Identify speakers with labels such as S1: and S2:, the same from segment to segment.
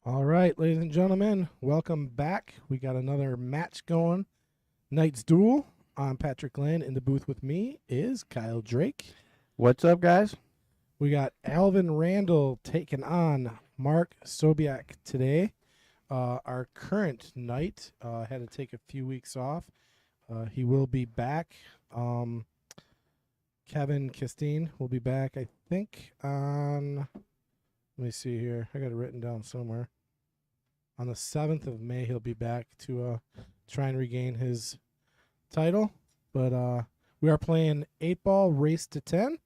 S1: All right, ladies and gentlemen, welcome back. We got another match going. Knight's Duel. I'm Patrick Lynn. In the booth with me is Kyle Drake.
S2: What's up, guys?
S1: We got Alvin Randall taking on Mark Ksobiech today. Our current knight had to take a few weeks off. He will be back. Kevin Kistine will be back, I think, on. Let me see here. I got it written down somewhere. On the 7th of May, he'll be back to try and regain his title. But we are playing 8-ball race to 10,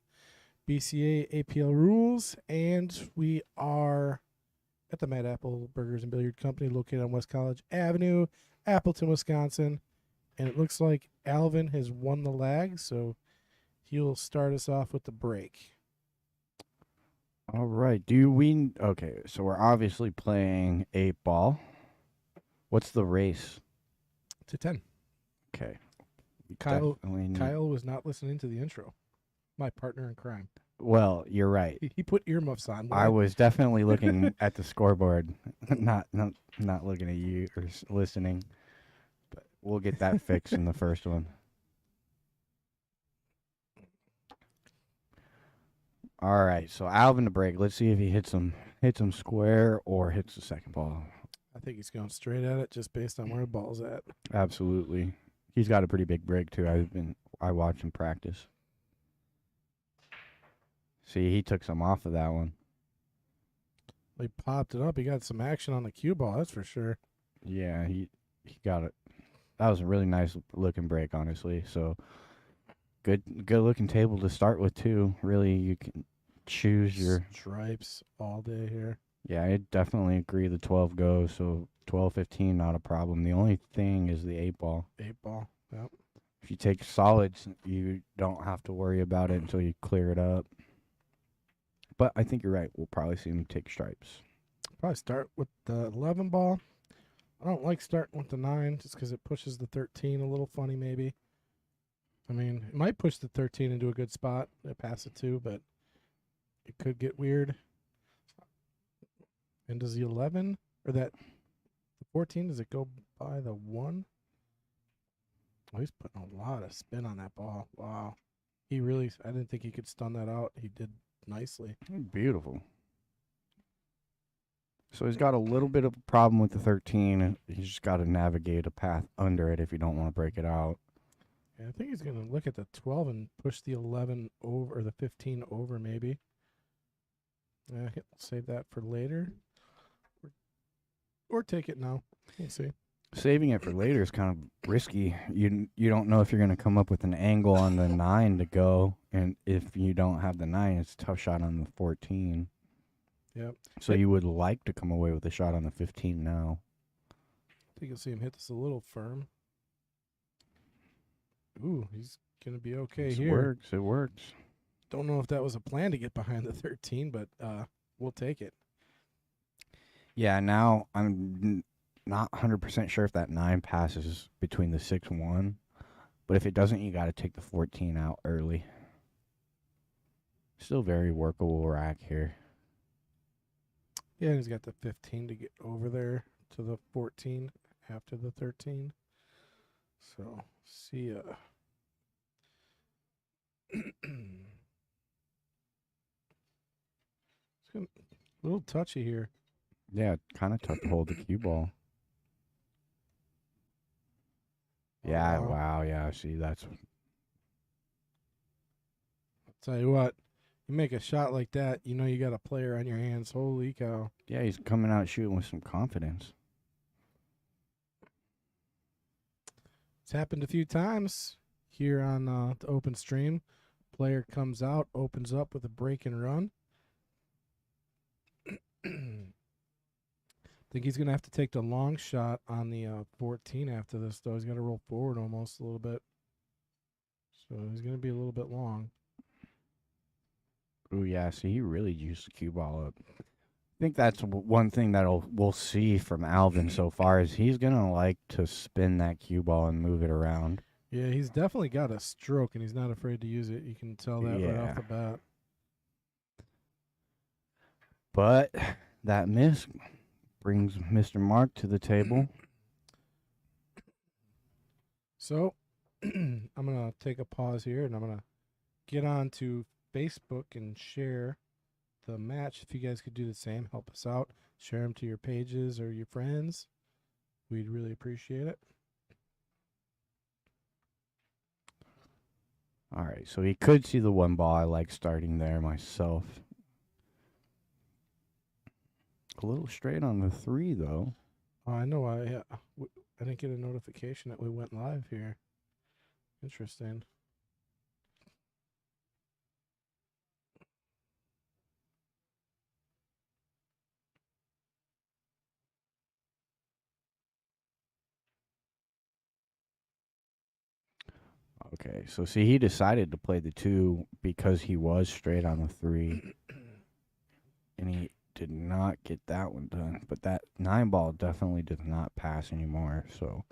S1: BCA APL rules, and we are at the Mad Apple Burgers and Billiard Company located on West College Avenue, Appleton, Wisconsin. And it looks like Alvin has won the lag, so he'll start us off with the break.
S2: All right. Okay, so we're obviously playing 8-ball. What's the race?
S1: To 10.
S2: Okay.
S1: Kyle was not listening to the intro. My partner in crime.
S2: Well, you're right.
S1: He put earmuffs on.
S2: I was definitely looking at the scoreboard, not looking at you or listening. But we'll get that fixed in the first one. All right, so Alvin to break. Let's see if he hits him square or hits the second ball.
S1: I think he's going straight at it just based on where the ball's at.
S2: Absolutely. He's got a pretty big break too. I watched him practice. See, he took some off of that one.
S1: He popped it up. He got some action on the cue ball, that's for sure.
S2: Yeah, he got it. That was a really nice looking break, honestly. So good looking table to start with too. Really, you can choose your
S1: stripes all day here.
S2: Yeah, I definitely agree. The 12 goes, so 12-15 not a problem. The only thing is the 8-ball.
S1: 8-ball, yep.
S2: If you take solids, you don't have to worry about it until you clear it up. But I think you're right. We'll probably see him take stripes.
S1: Probably start with the 11 ball. I don't like starting with the 9 just because it pushes the 13 a little funny maybe. I mean, it might push the 13 into a good spot. I pass it too, but it could get weird. And does the 11 or the 14, does it go by the 1? Oh, he's putting a lot of spin on that ball. Wow. I didn't think he could stun that out. He did nicely.
S2: Beautiful. So he's got a little bit of a problem with the 13. He's just got to navigate a path under it if you don't want to break it out.
S1: Yeah, I think he's going to look at the 12 and push the 11 over, or the 15 over maybe. Yeah, he'll save that for later. Or take it now. We'll see.
S2: Saving it for later is kind of risky. You don't know if you're going to come up with an angle on the 9 to go, and if you don't have the 9, it's a tough shot on the 14.
S1: Yep.
S2: So you would like to come away with a shot on the 15 now.
S1: I think you'll see him hit this a little firm. Ooh, he's going to be okay here.
S2: It works.
S1: Don't know if that was a plan to get behind the 13, but we'll take it.
S2: Yeah, now I'm not 100% sure if that 9 passes between the 6-1. But if it doesn't, you got to take the 14 out early. Still very workable rack here.
S1: Yeah, he's got the 15 to get over there to the 14 after the 13. So, see ya. It's a little touchy here.
S2: Yeah, kind of tough to hold the cue ball. Yeah, wow, yeah, see, that's...
S1: I'll tell you what, you make a shot like that, you know you got a player on your hands. Holy cow.
S2: Yeah, he's coming out shooting with some confidence.
S1: It's happened a few times here on the open stream. Player comes out, opens up with a break and run. Think he's going to have to take the long shot on the 14 after this, though. He's got to roll forward almost a little bit. So he's going to be a little bit long.
S2: Ooh, yeah, see, he really used the cue ball up. I think that's one thing that we'll see from Alvin so far is he's going to like to spin that cue ball and move it around.
S1: Yeah, he's definitely got a stroke, and he's not afraid to use it. You can tell that right off the bat.
S2: But that miss brings Mr. Mark to the table.
S1: So I'm going to take a pause here and I'm going to get on to Facebook and share the match. If you guys could do the same, help us out. Share them to your pages or your friends. We'd really appreciate it.
S2: All right, so he could see the one ball. I like starting there myself. A little straight on the 3, though.
S1: I know I didn't get a notification that we went live here. Interesting.
S2: Okay, so see, he decided to play the 2 because he was straight on the 3. And he did not get that one done. But that 9 ball definitely does not pass anymore. So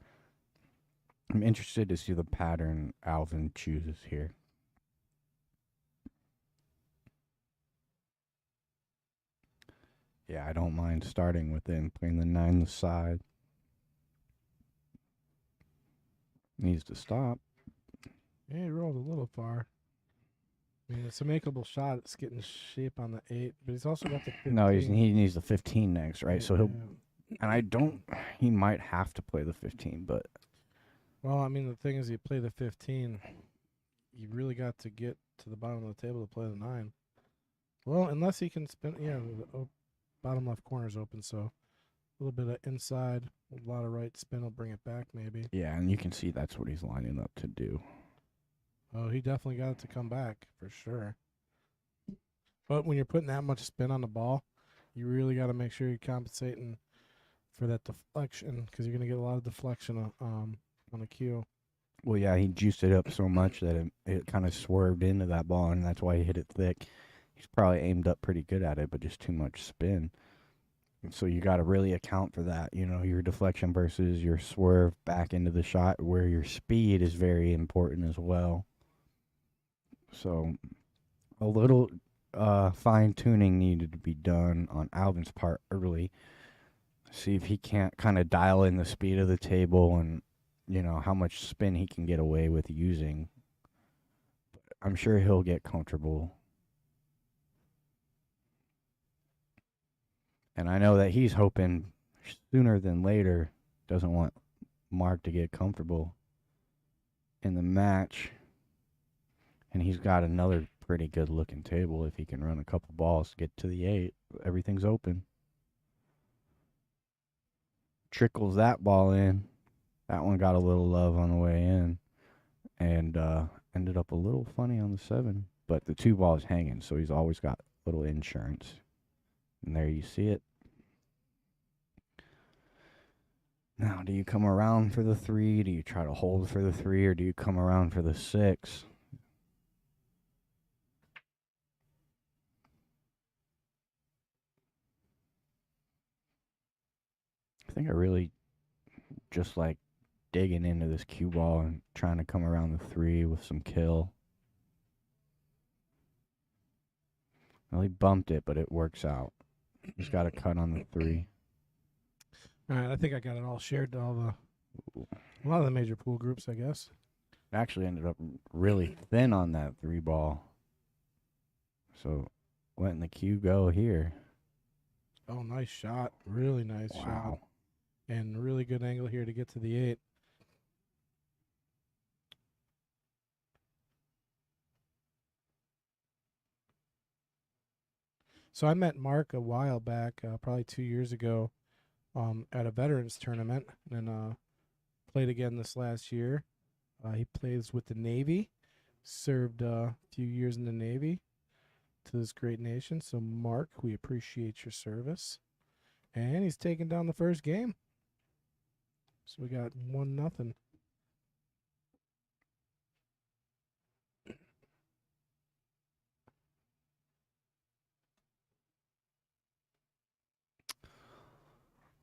S2: I'm interested to see the pattern Alvin chooses here. Yeah, I don't mind starting with him, playing the 9 the side. Needs to stop.
S1: Yeah, he rolled a little far. I mean, it's a makeable shot. It's getting shape on the 8, but he's also got the 15.
S2: No, he needs the 15 next, right?
S1: Yeah,
S2: So he'll, and he might have to play the 15, but.
S1: Well, I mean, the thing is, you play the 15, you really got to get to the bottom of the table to play the 9. Well, unless he can spin, the bottom left corner is open, so a little bit of inside, a lot of right spin will bring it back, maybe.
S2: Yeah, and you can see that's what he's lining up to do.
S1: Oh, he definitely got it to come back, for sure. But when you're putting that much spin on the ball, you really got to make sure you're compensating for that deflection, because you're going to get a lot of deflection on a cue.
S2: Well, yeah, he juiced it up so much that it kind of swerved into that ball, and that's why he hit it thick. He's probably aimed up pretty good at it, but just too much spin. And so you got to really account for that, your deflection versus your swerve back into the shot, where your speed is very important as well. So a little fine-tuning needed to be done on Alvin's part early. See if he can't kind of dial in the speed of the table and how much spin he can get away with using. I'm sure he'll get comfortable. And I know that he's hoping sooner than later, doesn't want Mark to get comfortable in the match. And he's got another pretty good looking table. If he can run a couple balls to get to the 8, everything's open. Trickles that ball in. That one got a little love on the way in, and ended up a little funny on the 7. But the 2 ball is hanging, so he's always got a little insurance. And there you see it. Now, do you come around for the 3? Do you try to hold for the 3, or do you come around for the 6? I think I really just like digging into this cue ball and trying to come around the 3 with some kill. Well, he bumped it, but it works out. He's got a cut on the 3.
S1: All right, I think I got it all shared to a lot of the major pool groups, I guess.
S2: Actually ended up really thin on that 3 ball. So letting the cue go here.
S1: Oh, nice shot. Really nice shot. And really good angle here to get to the 8. So I met Mark a while back, probably 2 years ago, at a veterans tournament, and played again this last year. He plays with the Navy, served a few years in the Navy to this great nation. So, Mark, we appreciate your service. And he's taking down the first game. So we got 1-0.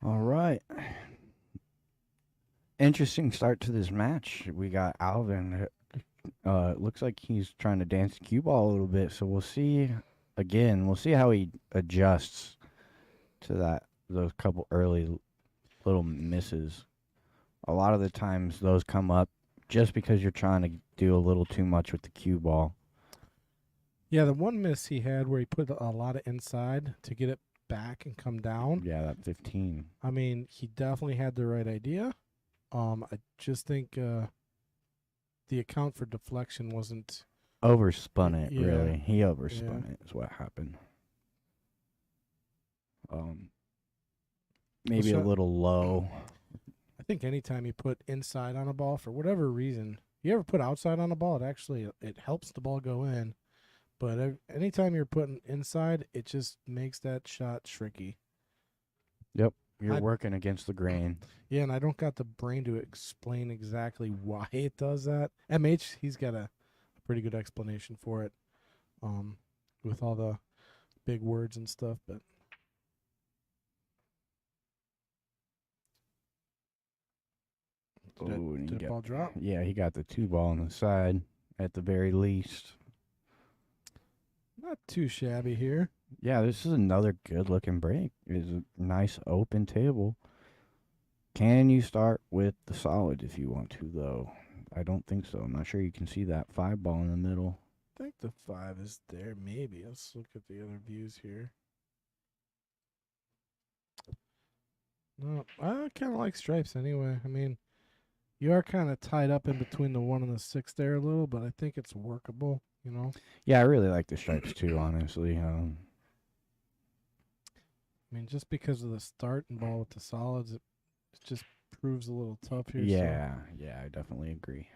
S2: All right. Interesting start to this match. We got Alvin. It looks like he's trying to dance the cue ball a little bit. So we'll see. Again, we'll see how he adjusts to that those couple early little misses. A lot of the times those come up just because you're trying to do a little too much with the cue ball.
S1: Yeah, the one miss he had where he put a lot of inside to get it back and come down.
S2: Yeah, that 15.
S1: I mean, he definitely had the right idea. I just think the account for deflection wasn't.
S2: Overspun it,
S1: Yeah,
S2: really. He overspun
S1: yeah.
S2: it is what happened. Maybe a
S1: shot-
S2: little low.
S1: I think anytime you put inside on a ball for whatever reason, you ever put outside on a ball, it helps the ball go in. But anytime you're putting inside, it just makes that shot tricky.
S2: Yep. You're
S1: I
S2: working against the grain.
S1: Yeah, and I don't got the brain to explain exactly why it does that. MH, he's got a pretty good explanation for it, with all the big words and stuff. But
S2: Oh, and
S1: did the ball drop?
S2: Yeah, he got the 2 ball on the side at the very least.
S1: Not too shabby here.
S2: Yeah, this is another good looking break. It's a nice open table. Can you start with the solid if you want to, though? I don't think so. I'm not sure you can see that 5 ball in the middle.
S1: I think the 5 is there. Maybe. Let's look at the other views here. No, I kind of like stripes anyway. I mean, you are kind of tied up in between the 1 and the 6 there a little, but I think it's workable, you know?
S2: Yeah, I really like the stripes too, honestly.
S1: I mean, just because of the starting ball with the solids, it just proves a little tough here.
S2: Yeah, I definitely agree.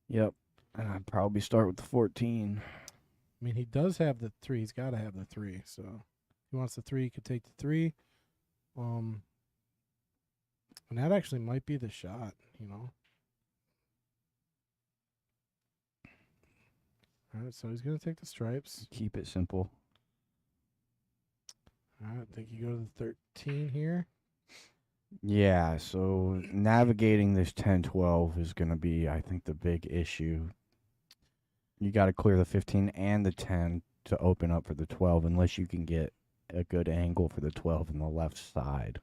S2: Yep. And I'd probably start with the 14.
S1: I mean, he does have the 3. He's got to have the 3. So if he wants the 3, he could take the 3. And that actually might be the shot, you know? All right, so he's going to take the stripes.
S2: Keep it simple.
S1: All right, I think you go to the 13 here.
S2: Yeah, so navigating this 10-12 is going to be, I think, the big issue. You got to clear the 15 and the 10 to open up for the 12, unless you can get a good angle for the 12 on the left side.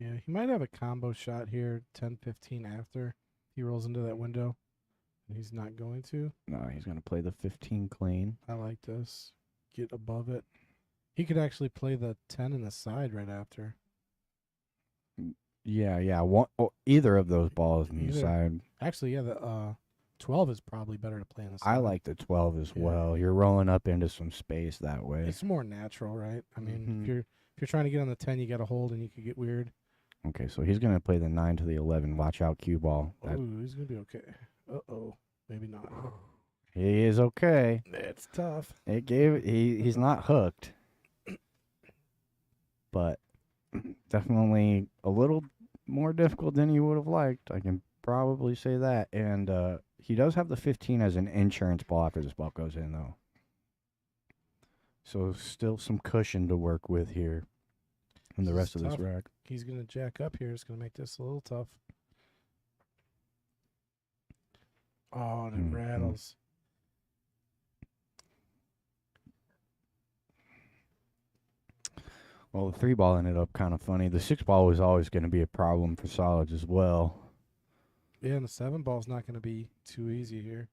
S1: Yeah, he might have a combo shot here, 10-15 after he rolls into that window. And he's not going to.
S2: No, he's going to play the 15 clean.
S1: I like this. Get above it. He could actually play the 10 in the side right after.
S2: Yeah. Either of those balls on the
S1: Either.
S2: side.
S1: Actually, yeah, the 12 is probably better to play on the side.
S2: I like the 12 as
S1: Yeah.
S2: well. You're rolling up into some space that way.
S1: It's more natural, right? I mean,
S2: Mhm.
S1: if you're trying to get on the 10, you got to hold, and you could get weird.
S2: Okay, so he's going to play the 9 to the 11. Watch out, cue ball.
S1: Oh, he's gonna be okay. Maybe not.
S2: He is okay.
S1: It's tough.
S2: He's not hooked. But definitely a little more difficult than you would have liked. I can probably say that. And he does have the 15 as an insurance ball after this ball goes in, though. So still some cushion to work with here in the rest of this rack.
S1: He's gonna jack up here. It's gonna make this a little tough. Oh, and it rattles.
S2: Well, the 3 ball ended up kind of funny. The 6 ball was always going to be a problem for solids as well.
S1: Yeah, and the 7 ball's not going to be too easy here.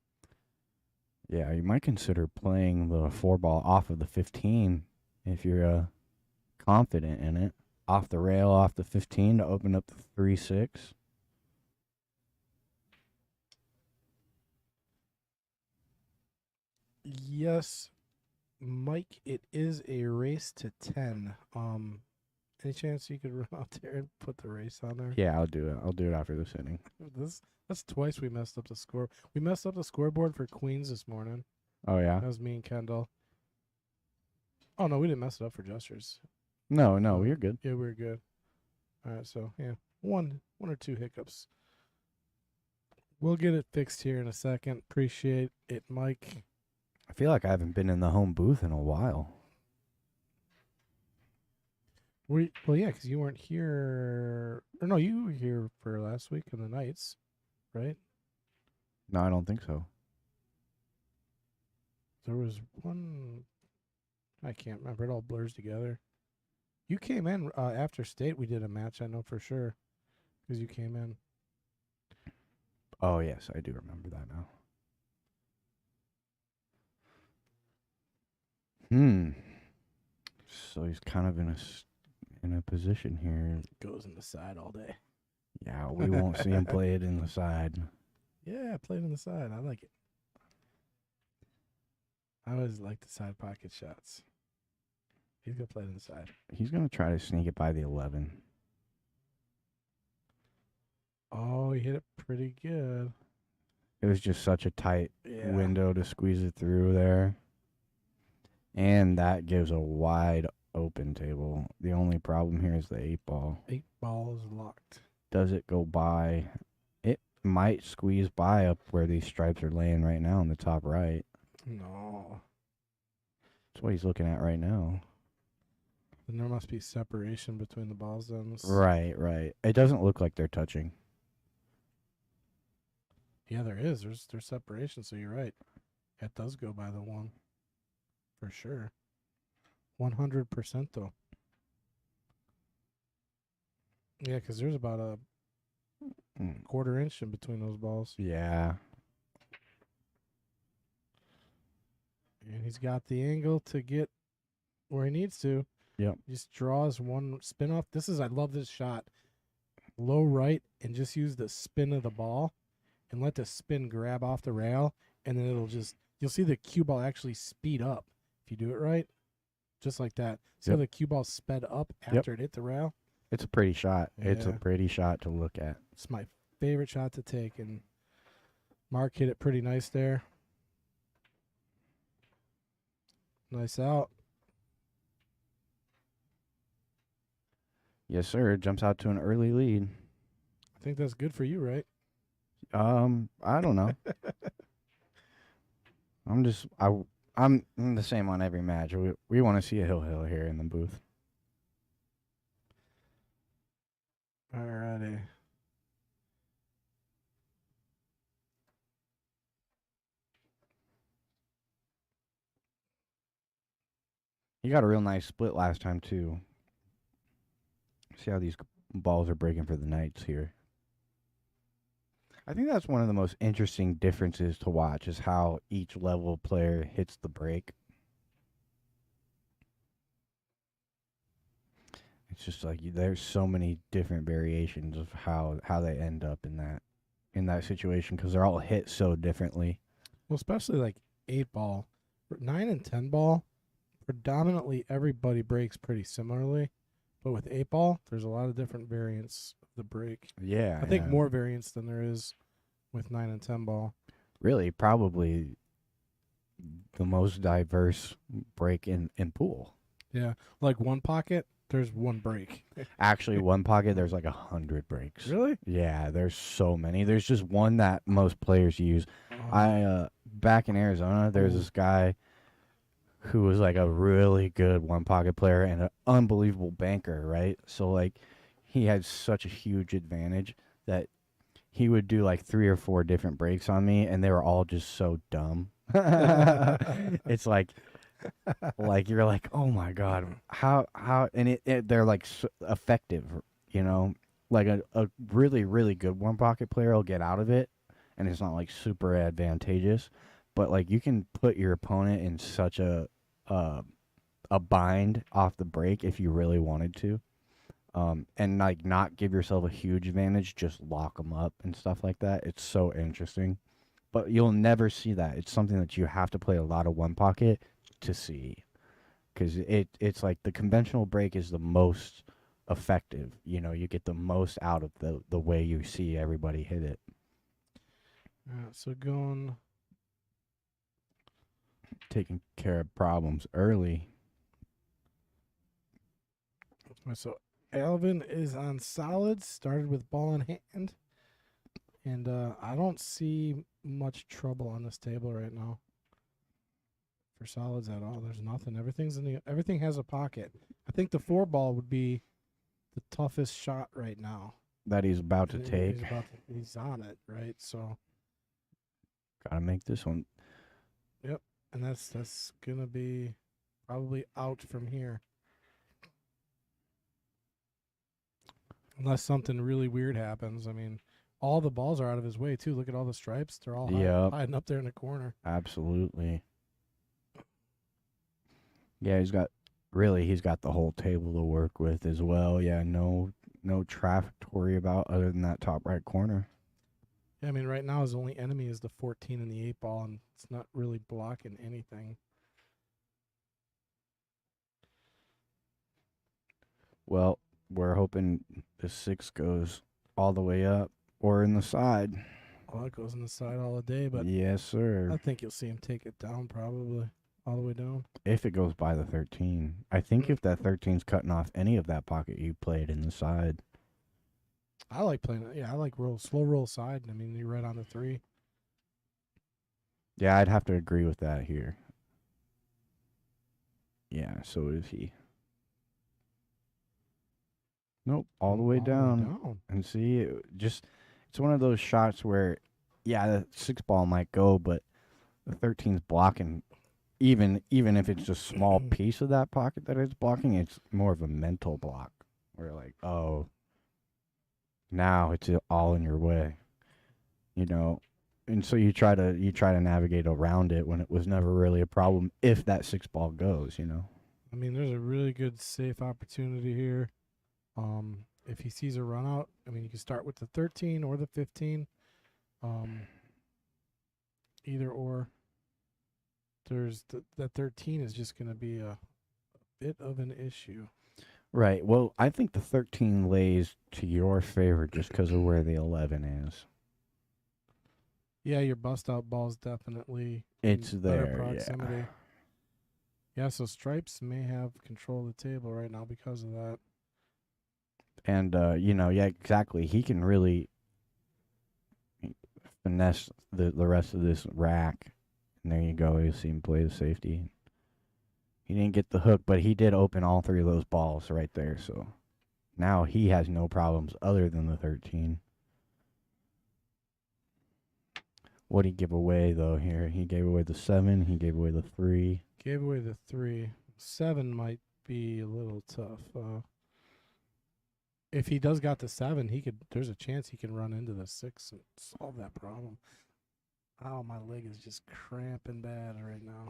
S2: Yeah, you might consider playing the 4 ball off of the 15 if you're confident in it. Off the rail, off the 15 to open up the 3-6.
S1: Yes, Mike, it is a race to 10. Any chance you could run out there and put the race on there?
S2: Yeah, I'll do it. I'll do it after this inning.
S1: That's twice we messed up the score. We messed up the scoreboard for Queens this morning.
S2: Oh, yeah?
S1: That was me and Kendall. Oh, no, we didn't mess it up for Jesters.
S2: No, you're good.
S1: Yeah, we're good. All right, so, yeah, one or two hiccups. We'll get it fixed here in a second. Appreciate it, Mike.
S2: I feel like I haven't been in the home booth in a while.
S1: Well, yeah, because you weren't here. Or no, you were here for last week in the nights, right?
S2: No, I don't think so.
S1: There was one. I can't remember. It all blurs together. You came in after state. We did a match. I know for sure because you came in.
S2: Oh, yes, I do remember that now. So he's kind of in a position here.
S1: Goes in the side all day.
S2: Yeah, we won't see him play it in the side.
S1: Yeah, played in the side. I like it. I always like the side pocket shots. He's gonna play it in the side.
S2: He's going to try to sneak it by the 11.
S1: Oh, he hit it pretty good.
S2: It was just such a tight
S1: Yeah.
S2: window to squeeze it through there. And that gives a wide open table. The only problem here is the 8-ball.
S1: 8 balls locked.
S2: Does it go by? It might squeeze by up where these stripes are laying right now in the top right.
S1: No.
S2: That's what he's looking at right now.
S1: Then there must be separation between the balls then.
S2: Right. It doesn't look like they're touching.
S1: Yeah, there is. There's separation, so you're right. It does go by the 1. For sure. 100% though. Yeah, because there's about a quarter inch in between those balls.
S2: Yeah.
S1: And he's got the angle to get where he needs to.
S2: Yep.
S1: Just draws one spin off. I love this shot. Low right and just use the spin of the ball and let the spin grab off the rail. And then you'll see the cue ball actually speed up if you do it right. Just like that. See how the cue ball sped up after it hit the rail?
S2: It's a pretty shot.
S1: Yeah.
S2: It's a pretty shot to look at.
S1: It's my favorite shot to take. And Mark hit it pretty nice there. Nice out.
S2: Yes, sir. Jumps out to an early lead.
S1: I think that's good for you, right?
S2: I don't know. I'm the same on every match. We want to see a hill here in the booth.
S1: Alrighty.
S2: He got a real nice split last time too. See how these balls are breaking for the Knights here. I think that's one of the most interesting differences to watch is how each level player hits the break. It's just like there's so many different variations of how they end up in that situation because they're all hit so differently.
S1: Well, especially like 8 ball, 9 and 10 ball, predominantly everybody breaks pretty similarly, but with 8 ball, there's a lot of different variants of the break.
S2: Yeah,
S1: I think more variants than there is with 9 and 10 ball.
S2: Really, probably the most diverse break in pool.
S1: Yeah, like one pocket, there's one break.
S2: Actually, one pocket, there's like 100 breaks.
S1: Really?
S2: Yeah, there's so many. There's just one that most players use. Back in Arizona, there's this guy who was like a really good one pocket player and an unbelievable banker, right? So like he had such a huge advantage that he would do like 3 or 4 different breaks on me and they were all just so dumb. It's like you're like, oh my god, how and they're like so effective, you know, like a really really good one pocket player will get out of it and it's not like super advantageous, but like you can put your opponent in such a bind off the break if you really wanted to, and like not give yourself a huge advantage, just lock them up and stuff like that. It's so interesting, but you'll never see that. It's something that you have to play a lot of one pocket to see, because it's like the conventional break is the most effective. You know, you get the most out of the way you see everybody hit it.
S1: So going
S2: taking care of problems early.
S1: So Alvin is on solids, started with ball in hand, and I don't see much trouble on this table right now for solids at all. There's nothing. Everything has a pocket. I think the 4 ball would be the toughest shot right now
S2: That he's about to take.
S1: He's on it, right? So
S2: gotta make this one.
S1: Yep, and that's gonna be probably out from here. Unless something really weird happens. I mean, all the balls are out of his way, too. Look at all the stripes. They're all
S2: Yep,
S1: hiding up there in the corner.
S2: absolutely. Yeah, he's got the whole table to work with as well. Yeah, no traffic to worry about other than that top right corner.
S1: Yeah, I mean, right now his only enemy is the 14 and the 8 ball, and it's not really blocking anything.
S2: Well, we're hoping the 6 goes all the way up or in the side.
S1: Well, it goes in the side all the day, but
S2: Yes, sir.
S1: I think you'll see him take it down probably all the way down.
S2: If it goes by the 13. I think if that 13's cutting off any of that pocket, you play it in the side.
S1: I like playing it. Yeah, I like slow roll side. I mean, you're right on the 3.
S2: Yeah, I'd have to agree with that here. Yeah, so is he. Nope, all the way down. And see, it's one of those shots where, yeah, the 6 ball might go, but the 13's blocking. Even if it's just a small piece of that pocket that it's blocking, it's more of a mental block. Where like, oh, now it's all in your way, you know. And so you try to navigate around it when it was never really a problem if that 6 ball goes, you know.
S1: I mean, there's a really good safe opportunity here. If he sees a run out, I mean, you can start with the 13 or the 15. Either or. There's that 13 is just going to be a bit of an issue.
S2: Right. Well, I think the 13 lays to your favor just because of where the 11 is.
S1: Yeah, your bust out ball's definitely
S2: It's
S1: in better
S2: there,
S1: proximity.
S2: yeah.
S1: Yeah, so Stripes may have control of the table right now because of that.
S2: And yeah, exactly. He can really finesse the rest of this rack. And there you go. You see him play the safety. He didn't get the hook, but he did open all 3 of those balls right there. So now he has no problems other than the 13. What did he give away, though, here? He gave away the 7. He gave away the 3.
S1: Gave away the 3. 7 might be a little tough. If he does got the 7, there's a chance he can run into the 6 and solve that problem. Oh, my leg is just cramping bad right now.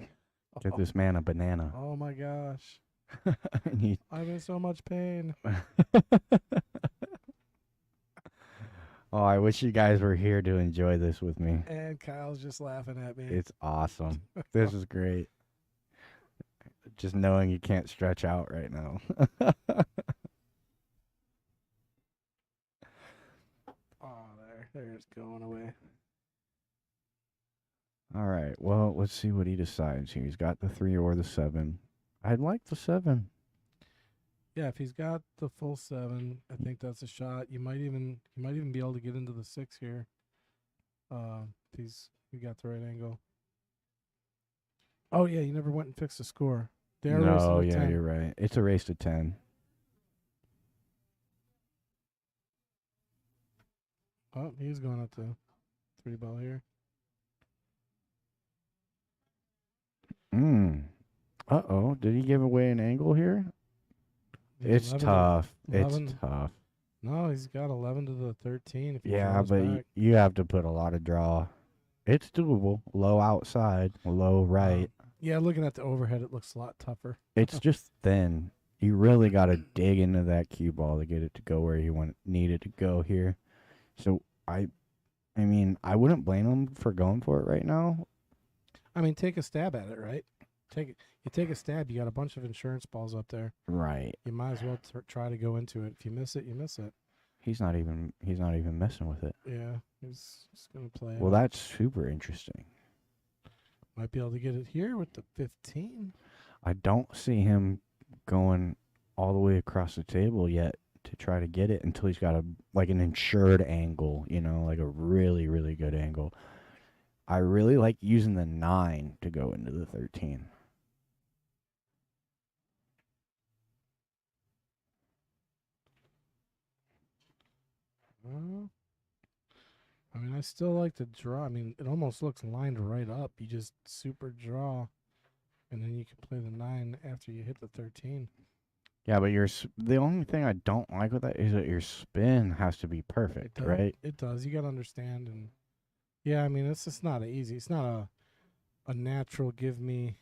S2: Get this man a banana.
S1: Oh my gosh.
S2: He...
S1: I'm in so much pain.
S2: Oh, I wish you guys were here to enjoy this with me.
S1: And Kyle's just laughing at me.
S2: It's awesome. This is great. Just knowing you can't stretch out right now.
S1: Oh, there's going away.
S2: All right. Well, let's see what he decides here. He's got the 3 or the 7. I'd like the 7.
S1: Yeah, if he's got the full 7, I think that's a shot. You might even be able to get into the 6 here. If you got the right angle. Oh yeah, you never went and fixed the score.
S2: No, yeah, 10. You're right. It's a race to 10.
S1: Oh, he's going up to 3 ball here.
S2: Uh-oh. Did he give away an angle here? It's tough. It's tough.
S1: No, he's got 11 to the 13. If he
S2: yeah, but you have to put a lot of draw. It's doable. Low outside, low right.
S1: Yeah, looking at the overhead, it looks a lot tougher.
S2: It's just thin. You really got to dig into that cue ball to get it to go where you need it to go here. So I mean, I wouldn't blame him for going for it right now.
S1: I mean, take a stab at it, right? You take a stab. You got a bunch of insurance balls up there.
S2: Right.
S1: You might as well try to go into it. If you miss it, you miss it.
S2: He's not even messing with it.
S1: Yeah, he's gonna play.
S2: Well, that's super interesting.
S1: Might be able to get it here with the 15.
S2: I don't see him going all the way across the table yet to try to get it until he's got an insured angle, like a really, really good angle. I really like using the 9 to go into the 13.
S1: I mean, I still like to draw. I mean, it almost looks lined right up. You just super draw. and then you can play the 9 after you hit the 13.
S2: Yeah, but the only thing I don't like with that is that your spin has to be perfect, right?
S1: It does. You got to understand. And yeah, I mean, it's just not easy. It's not a natural give me,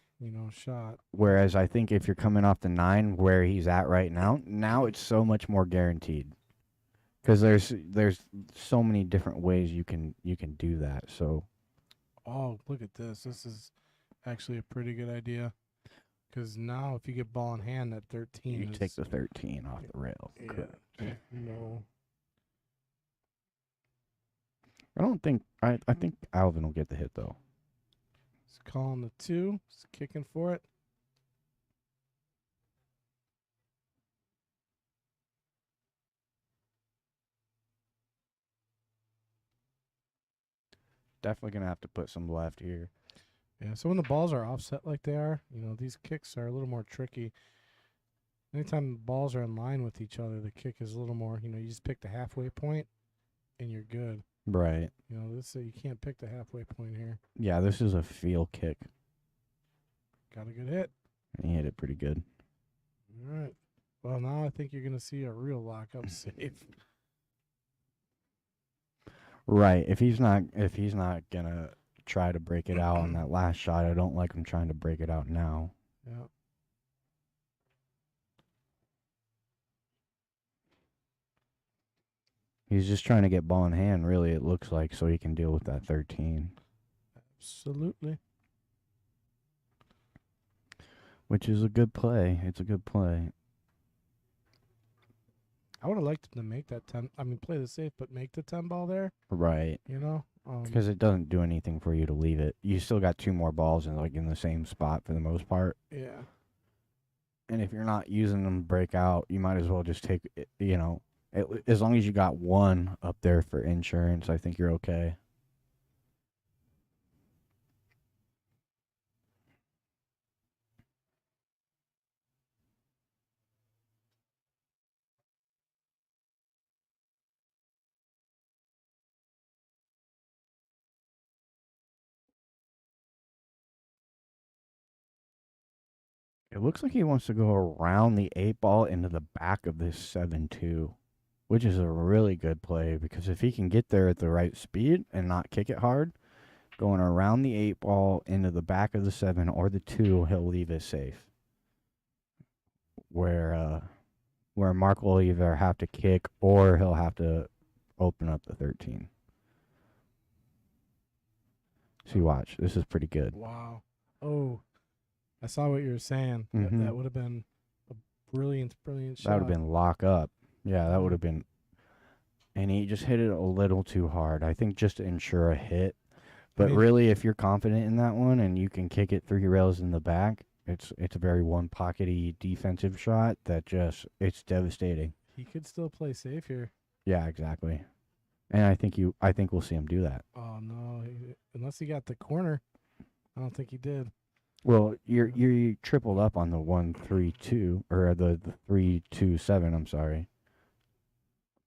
S1: shot.
S2: Whereas I think if you're coming off the 9 where he's at right now, now it's so much more guaranteed. Because there's so many different ways you can do that. So
S1: Oh, look at this. This is actually a pretty good idea. Because now if you get ball in hand, that 13
S2: you
S1: is...
S2: take the 13 off the rail.
S1: Yeah.
S2: Correct.
S1: No.
S2: I don't think I think Alvin will get the hit though.
S1: He's calling the 2. He's kicking for it.
S2: Definitely gonna have to put some left here.
S1: Yeah, so when the balls are offset like they are, these kicks are a little more tricky. Anytime the balls are in line with each other, the kick is a little more, you just pick the halfway point and you're good.
S2: Right.
S1: You can't pick the halfway point here.
S2: Yeah, this is a feel kick.
S1: Got a good hit.
S2: And he hit it pretty good.
S1: All right. Well, now I think you're going to see a real lockup save.
S2: Right. If he's not gonna try to break it out on that last shot, I don't like him trying to break it out now.
S1: Yeah.
S2: He's just trying to get ball in hand, really, it looks like, so he can deal with that 13.
S1: Absolutely.
S2: Which is a good play. It's a good play.
S1: I would have liked him to make that 10. I mean, play the safe, but make the 10 ball there.
S2: Right. Because it doesn't do anything for you to leave it. You still got 2 more balls in the same spot for the most part.
S1: Yeah.
S2: And if you're not using them to break out, you might as well just take it, as long as you got 1 up there for insurance, I think you're okay. It looks like he wants to go around the 8 ball into the back of this 7-2, which is a really good play because if he can get there at the right speed and not kick it hard, going around the 8 ball into the back of the 7 or the 2, he'll leave it safe. Where Mark will either have to kick or he'll have to open up the 13. See, watch. This is pretty good.
S1: Wow. Oh, I saw what you were saying.
S2: Mhm.
S1: That would have been a brilliant shot.
S2: That would have been lock up. Yeah, that would have been. And he just hit it a little too hard. I think just to ensure a hit. But really, if you're confident in that one and you can kick it 3 rails in the back, it's a very one-pockety defensive shot that it's devastating.
S1: He could still play safe here.
S2: Yeah, exactly. And I think we'll see him do that.
S1: Oh no, unless he got the corner, I don't think he did.
S2: Well, you tripled up on the 1-3-2 or the 3-2-7. I'm sorry,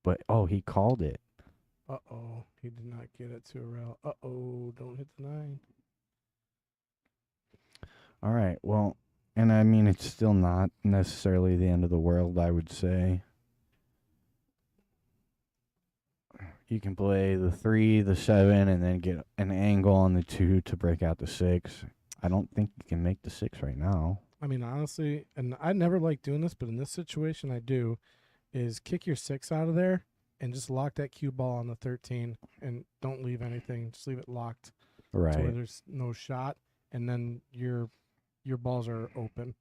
S2: but he called it.
S1: Uh-oh, he did not get it to a rail. Uh-oh, don't hit the 9.
S2: All right, well, and I mean it's still not necessarily the end of the world. I would say you can play the 3, the 7, and then get an angle on the 2 to break out the 6. I don't think you can make the 6 right now.
S1: I mean, honestly, and I never like doing this, but in this situation I do, is kick your 6 out of there and just lock that cue ball on the 13 and don't leave anything. Just leave it locked.
S2: Right.
S1: To where there's no shot, and then your balls are open.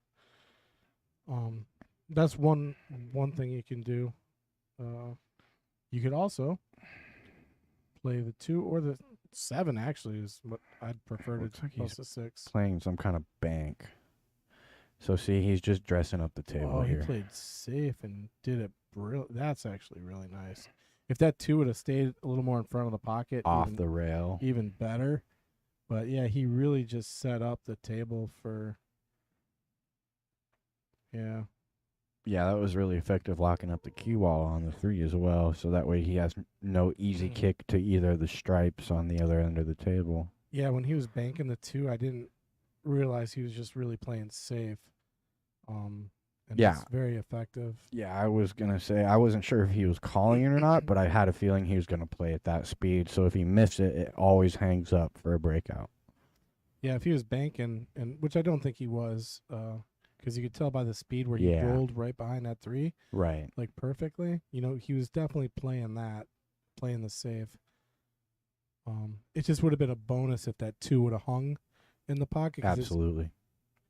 S1: That's one thing you can do. You could also play the 2 or the 7, actually, is what I'd prefer to plus the 6.
S2: Playing some kind of bank. So, see, he's just dressing up the table here.
S1: He played safe and did it brilliant. That's actually really nice. If that 2 would have stayed a little more in front of the pocket.
S2: Off the rail.
S1: Even better. But, yeah, he really just set up the table for... Yeah.
S2: Yeah, that was really effective locking up the cue ball on the 3 as well. So that way he has no easy kick to either the stripes on the other end of the table.
S1: Yeah, when he was banking the 2, I didn't realize he was just really playing safe. And
S2: Yeah.
S1: it's very effective.
S2: Yeah, I was going to say, I wasn't sure if he was calling it or not, but I had a feeling he was going to play at that speed. So if he missed it, it always hangs up for a breakout.
S1: Yeah, if he was banking, and which I don't think he was, because you could tell by the speed where he
S2: Yeah.
S1: rolled right behind that three,
S2: Right.
S1: like perfectly. He was definitely playing the safe. It just would have been a bonus if that two would have hung in the pocket because it's
S2: Absolutely.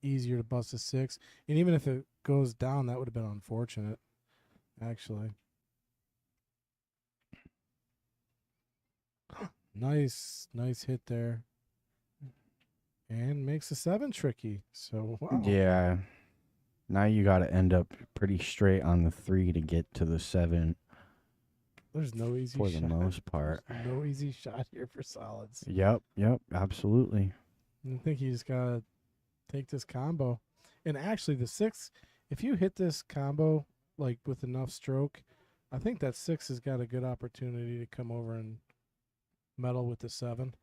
S1: easier to bust a six. And even if it goes down, that would have been unfortunate, actually. Nice hit there. And makes a seven tricky. So, wow.
S2: Yeah. Now you got to end up pretty straight on the 3 to get to the 7
S1: There's no easy
S2: for
S1: shot.
S2: the most part.
S1: There's no easy shot here for solids.
S2: Yep, absolutely.
S1: I think you just got to take this combo. And actually, the 6, if you hit this combo like with enough stroke, I think that 6 has got a good opportunity to come over and meddle with the 7.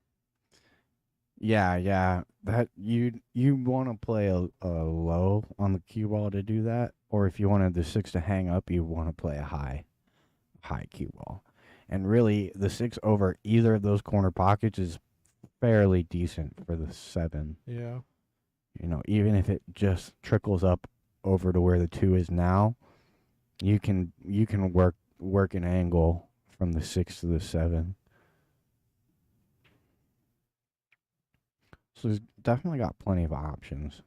S2: Yeah. That you want to play a low on the cue ball to do that, or if you wanted the 6 to hang up, you want to play a high cue ball. And really, the 6 over either of those corner pockets is fairly decent for the 7.
S1: Yeah.
S2: Even if it just trickles up over to where the 2 is now, you can work an angle from the 6 to the 7. So he's definitely got plenty of options.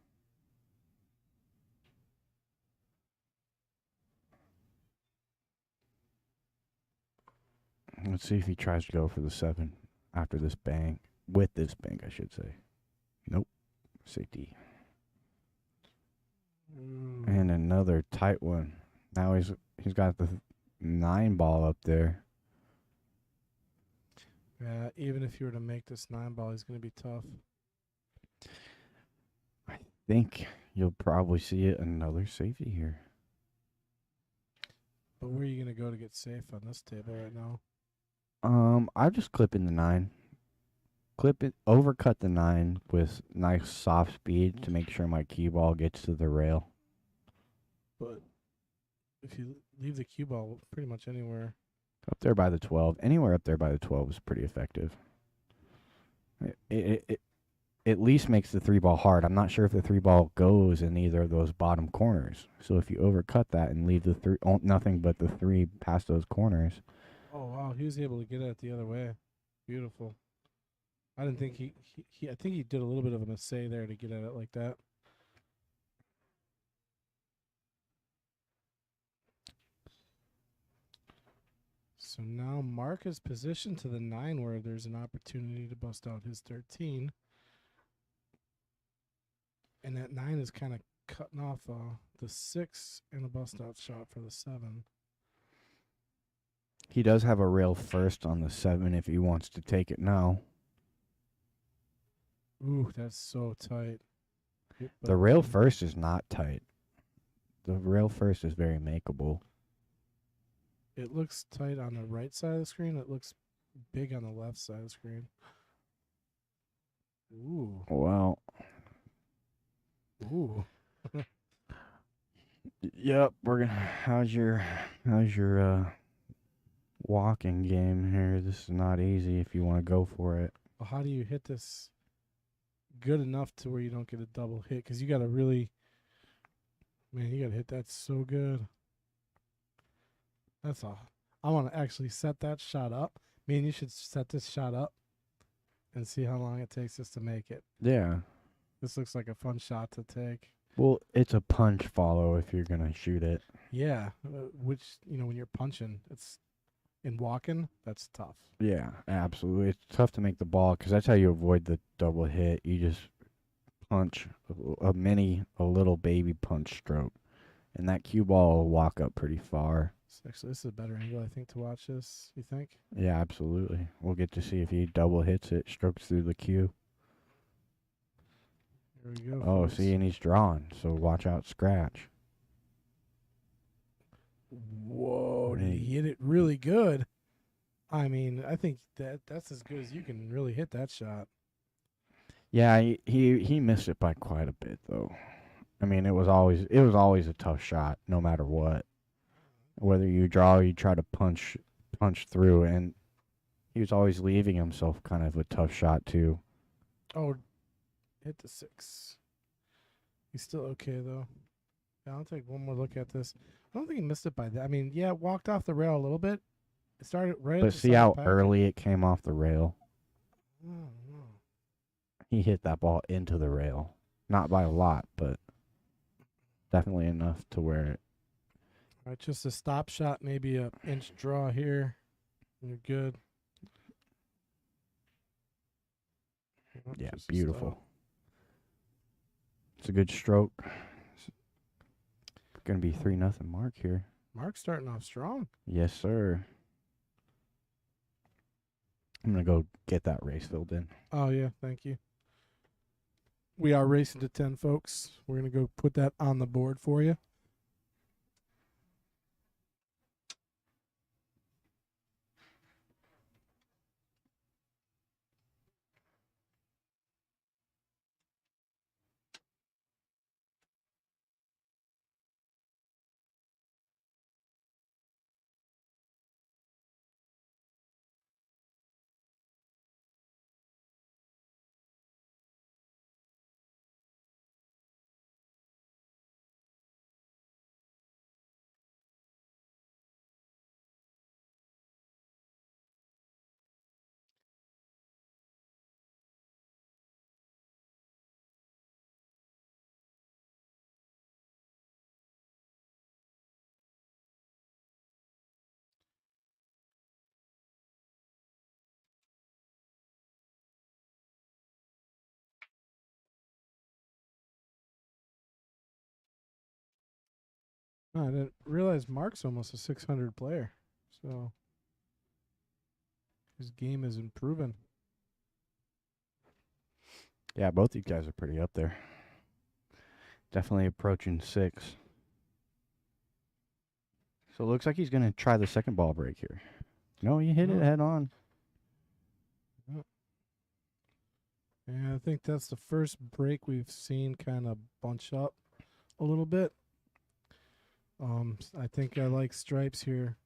S2: Let's see if he tries to go for the 7 after this bang. With this bang, I should say. Nope. Safety. And another tight one. Now he's got the 9 ball up there.
S1: Yeah, even if you were to make this 9 ball, he's going to be tough.
S2: I think you'll probably see another safety here.
S1: But where are you going to go to get safe on this table right now?
S2: I'm just clipping the 9. Clip it, overcut the 9 with nice soft speed to make sure my cue ball gets to the rail.
S1: But if you leave the cue ball pretty much anywhere.
S2: Up there by the 12. Anywhere up there by the 12 is pretty effective. It at least makes the 3 ball hard. I'm not sure if the 3 ball goes in either of those bottom corners. So if you overcut that and leave the 3, nothing but the 3 past those corners.
S1: Oh, wow. He was able to get it the other way. Beautiful. I didn't think I think he did a little bit of a mistake there to get at it like that. So now Mark is positioned to the 9 where there's an opportunity to bust out his 13. And that 9 is kind of cutting off the 6 and a bust out shot for the 7.
S2: He does have a rail first on the 7 if he wants to take it now.
S1: Ooh, that's so tight.
S2: The rail first is not tight. The rail first is very makeable.
S1: It looks tight on the right side of the screen. It looks big on the left side of the screen. Ooh.
S2: Well.
S1: Ooh.
S2: Yep, we're gonna. How's your walking game here? This is not easy if you want to go for it.
S1: Well, how do you hit this good enough to where you don't get a double hit? Because you got to really, man, you got to hit that so good. That's all. I want to actually set that shot up. Man, you should set this shot up and see how long it takes us to make it.
S2: Yeah.
S1: This looks like a fun shot to take.
S2: Well, it's a punch follow if you're gonna shoot it.
S1: Yeah, which when you're punching, it's in walking. That's tough.
S2: Yeah, absolutely. It's tough to make the ball because that's how you avoid the double hit. You just punch a little baby punch stroke, and that cue ball will walk up pretty far.
S1: Actually, this is a better angle, I think, to watch this. You think?
S2: Yeah, absolutely. We'll get to see if he double hits it, strokes through the cue.
S1: Here we go.
S2: Oh,
S1: folks.
S2: see, and he's drawn, so watch out, scratch.
S1: Whoa, did he hit it really good? I mean, I think that's as good as you can really hit that shot.
S2: Yeah, he missed it by quite a bit though. I mean, it was always a tough shot, no matter what. Whether you draw, or you try to punch through, and he was always leaving himself kind of a tough shot too.
S1: Oh, hit the 6. He's still okay though. Yeah, I'll take one more look at this. I don't think he missed it by that. I mean, yeah, it walked off the rail a little bit. It started right at
S2: But
S1: the
S2: see
S1: side
S2: how
S1: packet.
S2: early it came off the rail.
S1: Oh, no.
S2: He hit that ball into the rail, not by a lot, but definitely enough to where it.
S1: All right, just a stop shot, maybe a inch draw here. You're good. Yep,
S2: Yeah,
S1: just a
S2: beautiful.
S1: stop.
S2: It's a good stroke. It's gonna be 3-0 mark here.
S1: Mark's starting off strong.
S2: Yes, sir. I'm gonna go get that race filled in.
S1: Oh yeah, thank you. We are racing to 10, folks. We're gonna go put that on the board for you. Oh, I didn't realize Mark's almost a 600 player. So his game is improving.
S2: Yeah, both these guys are pretty up there. Definitely approaching 6. So it looks like he's gonna try the second ball break here. No, he hit it
S1: Oh.
S2: head on.
S1: Yeah, I think that's the first break we've seen kind of bunch up a little bit. I think I like stripes here.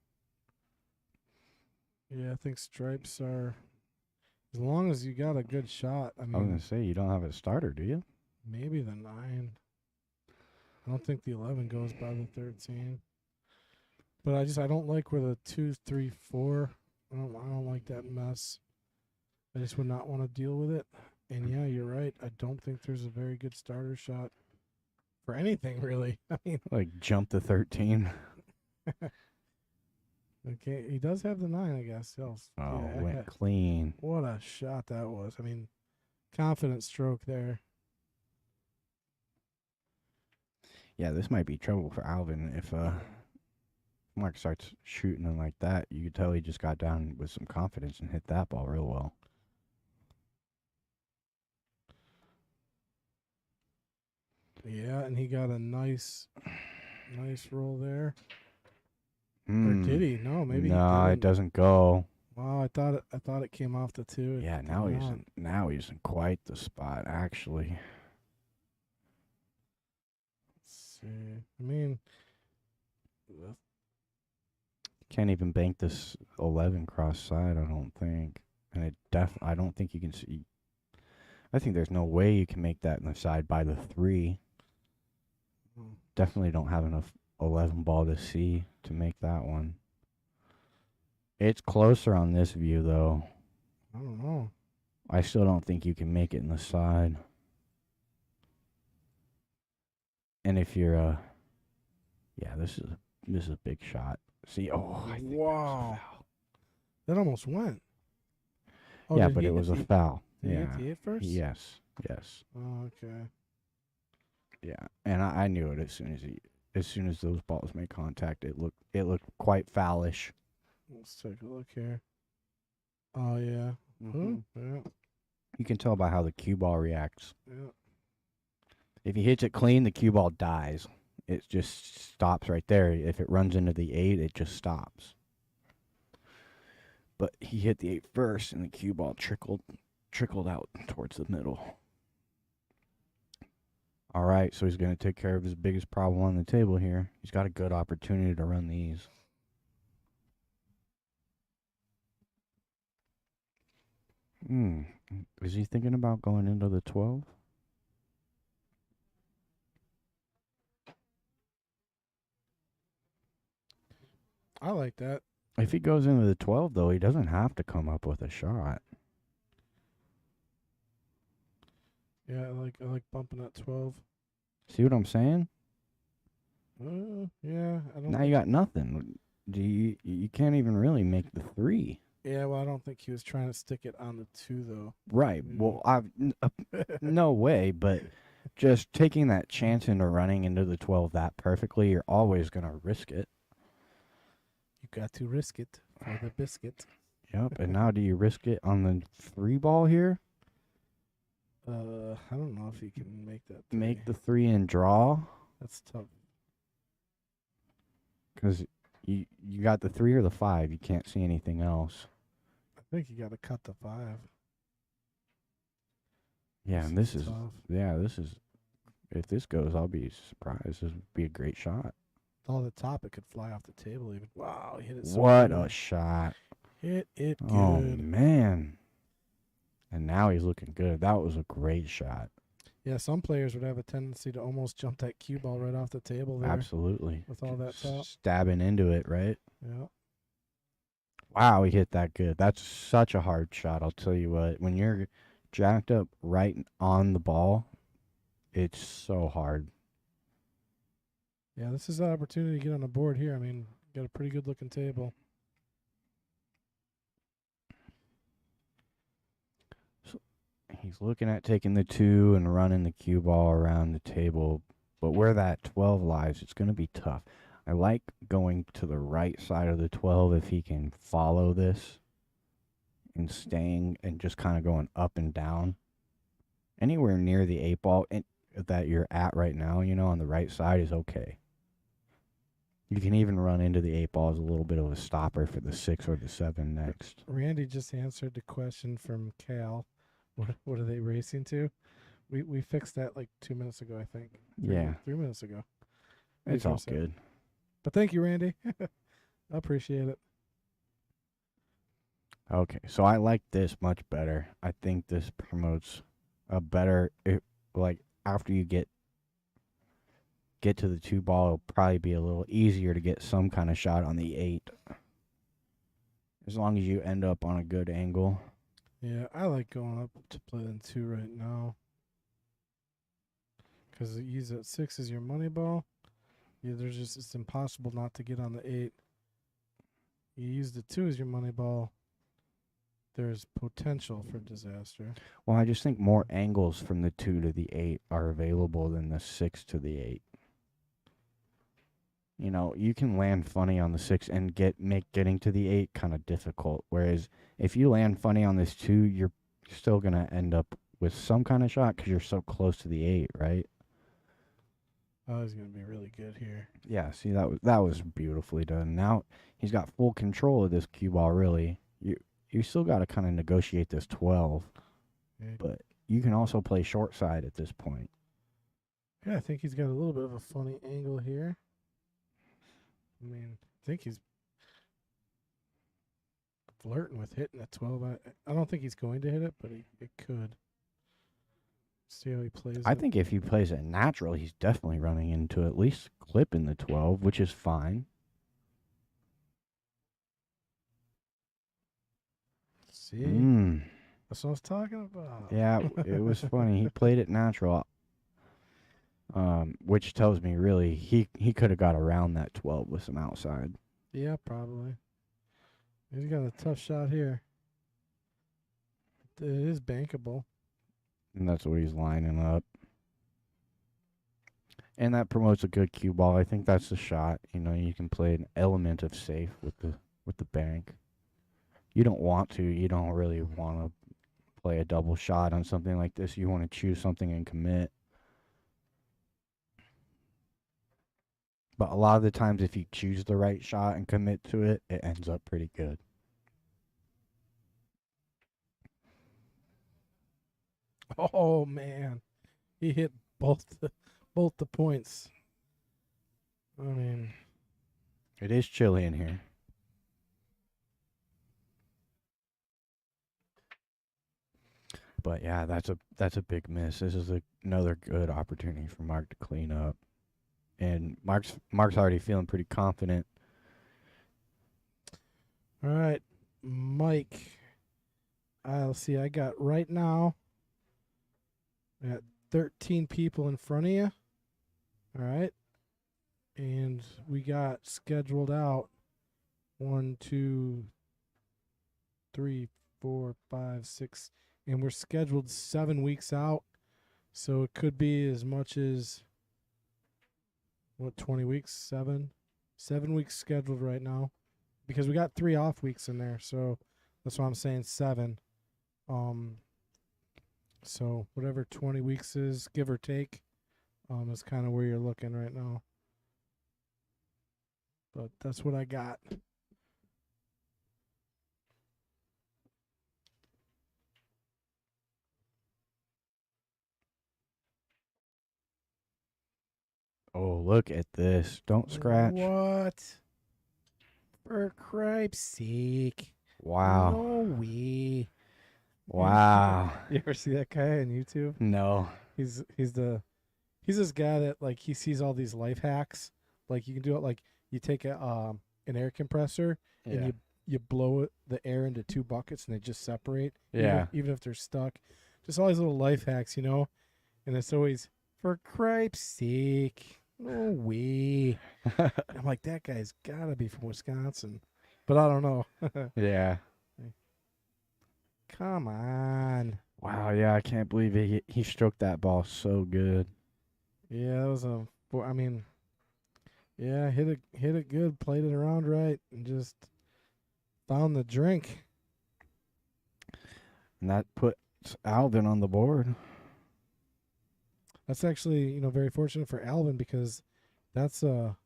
S1: Yeah, I think stripes are, as long as you got a good shot. I
S2: I was
S1: mean,
S2: gonna say you don't have a starter, do you?
S1: maybe the 9. I don't think the 11 goes by the 13. But I don't like where the 2, 3, 4. I don't like that mess. I just would not want to deal with it. And yeah, you're right. I don't think there's a very good starter shot for anything really. I mean,
S2: Like jump to 13.
S1: okay, he does have the 9, I guess.
S2: Oh,
S1: Yeah,
S2: went clean.
S1: what a shot that was. I mean, confident stroke there.
S2: Yeah, this might be trouble for Alvin if Mark starts shooting him like that. You could tell he just got down with some confidence and hit that ball real well.
S1: Yeah, and he got a nice roll there. Or
S2: Hmm.
S1: did he? No, maybe he
S2: No,
S1: didn't.
S2: it doesn't go.
S1: Wow, I thought it came off the 2. It
S2: Yeah,
S1: did
S2: now
S1: not.
S2: he's in quite the spot actually.
S1: Let's see. I mean,
S2: Can't even bank this 11 cross side, I don't think. And I don't think you can see. I think there's no way you can make that in the side by the 3. Definitely don't have enough 11 ball to see to make that one. It's closer on this view though.
S1: I don't know.
S2: I still don't think you can make it in the side. And if you're yeah, this is a big shot. See, I think that was a
S1: Wow.
S2: foul.
S1: That almost went. Oh,
S2: Yeah,
S1: did
S2: but
S1: he
S2: it
S1: hit
S2: was a
S1: the-
S2: foul.
S1: Did he
S2: Yeah.
S1: hit the 8 first?
S2: Yes.
S1: Oh, okay.
S2: Yeah. And I knew it as soon as those balls made contact. It looked quite foul-ish.
S1: Let's take a look here. Oh yeah. Yeah.
S2: You can tell by how the cue ball reacts.
S1: Yeah.
S2: If he hits it clean, the cue ball dies. It just stops right there. If it runs into the 8, it just stops. But he hit the 8 first, and the cue ball trickled out towards the middle. All right, so he's going to take care of his biggest problem on the table here. He's got a good opportunity to run these. Hmm. Is he thinking about going into the 12?
S1: I like that.
S2: If he goes into the 12, though, he doesn't have to come up with a shot.
S1: Yeah, I like bumping at 12.
S2: See what I'm saying?
S1: Yeah, I don't
S2: Now
S1: think.
S2: you got nothing. You can't even really make the 3.
S1: Yeah, well, I don't think he was trying to stick it on the 2 though.
S2: Right.
S1: Yeah.
S2: Well, no way, but just taking that chance into running into the 12 that perfectly, you're always going to risk it.
S1: You got to risk it for the biscuit.
S2: Yep. And now do you risk it on the 3 ball here?
S1: I don't know if you can make that.
S2: Make the 3 and draw?
S1: That's tough.
S2: Because you got the 3 or the 5. You can't see anything else.
S1: I think you got to cut the 5.
S2: Yeah, and this is
S1: tough.
S2: if this goes, I'll be surprised. This would be a great shot.
S1: All the top, it could fly off the table even. Wow, he hit it so
S2: What
S1: good.
S2: a shot.
S1: Hit it good.
S2: Oh, man. And now he's looking good. That was a great shot.
S1: Yeah, some players would have a tendency to almost jump that cue ball right off the table there.
S2: Absolutely.
S1: With all that top.
S2: Stabbing into it, right?
S1: Yeah.
S2: Wow, he hit that good. That's such a hard shot, I'll tell you what. When you're jacked up right on the ball, it's so hard.
S1: Yeah, this is an opportunity to get on the board here. I mean, got a pretty good looking table.
S2: So he's looking at taking the 2 and running the cue ball around the table. But where that 12 lies, it's going to be tough. I like going to the right side of the 12 if he can follow this and staying and just kind of going up and down. Anywhere near the 8 ball that you're at right now, on the right side is okay. You can even run into the 8 ball as a little bit of a stopper for the 6 or the 7 next.
S1: Randy just answered the question from Cal. What are they racing to? We fixed that like 2 minutes ago, I think. 3 minutes ago.
S2: It's all good.
S1: But thank you, Randy. I appreciate it.
S2: Okay, so I like this much better. I think this promotes a better, after you get to the 2 ball, it'll probably be a little easier to get some kind of shot on the 8. As long as you end up on a good angle.
S1: Yeah, I like going up to play in 2 right now. Because use that 6 as your money ball. Yeah, it's impossible not to get on the 8. You use the 2 as your money ball. There's potential for disaster.
S2: Well, I just think more angles from the 2 to the 8 are available than the 6 to the 8. You can land funny on the 6 and make getting to the 8 kind of difficult. Whereas if you land funny on this 2, you're still going to end up with some kind of shot because you're so close to the 8, right?
S1: Oh, he's going to be really good here.
S2: Yeah, see, that was beautifully done. Now he's got full control of this cue ball, really. You still got to kind of negotiate this 12, but you can also play short side at this point.
S1: Yeah, I think he's got a little bit of a funny angle here. I mean, I think he's flirting with hitting a 12. I don't think he's going to hit it, but it could. See how he plays
S2: I think if he plays it natural, he's definitely running into at least clipping the 12, which is fine.
S1: See? That's what I was talking about.
S2: Yeah, it was funny. He played it natural, which tells me really he could have got around that 12 with some outside.
S1: Yeah, probably. He's got a tough shot here. It is bankable.
S2: And that's what he's lining up. And that promotes a good cue ball. I think that's the shot. You can play an element of safe with the bank. You don't want to. You don't really want to play a double shot on something like this. You want to choose something and commit. But a lot of the times, if you choose the right shot and commit to it, it ends up pretty good.
S1: Oh, man. He hit both the points. I mean,
S2: It is chilly in here. But yeah, that's a big miss. This is another good opportunity for Mark to clean up. And Mark's already feeling pretty confident.
S1: all right, Mike. I'll see. I got right now. I got 13 people in front of you. All right, and we got scheduled out 1, 2, 3, 4, 5, 6, and we're scheduled 7 weeks out. So it could be as much as 20 weeks, 7 weeks scheduled right now, because we got 3 off weeks in there. So that's why I'm saying 7. So whatever 20 weeks is, give or take, is kind of where you're looking right now. But that's what I got.
S2: Oh, look at this. Don't scratch.
S1: What? For cripe's sake.
S2: Wow.
S1: No way.
S2: Wow.
S1: You ever see that guy on YouTube?
S2: No.
S1: He's this guy that, like, he sees all these life hacks. Like, you can do it, like, you take an air compressor and you blow the air into 2 buckets and they just separate.
S2: Yeah.
S1: Even if they're stuck. Just all these little life hacks, And it's always, for cripe's sake. No way. I'm like, that guy's gotta be from Wisconsin. But I don't know.
S2: Yeah.
S1: Come on.
S2: Wow, yeah, I can't believe he stroked that ball so good.
S1: Yeah, that was yeah, hit it good, played it around right, and just found the drink.
S2: And that puts Alvin on the board.
S1: That's actually, very fortunate for Alvin, because that's 4-0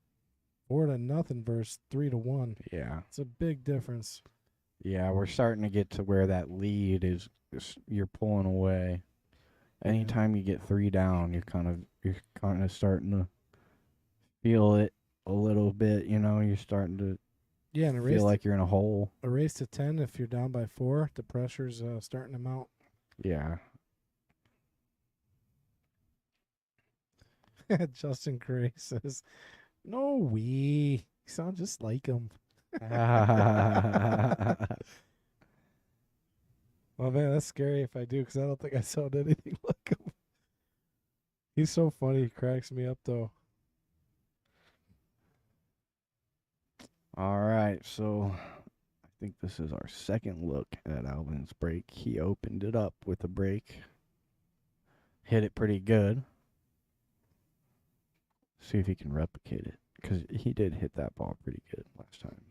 S1: versus 3-1.
S2: Yeah.
S1: It's a big difference.
S2: Yeah, we're starting to get to where that lead is you're pulling away. Anytime you get 3 down, you're kind of starting to feel it a little bit, you're starting to
S1: and
S2: feel like you're in a hole.
S1: A race to 10, if you're down by 4, the pressure's starting to mount.
S2: Yeah.
S1: Justin Gray says, no way. You sound just like him. Well, man, that's scary if I do, because I don't think I sound anything like him. He's so funny. He cracks me up, though.
S2: All right, so I think this is our second look at Alvin's break. He opened it up with a break. Hit it pretty good. See if he can replicate it, because he did hit that ball pretty good last time.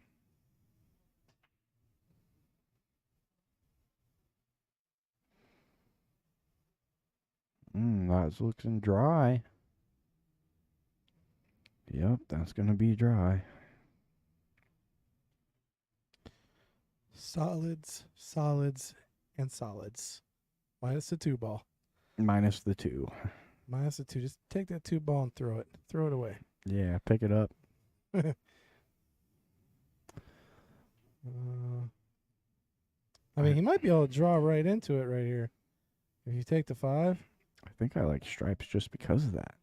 S2: That's looking dry. Yep, that's going to be dry.
S1: Solids, and solids. Minus the 2 ball.
S2: Minus the 2.
S1: Minus the 2. Just take that 2 ball and throw it. Throw it away.
S2: Yeah, pick it up.
S1: I mean, he might be able to draw right into it right here. If you take the 5.
S2: I think I like stripes just because of that.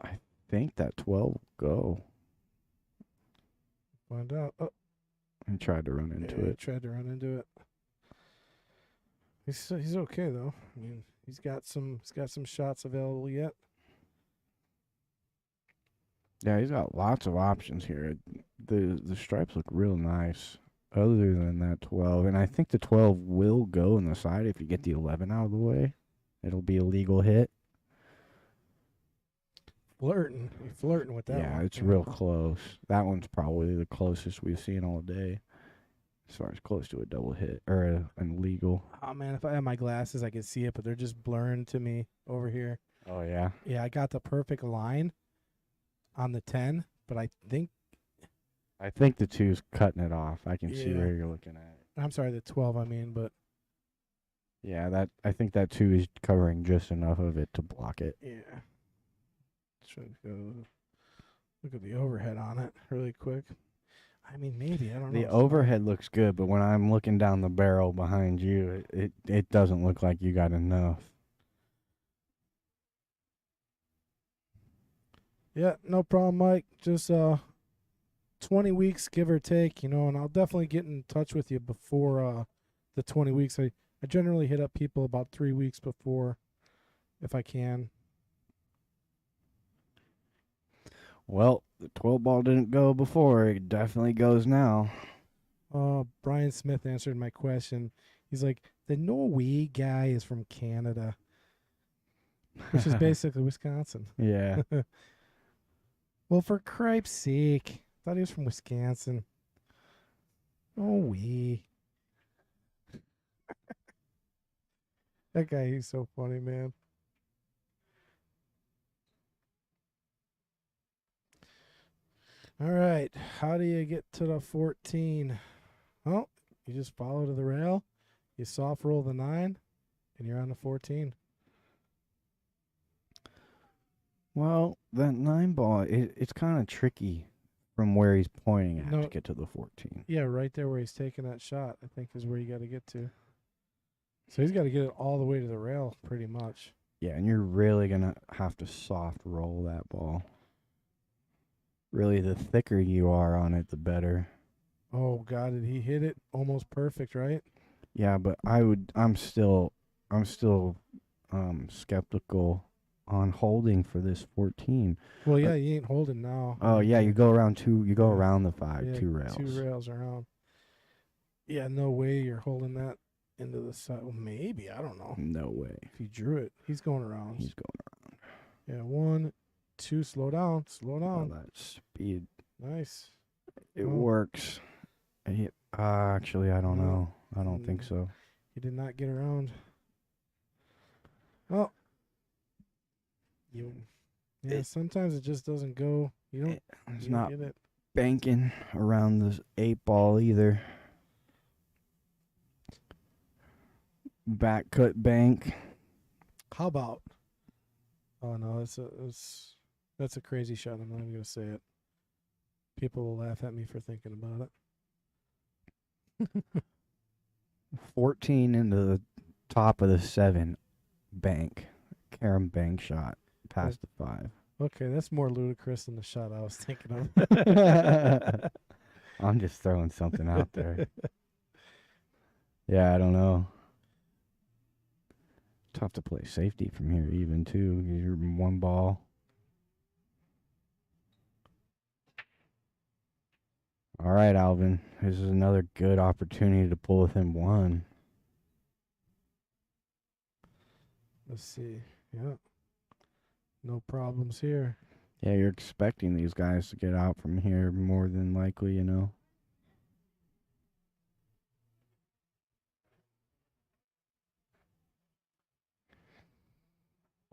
S2: I think that 12 will go.
S1: Find out. Oh.
S2: He tried to run into it.
S1: Tried to run into it. He's okay though. I mean, he's got some shots available yet.
S2: Yeah, he's got lots of options here. The stripes look real nice. Other than that 12, and I think the 12 will go in the side if you get the 11 out of the way. It'll be a legal hit.
S1: You're flirting with that.
S2: Yeah,
S1: one.
S2: it's real close. That one's probably the closest we've seen all day, as far as close to a double hit or an illegal.
S1: Oh man, if I had my glasses, I could see it, but they're just blurring to me over here.
S2: Oh yeah.
S1: Yeah, I got the perfect line on the 10, but I think
S2: the 2's cutting it off. I can see where you're looking at it.
S1: I'm sorry, the 12. I mean, but
S2: Yeah, I think that too is covering just enough of it to block it.
S1: Yeah. Try to go look at the overhead on it really quick. I mean, maybe I don't know.
S2: The overhead looks good, but when I'm looking down the barrel behind you, it doesn't look like you got enough.
S1: Yeah, no problem, Mike. Just 20 weeks, give or take, you know, and I'll definitely get in touch with you before the 20 weeks. I generally hit up people about 3 weeks before if I can.
S2: Well, the 12 ball didn't go before. It definitely goes now.
S1: Brian Smith answered my question. He's like, the Norway guy is from Canada, which is basically Wisconsin.
S2: Yeah.
S1: Well, for cripe's sake, thought he was from Wisconsin. Norway. That guy, he's so funny, man. All right, how do you get to the 14? Well, you just follow to the rail, you soft roll the 9, and you're on the 14.
S2: Well, that 9 ball, it's kind of tricky from where he's pointing at
S1: No,
S2: to get to the 14.
S1: yeah, right there where he's taking that shot, I think is where you got to get to. So he's got to get it all the way to the rail, pretty much.
S2: Yeah, and you're really going to have to soft roll that ball. Really, the thicker you are on it, the better.
S1: Oh God, did he hit it almost perfect, right?
S2: Yeah, but I'm still skeptical on holding for this 14.
S1: Well, yeah, he ain't holding now.
S2: Oh yeah, you go around
S1: Yeah.
S2: around the 5,
S1: Yeah,
S2: 2 rails.
S1: 2 rails around. Yeah, no way you're holding that into the side. Well, maybe, I don't know.
S2: No way.
S1: If he drew it, he's going around.
S2: He's going
S1: Yeah, 1, 2, slow down, slow
S2: around.
S1: down.
S2: That speed.
S1: Nice.
S2: It
S1: Oh.
S2: works. Actually, I don't
S1: No.
S2: know. I don't think so.
S1: He did not get around. Oh. Yeah, sometimes it just doesn't go. You don't,
S2: It's
S1: you
S2: not
S1: don't get it.
S2: banking around this 8 ball either. Back cut bank.
S1: How about? Oh no, that's a crazy shot. I'm not even gonna say it. People will laugh at me for thinking about it.
S2: 14 into the top of the 7 bank. Carom bank shot past the 5.
S1: Okay, that's more ludicrous than the shot I was thinking of.
S2: I'm just throwing something out there. Yeah, I don't know. Tough to play safety from here, even too. You're 1 ball. All right, Alvin. This is another good opportunity to pull within 1.
S1: Let's see. Yeah. No problems here.
S2: Yeah, you're expecting these guys to get out from here more than likely, you know.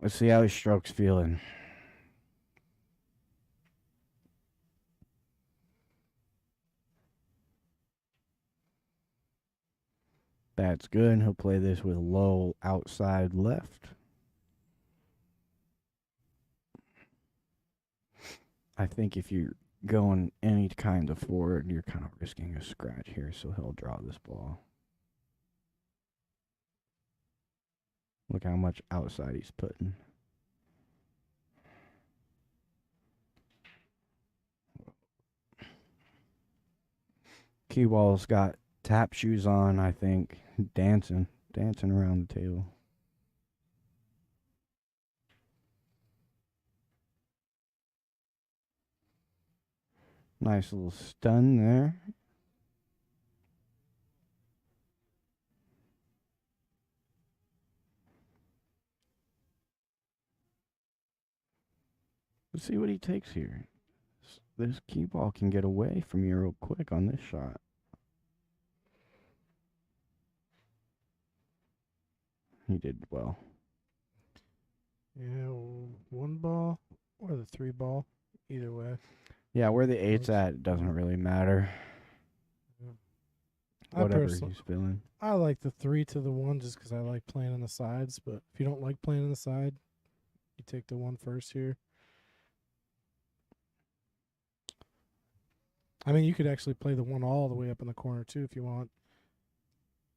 S2: Let's see how his stroke's feeling. That's good. He'll play this with low outside left. I think if you're going any kind of forward, you're kind of risking a scratch here, so he'll draw this ball. Look how much outside he's putting. Cue ball's got tap shoes on, I think, dancing around the table. Nice little stun there. Let's see what he takes here. This cue ball can get away from you real quick on this shot. He did well.
S1: Yeah, 1 ball or the 3 ball. Either way.
S2: Yeah, where the 8's at, it doesn't really matter.
S1: Yeah. I
S2: Whatever
S1: personally,
S2: he's feeling.
S1: I like the 3 to the 1 just because I like playing on the sides. But if you don't like playing on the side, you take the 1 first here. I mean, you could actually play the 1 all the way up in the corner too if you want.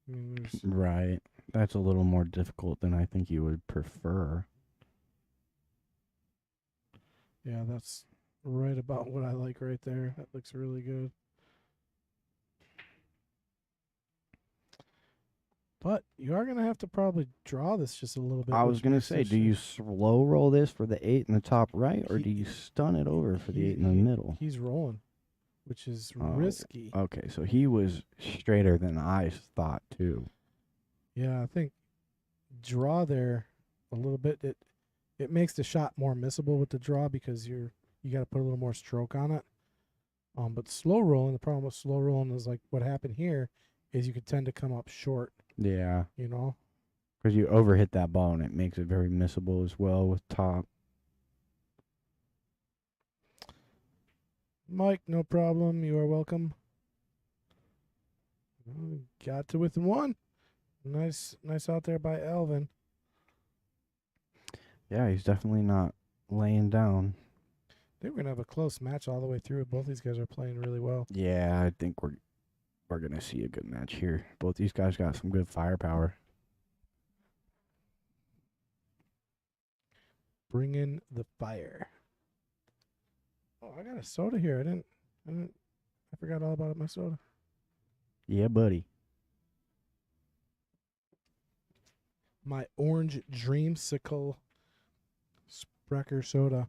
S1: I mean,
S2: Right. That's a little more difficult than I think you would prefer.
S1: yeah, that's right about what I like right there. That looks really good. But you are gonna have to probably draw this just a little bit.
S2: I was
S1: which
S2: going to
S1: makes
S2: say,
S1: this
S2: do you slow roll this for the 8 in the top right, or
S1: He-
S2: do you stun it over for the
S1: he-
S2: 8 in the
S1: he-
S2: middle?
S1: He's rolling, which is
S2: Oh,
S1: risky.
S2: okay, so he was straighter than I thought, too.
S1: Yeah, I think draw there a little bit. It makes the shot more missable with the draw because you got to put a little more stroke on it. But slow rolling, the problem with slow rolling is like what happened here is you could tend to come up short.
S2: Yeah,
S1: You know.
S2: because you overhit that ball, and it makes it very missable as well with top.
S1: Mike, no problem. You are welcome. Got to within 1. Nice out there by Alvin.
S2: Yeah, he's definitely not laying down.
S1: I think we're gonna have a close match all the way through. Both these guys are playing really well.
S2: Yeah, I think we're gonna see a good match here. Both these guys got some good firepower.
S1: Bring in the fire. Oh, I got a soda here. I forgot all about my soda.
S2: Yeah, buddy.
S1: My orange dreamsicle Sprecher soda.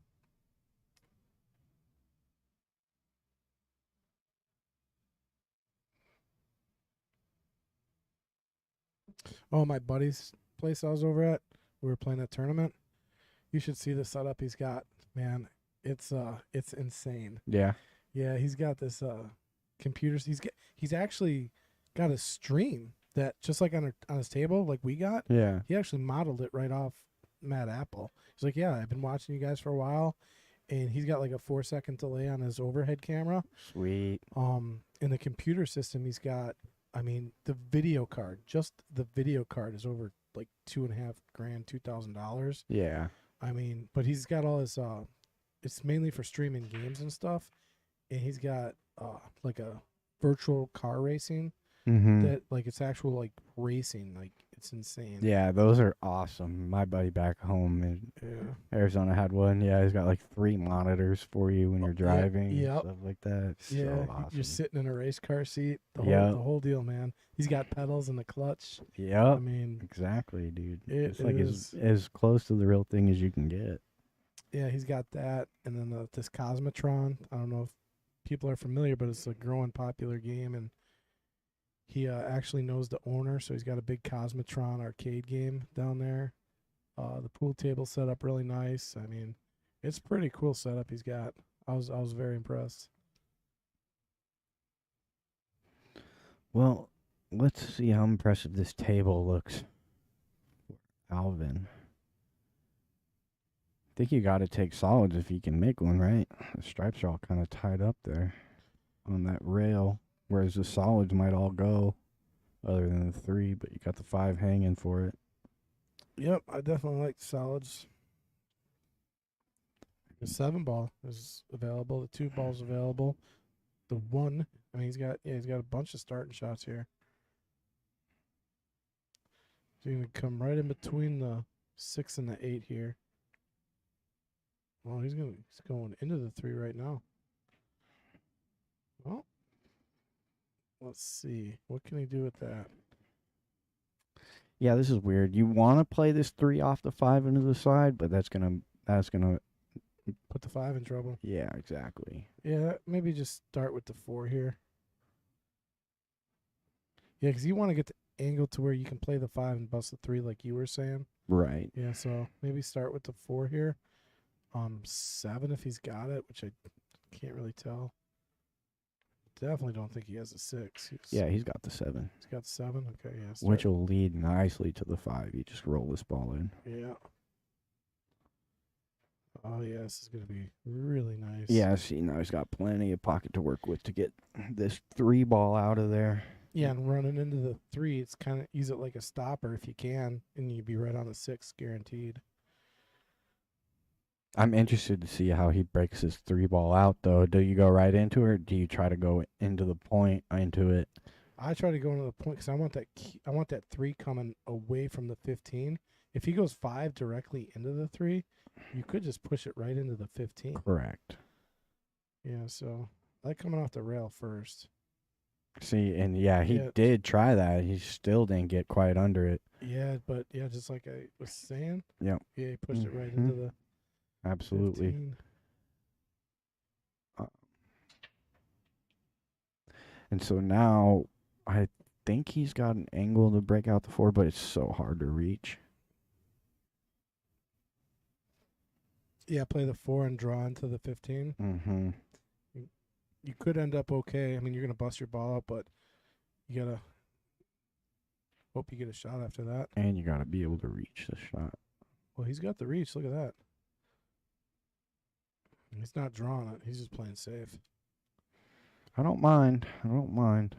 S1: Oh, my buddy's place I was over at. We were playing a tournament. You should see the setup he's got, man. It's insane.
S2: Yeah.
S1: Yeah, he's got this computers. He's actually got a stream that just like on his table, like we got.
S2: Yeah.
S1: He actually modeled it right off Matt Apple. He's like, yeah, I've been watching you guys for a while, and he's got like a 4-second delay on his overhead camera.
S2: Sweet.
S1: In the computer system, he's got. I mean, the video card. Just the video card is over like $2,500, $2,000.
S2: Yeah.
S1: I mean, but he's got all his. It's mainly for streaming games and stuff, and he's got like a virtual car racing that like it's actual like racing, like it's insane.
S2: Yeah, those are awesome. My buddy back home in Arizona had one. Yeah, he's got like 3 monitors for you when you're driving and stuff like that.
S1: Yeah,
S2: So awesome.
S1: you're sitting in a race car seat. The whole deal, man. He's got pedals in the clutch.
S2: Yep.
S1: I mean,
S2: exactly, dude.
S1: It's
S2: like as close to the real thing as you can get.
S1: Yeah, he's got that, and then this Cosmotron. I don't know if people are familiar, but it's a growing popular game, and he actually knows the owner, so he's got a big Cosmotron arcade game down there. The pool table set up really nice. I mean, it's pretty cool setup he's got. I was very impressed.
S2: Well, let's see how impressive this table looks. Alvin. I think you got to take solids if you can make one, right? The stripes are all kind of tied up there on that rail, whereas the solids might all go other than the 3, but you got the 5 hanging for it.
S1: Yep, I definitely like the solids. The 7 ball is available. The 2 ball's available. The 1, I mean, he's got a bunch of starting shots here. So he's gonna come right in between the 6 and the 8 here. Well, he's going into the 3 right now. Well, let's see. What can he do with that?
S2: Yeah, this is weird. You want to play this 3 off the 5 into the side, but that's gonna
S1: Put the 5 in trouble.
S2: Yeah, exactly.
S1: Yeah, maybe just start with the 4 here. Yeah, because you want to get the angle to where you can play the 5 and bust the 3 like you were saying.
S2: Right.
S1: Yeah, so maybe start with the 4 here. 7 if he's got it, which I can't really tell. Definitely don't think he has a 6.
S2: He's got the 7.
S1: He's got 7. Okay, yeah.
S2: Which will lead nicely to the 5. You just roll this ball in.
S1: Yeah. Oh, yeah, this is going to be really nice.
S2: Yeah, see, now he's got plenty of pocket to work with to get this 3 ball out of there.
S1: Yeah, and running into the 3, it's kind of use it like a stopper if you can, and you'd be right on the 6 guaranteed.
S2: I'm interested to see how he breaks his 3 ball out, though. Do you go right into it, or do you try to go into the point into it?
S1: I try to go into the point because I want that 3 coming away from the 15. If he goes 5 directly into the 3, you could just push it right into the 15.
S2: Correct.
S1: Yeah, so I like coming off the rail first.
S2: See, and yeah, he
S1: Yeah.
S2: did try that. He still didn't get quite under it.
S1: Yeah, but yeah, just like I was saying.
S2: Yep.
S1: Yeah, he pushed it right
S2: Mhm.
S1: into the
S2: Absolutely.
S1: 15.
S2: And so now I think he's got an angle to break out the 4, but it's so hard to reach.
S1: Yeah, play the 4 and draw into the 15.
S2: Mm-hmm.
S1: You could end up okay. I mean, you're gonna bust your ball out, but you gotta hope you get a shot after that.
S2: And you got to be able to reach the shot.
S1: Well, he's got the reach. Look at that. He's not drawing it. He's just playing safe.
S2: I don't mind. I don't mind.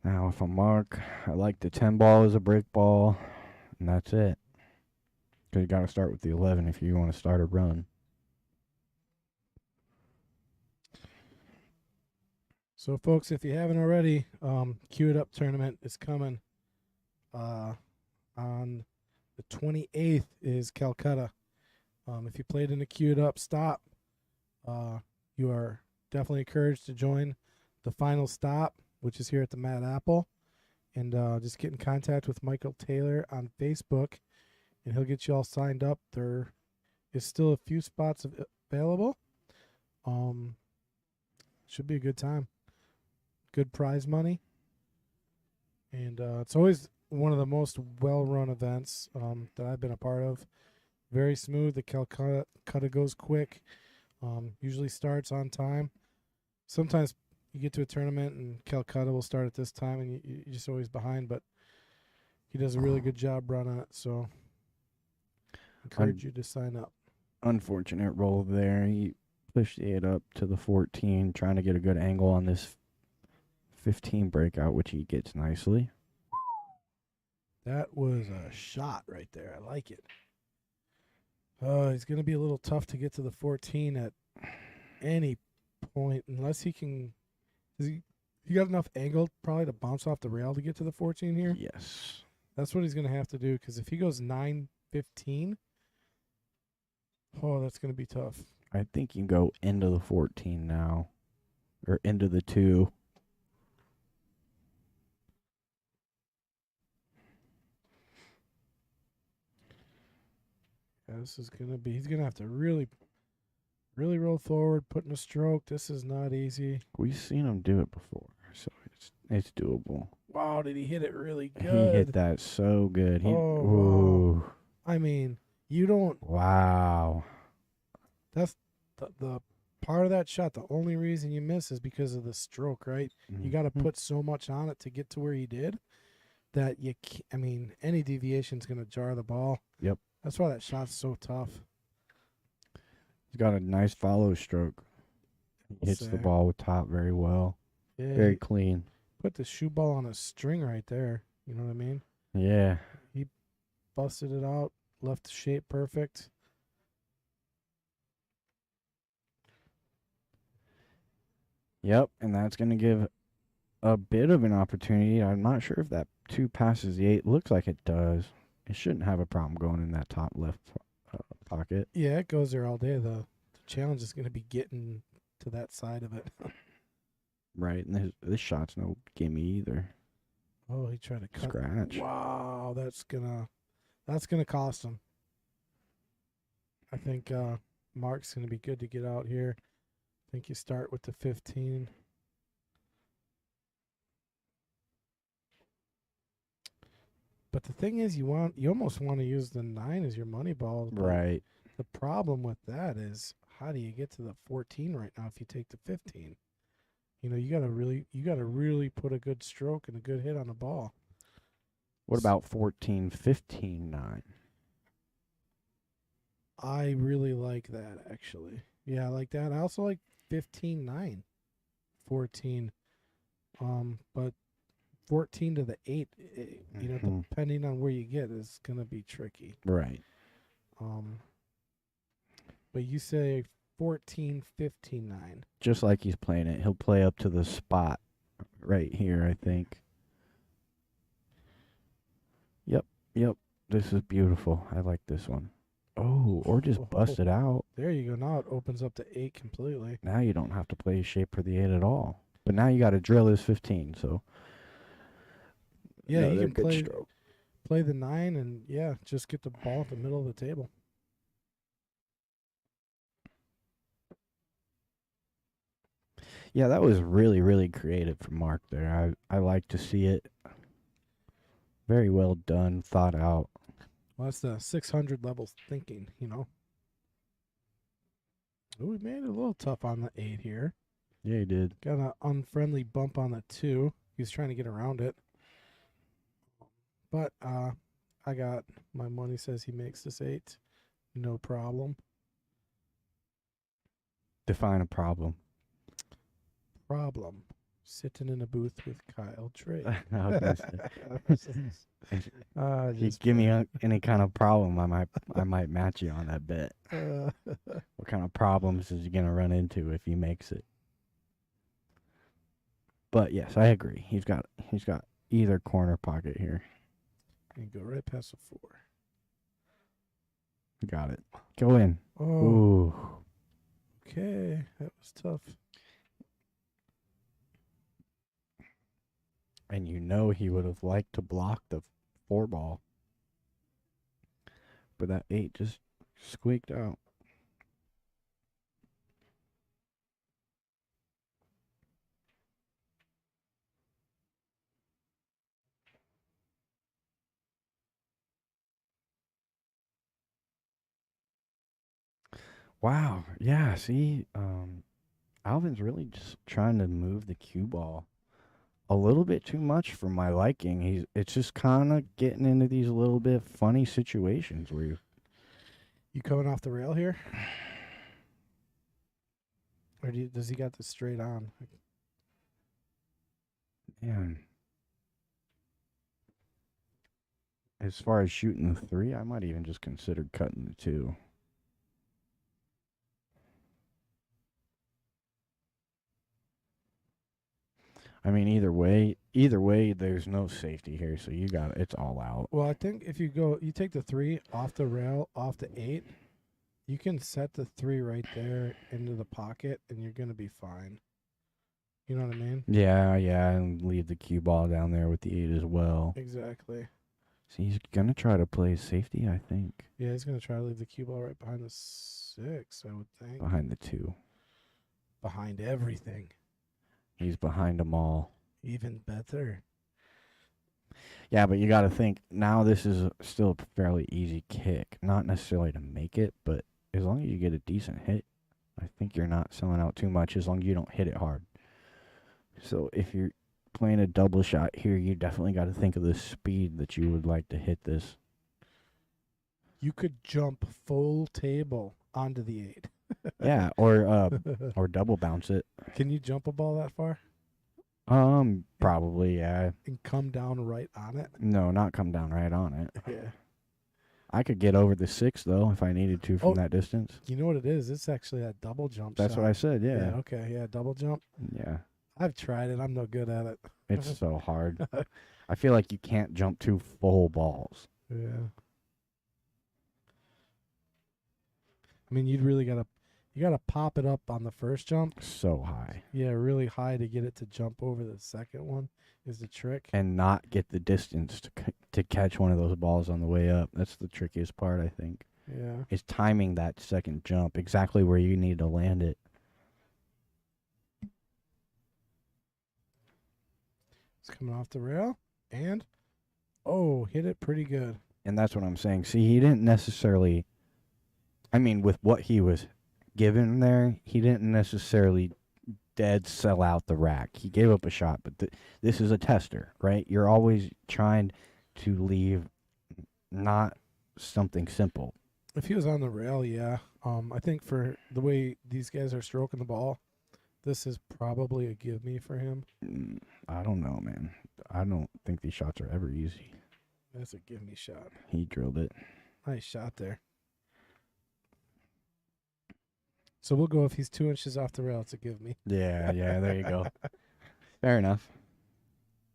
S2: Now, if I'm Mark, I like the 10 ball as a brick ball, and that's it. Because you got to start with the 11 if you want to start a run.
S1: So, folks, if you haven't already, Queue It Up tournament is coming. On the 28th is Calcutta. If you played in the Queue It Up stop, you are definitely encouraged to join the final stop, which is here at the Mad Apple. And just get in contact with Michael Taylor on Facebook, and he'll get you all signed up. There is still a few spots available. Should be a good time. Good prize money. And it's always one of the most well-run events that I've been a part of. Very smooth. The Calcutta goes quick. Usually starts on time. Sometimes you get to a tournament and Calcutta will start at this time, and you're just always behind. But he does a really good job running it. So encourage you to sign up.
S2: Unfortunate roll there. He pushed the 8 up to the 14, trying to get a good angle on this 15 breakout, which he gets nicely.
S1: That was a shot right there. I like it. He's going to be a little tough to get to the 14 at any point, unless he can. He got enough angle probably to bounce off the rail to get to the 14 here?
S2: Yes.
S1: That's what he's going to have to do, because if he goes 9-15, oh, that's going to be tough.
S2: I think you can go into the 14 now, or into the 2.
S1: Yeah, this is going to be, he's going to have to really roll forward, put in a stroke. This is not easy.
S2: We've seen him do it before, so it's doable.
S1: Wow, did he hit it really good?
S2: He hit that so good.
S1: Wow. I mean, you don't.
S2: Wow.
S1: That's the part of that shot. The only reason you miss is because of the stroke, right? You got to put so much on it to get to where you did that you can't, I mean, any deviation is going to jar the ball.
S2: Yep.
S1: That's why that shot's so tough.
S2: He's got a nice follow stroke. He hits the ball with top very well.
S1: Yeah,
S2: Very clean.
S1: put the shoe ball on a string right there. You know what I mean?
S2: Yeah.
S1: He busted it out, left the shape perfect.
S2: Yep, and that's going to give a bit of an opportunity. I'm not sure if that 2 passes the 8. Looks like it does. It shouldn't have a problem going in that top left pocket.
S1: Yeah, it goes there all day. The challenge is going to be getting to that side of it.
S2: Right, and this shot's no gimme either.
S1: Oh, he tried to cut.
S2: Scratch.
S1: Wow, that's gonna cost him. I think Mark's gonna be good to get out here. I think you start with the 15. But the thing is, you almost want to use the 9 as your money ball.
S2: Right.
S1: The problem with that is, how do you get to the 14 right now if you take the 15? You know, you gotta really put a good stroke and a good hit on the ball.
S2: What about 14, 15, 9?
S1: I really like that, actually. Yeah, I like that. I also like 15, 9, 14. But 14 to the 8,
S2: Mhm.
S1: depending on where you get, is going to be tricky.
S2: Right.
S1: Um, but you say 14, 15, 9.
S2: Just like he's playing it, he'll play up to the spot right here, I think. Yep, yep. This is beautiful. I like this one. Oh, or just bust it out.
S1: There you go. Now it opens up to 8 completely.
S2: Now you don't have to play shape for the 8 at all. But now you got to drill his 15, so.
S1: Yeah, you
S2: another
S1: can
S2: good stroke.
S1: play the 9 and, yeah, just get the ball at the middle of the table.
S2: Yeah, that was really, really creative from Mark there. I like to see it. Very well done, thought out.
S1: Well, that's the 600 level thinking, Oh, we made it a little tough on the 8 here.
S2: Yeah, he did.
S1: Got an unfriendly bump on the 2. He's trying to get around it. But I got my money says he makes this 8. No problem.
S2: Define a problem.
S1: Problem. Sitting in a booth with Kyle Trey.
S2: I was gonna say. If you
S1: Just
S2: give me any kind of problem, I might match you on that bet.
S1: uh,
S2: What kind of problems is he gonna run into if he makes it? But yes, I agree. He's got either corner pocket here.
S1: and go right past the 4.
S2: Got it. Go in.
S1: Oh,
S2: Ooh.
S1: okay. That was tough.
S2: And he would have liked to block the 4 ball. But that 8 just squeaked out. Wow. Yeah, see, Alvin's really just trying to move the cue ball a little bit too much for my liking. It's just kind of getting into these little bit funny situations where
S1: You coming off the rail here? Or does he got this straight on?
S2: man, as far as shooting the 3, I might even just consider cutting the 2. I mean, either way, there's no safety here, so it's all out.
S1: Well, I think if you take the 3 off the rail, off the 8, you can set the 3 right there into the pocket, and you're going to be fine. You know what I mean?
S2: Yeah, and leave the cue ball down there with the 8 as well.
S1: Exactly.
S2: So he's gonna try to play safety, I think.
S1: Yeah, he's going to try to leave the cue ball right behind the 6, I would think.
S2: Behind the 2.
S1: Behind everything.
S2: He's behind them all.
S1: Even better.
S2: Yeah, but you got to think, now this is still a fairly easy kick. Not necessarily to make it, but as long as you get a decent hit, I think you're not selling out too much as long as you don't hit it hard. So if you're playing a double shot here, you definitely got to think of the speed that you would like to hit this.
S1: You could jump full table onto the 8.
S2: Yeah, or double bounce it.
S1: Can you jump a ball that far
S2: Probably, yeah.
S1: and come down right on it?
S2: No, not come down right on it.
S1: Yeah.
S2: I could get over the 6 though if I needed to from that distance.
S1: You know what it is? It's actually that double jump.
S2: That's
S1: shot.
S2: what I said. Yeah.
S1: Okay. Yeah. Double jump.
S2: Yeah.
S1: I've tried it. I'm no good at it.
S2: It's so hard. I feel like you can't jump 2 full balls.
S1: Yeah. I mean, you gotta pop it up on the first jump.
S2: So high.
S1: Yeah, really high to get it to jump over the second one is the trick.
S2: And not get the distance to catch one of those balls on the way up. That's the trickiest part, I think.
S1: Yeah.
S2: Is timing that second jump exactly where you need to land it.
S1: It's coming off the rail and hit it pretty good.
S2: And that's what I'm saying. See, he didn't necessarily, I mean, with what he was given there, he didn't necessarily dead sell out the rack. He gave up a shot, but this is a tester, right? You're always trying to leave not something simple.
S1: If he was on the rail, yeah. I think for the way these guys are stroking the ball, this is probably a give me for him.
S2: I don't know, man. I don't think these shots are ever easy.
S1: That's a give me shot.
S2: He drilled it.
S1: Nice shot there. So we'll go if he's 2 inches off the rail, it's a give me.
S2: Yeah, there you go. Fair enough.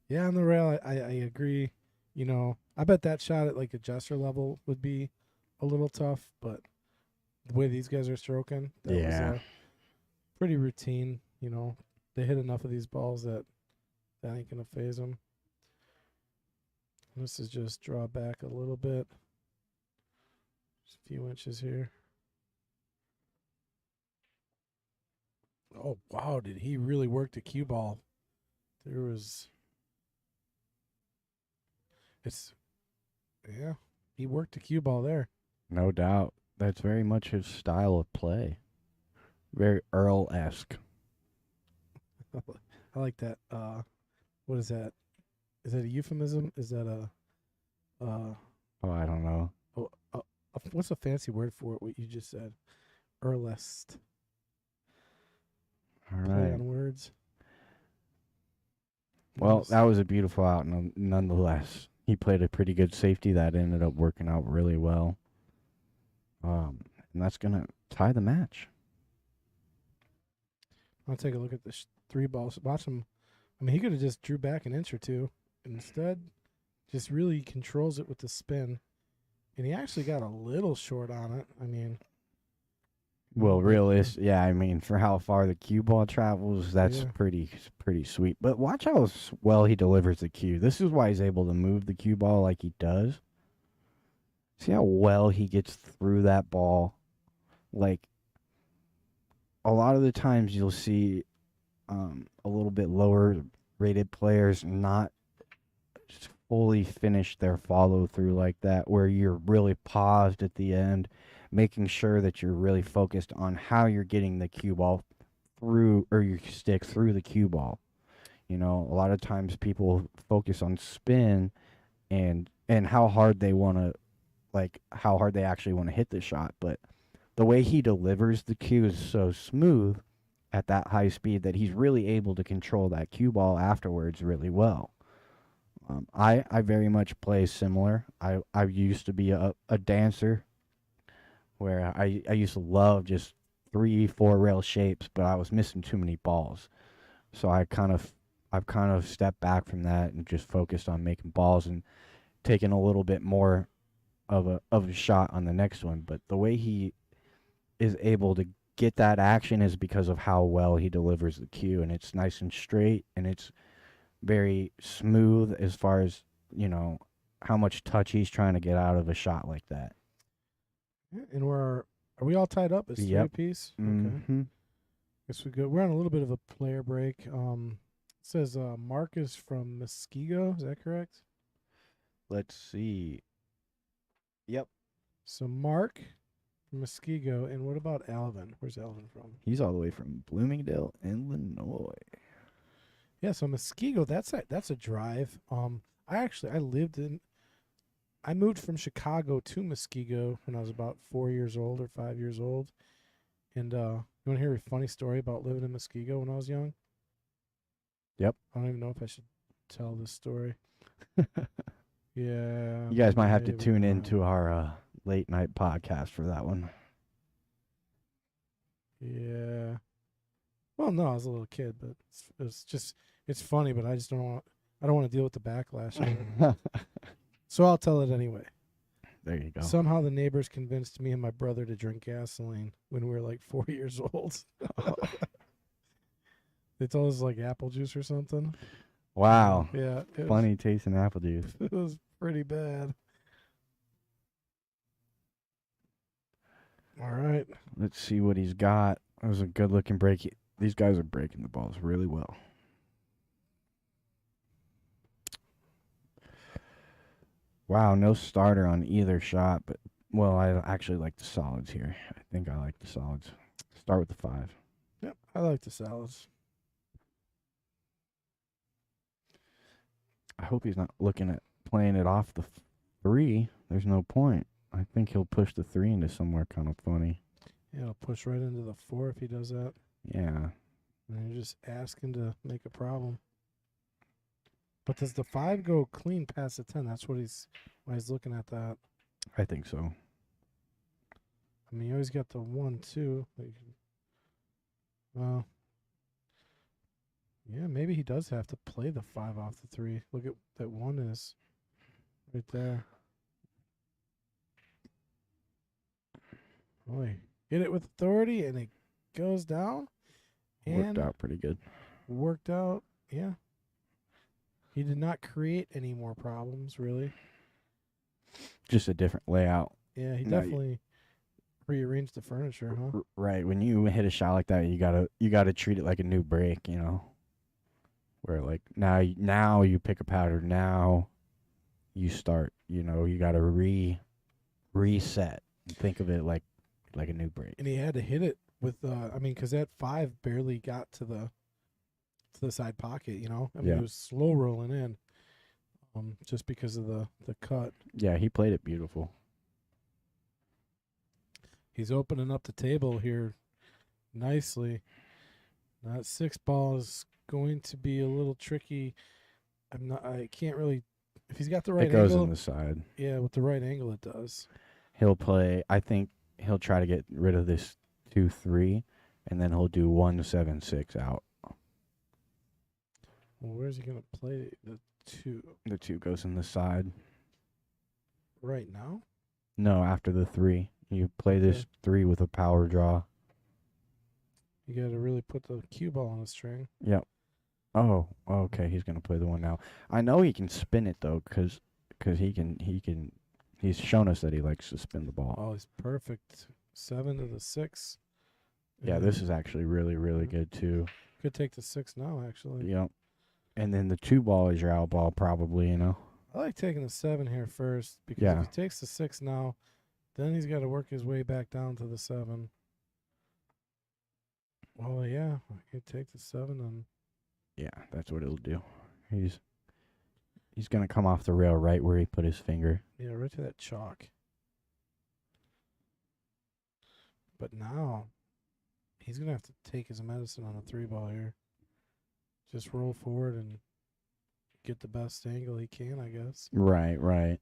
S1: Yeah, on the rail, I agree. You know, I bet that shot at like a Jesser level would be a little tough, but the way these guys are stroking, that was pretty routine. You know, they hit enough of these balls that ain't gonna phase them. This is just draw back a little bit, just a few inches here. Oh wow, did he really work the cue ball? He worked the cue ball there.
S2: No doubt. That's very much his style of play. Very Earl-esque.
S1: I like that. What is that? Is that a euphemism? Is that a
S2: Oh, I don't know.
S1: what's a fancy word for it? What you just said? Earlest.
S2: All
S1: Play
S2: right.
S1: on words.
S2: Well,
S1: Nice.
S2: that was a beautiful out nonetheless. He played a pretty good safety that ended up working out really well. And that's going to tie the match.
S1: I'll take a look at the 3 balls. Watch him. I mean, he could have just drew back an inch or two. Instead, just really controls it with the spin. And he actually got a little short on it. I mean,
S2: Well, I mean, for how far the cue ball travels, that's
S1: Yeah.
S2: pretty sweet. But watch how well he delivers the cue. This is why he's able to move the cue ball like he does. See how well he gets through that ball. Like, a lot of the times you'll see a little bit lower rated players not fully finish their follow through like that, where you're really paused at the end, making sure that you're really focused on how you're getting the cue ball through, or your stick through the cue ball. You know, a lot of times people focus on spin and how hard they want to, like how hard they actually want to hit the shot, but the way he delivers the cue is so smooth at that high speed that he's really able to control that cue ball afterwards really well. I very much play similar. I used to be a dancer where I used to love just 3-4 rail shapes, but I was missing too many balls. So I've kind of stepped back from that and just focused on making balls and taking a little bit more of a shot on the next one. But the way he is able to get that action is because of how well he delivers the cue, and it's nice and straight, and it's very smooth as far as, you know, how much touch he's trying to get out of a shot like that.
S1: And are we all tied up? It's 3
S2: Yep.
S1: apiece? Okay.
S2: Mm-hmm.
S1: Guess we go. We're on a little bit of a player break. It says Mark is from Muskego. Is that correct?
S2: Let's see. Yep.
S1: So Mark from Muskego. And what about Alvin? Where's Alvin from?
S2: He's all the way from Bloomingdale, Illinois.
S1: Yeah, so Muskego, that's a drive. I moved from Chicago to Muskego when I was about 4 years old or 5 years old. And you want to hear a funny story about living in Muskego when I was young?
S2: Yep.
S1: I don't even know if I should tell this story. Yeah.
S2: You guys might have to
S1: maybe
S2: tune
S1: not.
S2: into our late night podcast for that one.
S1: Yeah. Well, no, I was a little kid, but it's funny, but I don't want to deal with the backlash of it. So I'll tell it anyway.
S2: There you go.
S1: Somehow the neighbors convinced me and my brother to drink gasoline when we were like 4 years old. They told us like apple juice or something.
S2: Wow.
S1: Yeah.
S2: Funny tasting apple juice.
S1: It was pretty bad. All right.
S2: Let's see what he's got. That was a good looking break. These guys are breaking the balls really well. Wow, no starter on either shot, but, well, I actually like the solids here. I think I like the solids. Start with the 5.
S1: Yep. I like the salads.
S2: I hope he's not looking at playing it off the 3. There's no point. I think he'll push the 3 into somewhere kind of funny.
S1: Yeah, I'll push right into the 4 if he does that.
S2: Yeah.
S1: And you're just asking to make a problem. But does the 5 go clean past the 10? That's why he's looking at that.
S2: I think so.
S1: I mean, you always got the 1, 2. Well, yeah, maybe he does have to play the 5 off the 3. Look at that 1 is right there. Boy, hit it with authority, and it goes down.
S2: Worked
S1: And
S2: out pretty good.
S1: worked out, yeah. He did not create any more problems, really.
S2: Just a different layout.
S1: Yeah, he
S2: No,
S1: definitely rearranged the furniture, huh?
S2: Right. When you hit a shot like that, you gotta treat it like a new break, you know. Where like now you pick a pattern, now you start, you know, you gotta reset. Think of it like a new break.
S1: And he had to hit it with, I mean, because that 5 barely got to the side pocket, you know? I mean,
S2: Yeah.
S1: it was slow rolling in, just because of the cut.
S2: Yeah, he played it beautiful.
S1: He's opening up the table here nicely. That 6 ball is going to be a little tricky. I can't really, if he's got the right
S2: It goes
S1: angle.
S2: in the side.
S1: Yeah, with the right angle, it does.
S2: He'll play. I think he'll try to get rid of this 2-3, and then he'll do 1-7-6 out.
S1: Well, where's he going to play the 2?
S2: The 2 goes in the side.
S1: Right now?
S2: No, after the 3, you play this 3 with a power draw.
S1: You got to really put the cue ball on the string.
S2: Yep. Oh, okay. He's gonna play the 1 now. I know he can spin it though, cause he can. He's shown us that he likes to spin the ball.
S1: Oh, he's perfect. 7 to the 6.
S2: Yeah, this is actually really
S1: Yeah.
S2: good too.
S1: Could take the 6 now, actually.
S2: Yep. And then the 2 ball is your out ball, probably. You know.
S1: I like taking the 7 here first because
S2: Yeah.
S1: if he takes the 6 now, then he's got to work his way back down to the 7. Well, yeah, I could take the 7 and
S2: Yeah, that's what it'll do. He's gonna come off the rail right where he put his finger.
S1: yeah, right to that chalk. But now he's gonna have to take his medicine on a 3 ball here. Just roll forward and get the best angle he can, I guess.
S2: Right.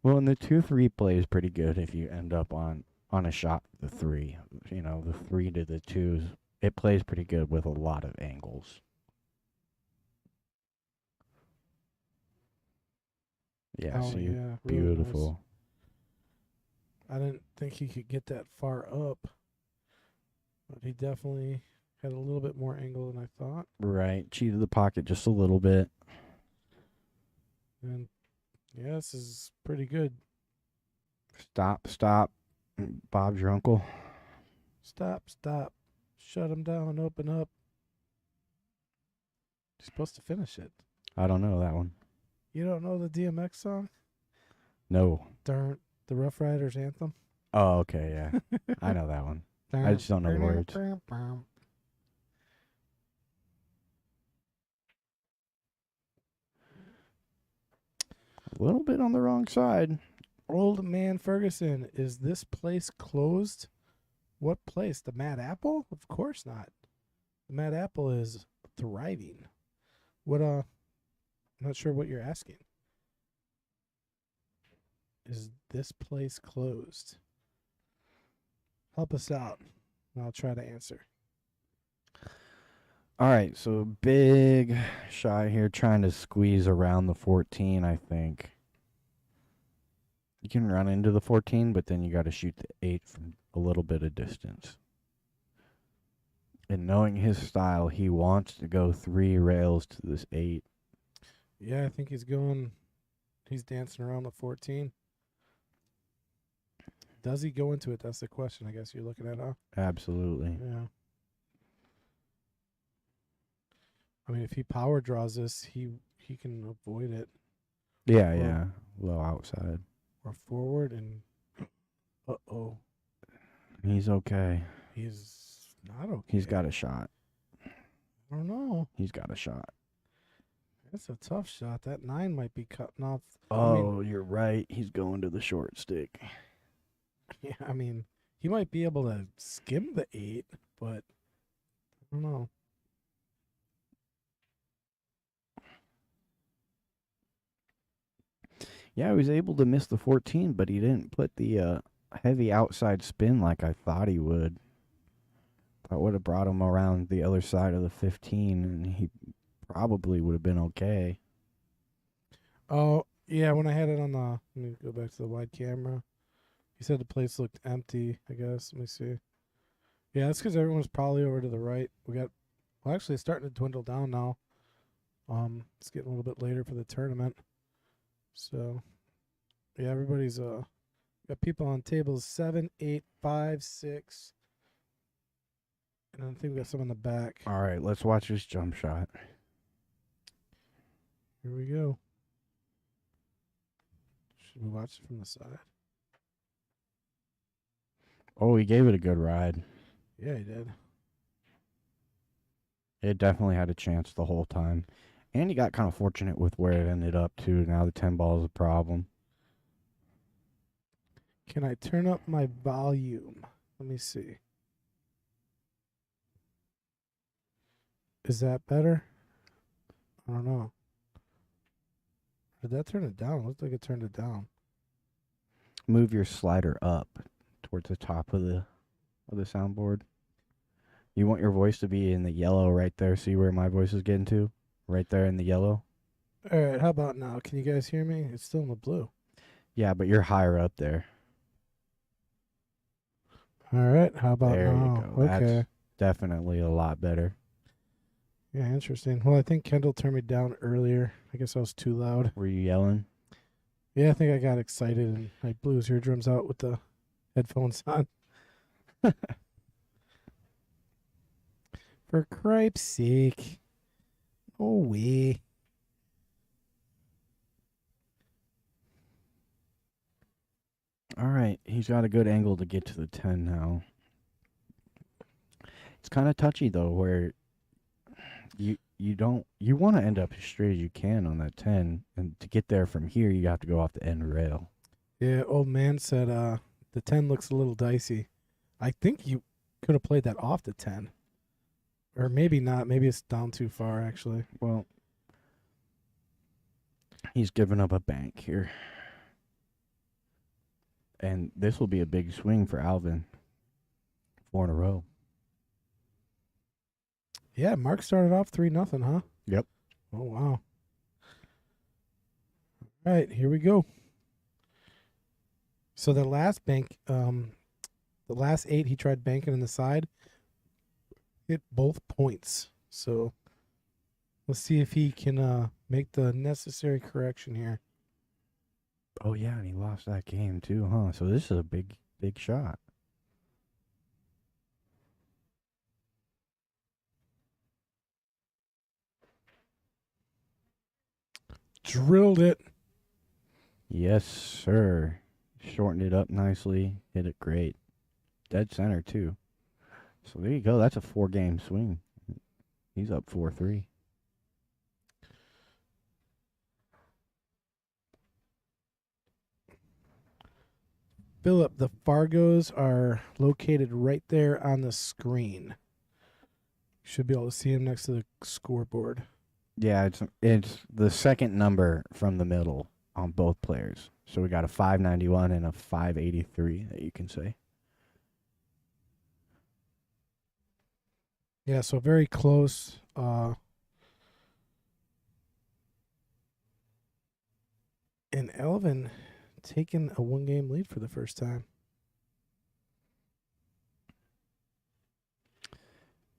S2: Well, and the 2-3 play is pretty good if you end up on a shot the 3. You know, the 3 to the 2s. It plays pretty good with a lot of angles. Yeah,
S1: Oh,
S2: see,
S1: yeah, really
S2: beautiful.
S1: nice. I didn't think he could get that far up, but he definitely had a little bit more angle than I thought.
S2: Right, cheated the pocket just a little bit.
S1: And yeah, this is pretty good.
S2: Stop. Bob's your uncle.
S1: Stop. Shut him down, open up. You're supposed to finish it.
S2: I don't know that one.
S1: You don't know the DMX song?
S2: No.
S1: The Rough Riders anthem?
S2: Oh, okay, yeah. I know that one. I just don't know the words. A little bit on the wrong side.
S1: Old Man Ferguson, is this place closed? What place? The Mad Apple? Of course not. The Mad Apple is thriving. What, I'm not sure what you're asking. Is this place closed? Help us out, and I'll try to answer.
S2: All right, so big shot here trying to squeeze around the 14, I think. You can run into the 14, but then you got to shoot the 8 from a little bit of distance. And knowing his style, he wants to go 3 rails to this 8.
S1: Yeah, I think he's dancing around the 14. Does he go into it? That's the question I guess you're looking at, huh?
S2: Absolutely.
S1: Yeah. I mean, if he power draws this, he can avoid it.
S2: Yeah. Low outside.
S1: Or forward and uh-oh.
S2: He's okay.
S1: He's not okay.
S2: He's got a shot.
S1: I don't know.
S2: He's got a shot.
S1: That's a tough shot. That 9 might be cutting off.
S2: Oh, you're right. He's going to the short stick.
S1: Yeah, I mean, he might be able to skim the 8, but I don't know.
S2: Yeah, he was able to miss the 14, but he didn't put the heavy outside spin like I thought he would. That would have brought him around the other side of the 15, and he probably would have been okay.
S1: Oh, yeah, when I had it on the, let me go back to the wide camera. He said the place looked empty, I guess. Let me see. Yeah, that's because everyone's probably over to the right. Well, actually, it's starting to dwindle down now. It's getting a little bit later for the tournament. So, yeah, everybody's, got people on tables 7, 8, 5, 6. And I think we got some in the back.
S2: All right, let's watch this jump shot.
S1: Here we go. Should we watch it from the side?
S2: Oh, he gave it a good ride.
S1: Yeah, he did.
S2: It definitely had a chance the whole time. And he got kind of fortunate with where it ended up, too. Now the 10 ball is a problem.
S1: Can I turn up my volume? Let me see. Is that better? I don't know. Did that turn it down? It looked like it turned it down.
S2: Move your slider up towards the top of the soundboard. You want your voice to be in the yellow right there. See where my voice is getting to? Right there in the yellow.
S1: All right, how about now? Can you guys hear me? It's still in the blue.
S2: Yeah, but you're higher up there.
S1: All right, how about
S2: There
S1: now?
S2: you go.
S1: Okay.
S2: That's definitely a lot better.
S1: Yeah, interesting. Well, I think Kendall turned me down earlier. I guess I was too loud.
S2: Were you yelling?
S1: Yeah, I think I got excited and I blew his eardrums out with the headphones on. For cripe's sake. Oh, way.
S2: All right, he's got a good angle to get to the 10 now. It's kind of touchy though, where you want to end up as straight as you can on that 10, and to get there from here, you have to go off the end rail.
S1: Yeah, old man said the 10 looks a little dicey. I think you could have played that off the 10. Or maybe not. Maybe it's down too far, actually.
S2: Well, he's given up a bank here. And this will be a big swing for Alvin. 4 in a row.
S1: Yeah, Mark started off 3-0, huh?
S2: Yep.
S1: Oh, wow. All right, here we go. So the last bank, the last 8 he tried banking on the side, hit both points. So let's see if he can make the necessary correction here.
S2: Oh, yeah, and he lost that game too, huh? So this is a big, big shot.
S1: Drilled it.
S2: Yes, sir. Shortened it up nicely. Hit it great. Dead center, too. So there you go. That's a 4-game swing. He's up 4-3.
S1: Philip, the Fargos are located right there on the screen. You should be able to see them next to the scoreboard.
S2: Yeah, it's the second number from the middle on both players. So we got a 591 and a 583 that you can say.
S1: Yeah, so very close. And Alvin taking a 1-game lead for the first time.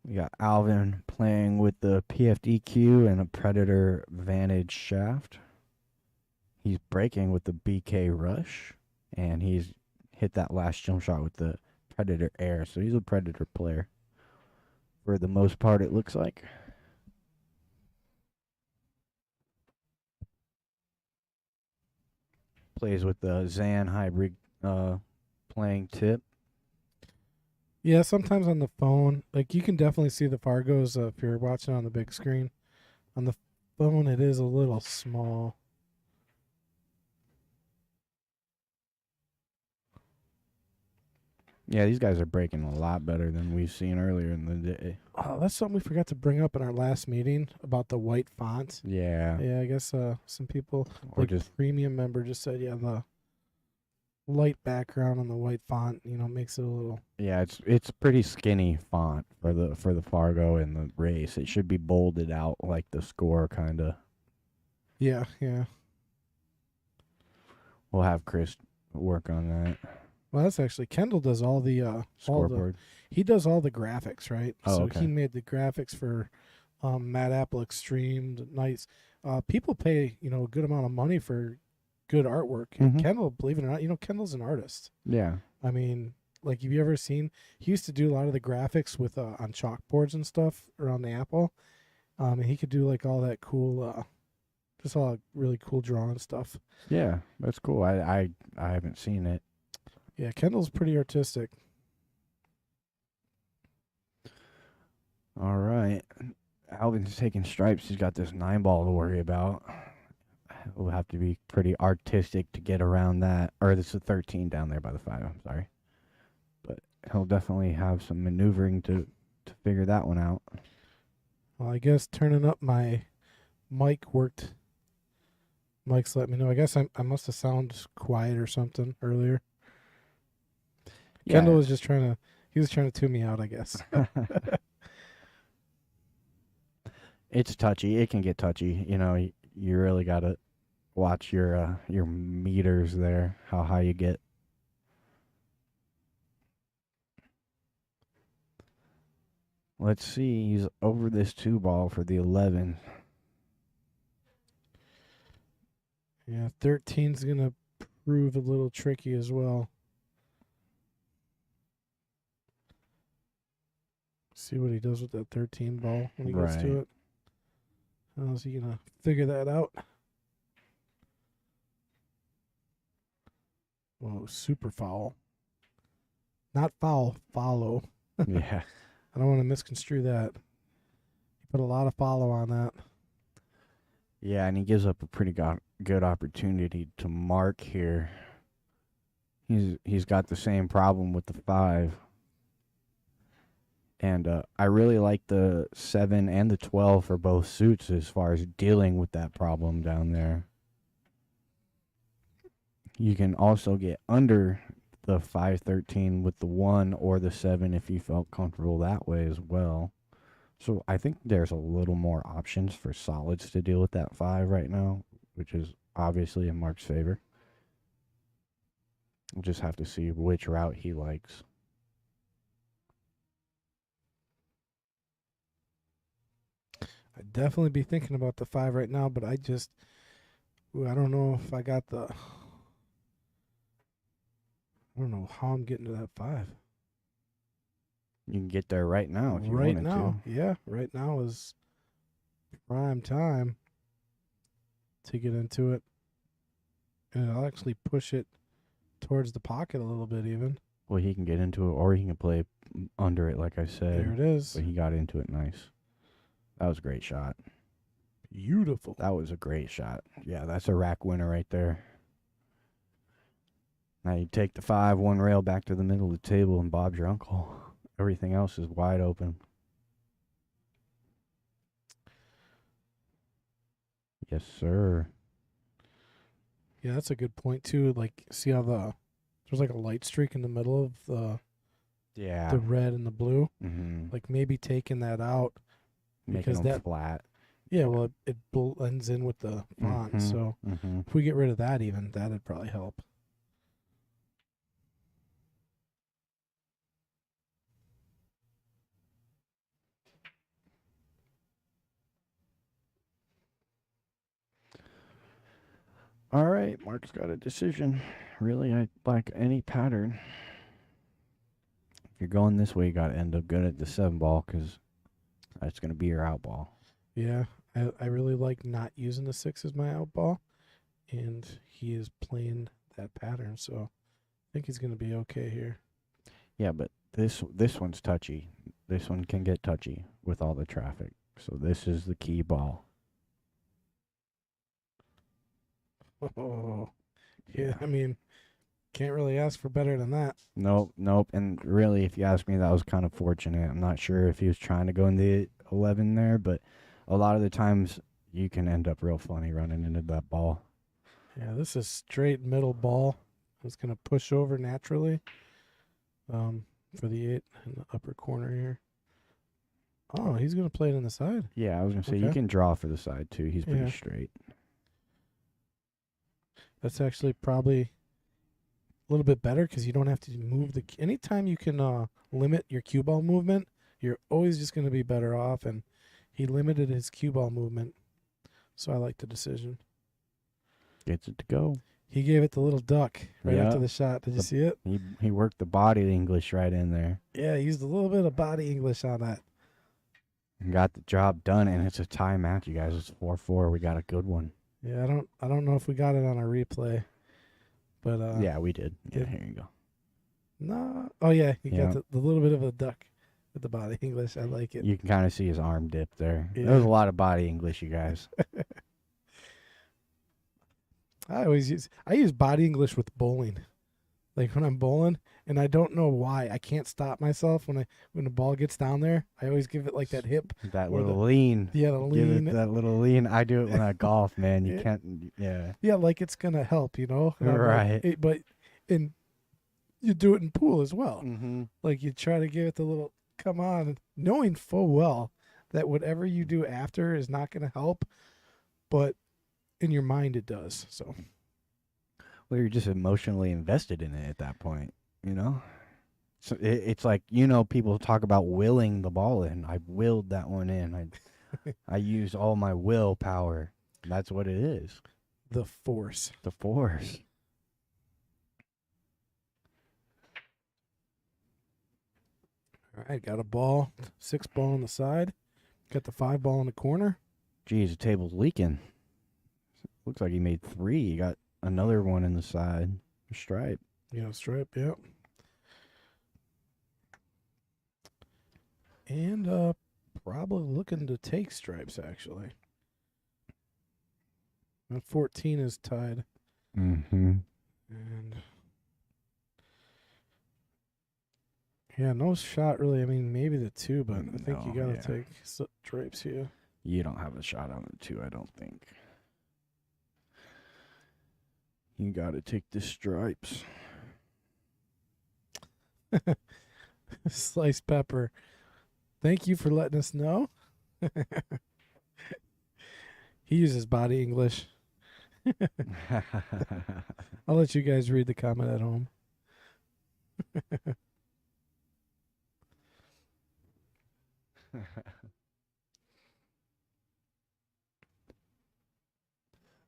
S2: We got Alvin playing with the PFDQ and a Predator Vantage shaft. He's breaking with the BK Rush, and he's hit that last jump shot with the Predator Air. So he's a Predator player. For the most part, it looks like. Plays with the Zan hybrid playing tip.
S1: Yeah, sometimes on the phone, like you can definitely see the Fargos if you're watching on the big screen. On the phone, it is a little small.
S2: Yeah, these guys are breaking a lot better than we've seen earlier in the day.
S1: Oh, that's something we forgot to bring up in our last meeting about the white font.
S2: Yeah.
S1: Yeah, I guess some people,
S2: Or
S1: like
S2: just
S1: premium member, just said, yeah, the light background on the white font, makes it a little.
S2: yeah, it's pretty skinny font for the Fargo and the race. It should be bolded out like the score kind of.
S1: Yeah, yeah.
S2: We'll have Chris work on that
S1: Well, that's actually Kendall does
S2: scoreboard.
S1: he does all the graphics, right?
S2: Oh,
S1: So he
S2: okay.
S1: made the graphics for Mad Apple Extreme, the Nights. People pay, a good amount of money for good artwork. And
S2: Mhm.
S1: Kendall, believe it or not, Kendall's an artist.
S2: Yeah.
S1: I mean, like, have you ever seen? He used to do a lot of the graphics with on chalkboards and stuff around the Apple. And he could do like all that cool, just all that really cool drawing stuff.
S2: Yeah, that's cool. I haven't seen it.
S1: Yeah, Kendall's pretty artistic.
S2: All right. Alvin's taking stripes. He's got this 9-ball to worry about. We'll have to be pretty artistic to get around that. Or this is a 13 down there by the 5. I'm sorry. But he'll definitely have some maneuvering to figure that one out.
S1: Well, I guess turning up my mic worked. Mike's let me know. I guess I must have sounded quiet or something earlier.
S2: Yeah.
S1: Kendall was just trying to tune me out, I guess.
S2: It's touchy. It can get touchy. You really got to watch your meters there, how high you get. Let's see. He's over this 2-ball for the 11.
S1: Yeah, 13's going to prove a little tricky as well. See what he does with that 13 ball when he gets to
S2: Right.
S1: it. How's he going to figure that out? Whoa, super foul. Not foul, follow.
S2: Yeah.
S1: I don't want to misconstrue that. He put a lot of follow on that.
S2: Yeah, and he gives up a pretty good opportunity to mark here. He's got the same problem with the 5. And I really like the 7 and the 12 for both suits as far as dealing with that problem down there. You can also get under the 5-13 with the 1 or the 7 if you felt comfortable that way as well. So I think there's a little more options for solids to deal with that 5 right now, which is obviously in Mark's favor. We'll just have to see which route he likes.
S1: I'd definitely be thinking about the 5 right now, but I don't know if I got I don't know how I'm getting to that 5.
S2: You can get there right now if you
S1: Right
S2: wanted
S1: now,
S2: to.
S1: yeah, right now is prime time to get into it. And I'll actually push it towards the pocket a little bit even.
S2: Well, he can get into it, or he can play under it, like I said.
S1: There it is.
S2: But he got into it nice. That was a great shot.
S1: Beautiful.
S2: That was a great shot. Yeah, that's a rack winner right there. Now you take the 5, 1 rail back to the middle of the table, and Bob's your uncle. Everything else is wide open. Yes, sir.
S1: Yeah, that's a good point too. Like, see how there's like a light streak in the middle of the red and the blue.
S2: Mm-hmm.
S1: Like maybe taking that out.
S2: Making
S1: because
S2: them
S1: that
S2: flat.
S1: Yeah, well, it blends in with the font.
S2: Mhm,
S1: So if we get rid of that, even that'd probably help.
S2: All right, Mark's got a decision. Really, I like any pattern. If you're going this way, you got to end up good at the 7-ball because that's going to be your out ball.
S1: Yeah, I really like not using the 6 as my out ball, and he is playing that pattern, so I think he's going to be okay here.
S2: Yeah, but this one's touchy. This one can get touchy with all the traffic. So this is the key ball.
S1: Oh, yeah. I mean, Can't really ask for better than that.
S2: Nope, nope. And really, if you ask me, that was kind of fortunate. I'm not sure if he was trying to go in the 11 there, but a lot of the times you can end up real funny running into that ball.
S1: Yeah, this is straight middle ball. It's going to push over naturally for the 8 in the upper corner here. Oh, he's going to play it in the side.
S2: Yeah, I was going to say, you
S1: Okay.
S2: can draw for the side, too. He's pretty
S1: Yeah.
S2: straight.
S1: That's actually probably a little bit better because you don't have to move the. Anytime you can limit your cue ball movement, you're always just going to be better off. And he limited his cue ball movement, so I like the decision.
S2: Gets it to go.
S1: He gave it the little duck right
S2: Yeah.
S1: after the shot. Did you see it?
S2: He worked the body English right in there.
S1: Yeah, he used a little bit of body English on that.
S2: And got the job done, and it's a tie match, you guys. It's 4-4. We got a good one.
S1: Yeah, I don't know if we got it on a replay, but
S2: Yeah, we did. Yeah,
S1: did-
S2: here you go.
S1: no. Oh yeah, he
S2: Yeah.
S1: got the little bit of a duck with the body English. I like it.
S2: You can kind of see his arm dip there.
S1: Yeah.
S2: There was a lot of body English, you guys.
S1: I use body English with bowling, like when I'm bowling, and I don't know why I can't stop myself when the ball gets down there. I always give it like that hip.
S2: That
S1: Or
S2: little lean.
S1: Yeah, the
S2: Give
S1: lean.
S2: it that little lean. I do it when I golf, man. You
S1: Yeah.
S2: can't. Yeah.
S1: Yeah, like it's gonna help, you know. And I'm like,
S2: Right.
S1: but you do it in pool as well.
S2: Mm-hmm.
S1: Like you try to give it the little come on, knowing full well that whatever you do after is not gonna help, but in your mind it does. So
S2: Well, you're just emotionally invested in it at that point, you know? So it's like, people talk about willing the ball in. I willed that one in. I used all my willpower. That's what it is.
S1: the force.
S2: The force.
S1: All right, got a ball, 6 ball on the side, got the 5 ball in the corner.
S2: Geez, the table's leaking. Looks like he made 3. He got another one in the side. Stripe.
S1: Stripe, yeah. And probably looking to take stripes actually. And 14 is tied.
S2: Mm-hmm.
S1: And yeah, no shot really. I mean, maybe the 2, but I think you
S2: No,
S1: gotta
S2: yeah.
S1: take stripes here.
S2: You don't have a shot on the 2, I don't think. You gotta take the stripes.
S1: Sliced pepper. Thank you for letting us know. He uses body English. I'll let you guys read the comment at home.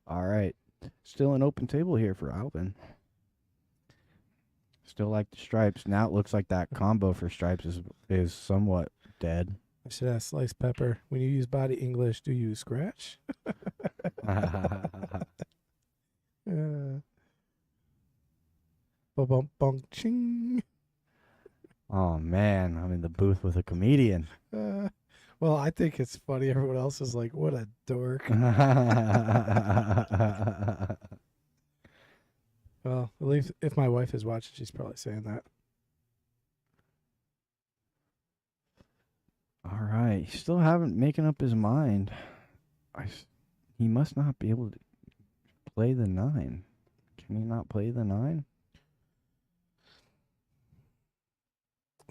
S2: All right. Still an open table here for Alvin. Still like the stripes. Now it looks like that combo for stripes is somewhat dead.
S1: I should ask Sliced Pepper, when you use body English, do you scratch? Bum bum ching.
S2: Oh man, I'm in the booth with a comedian.
S1: Well, I think it's funny. Everyone else is like, what a dork. Well, at least if my wife is watching, she's probably saying that.
S2: All right, still haven't making up his mind. He must not be able to play the 9. Can he not play the 9?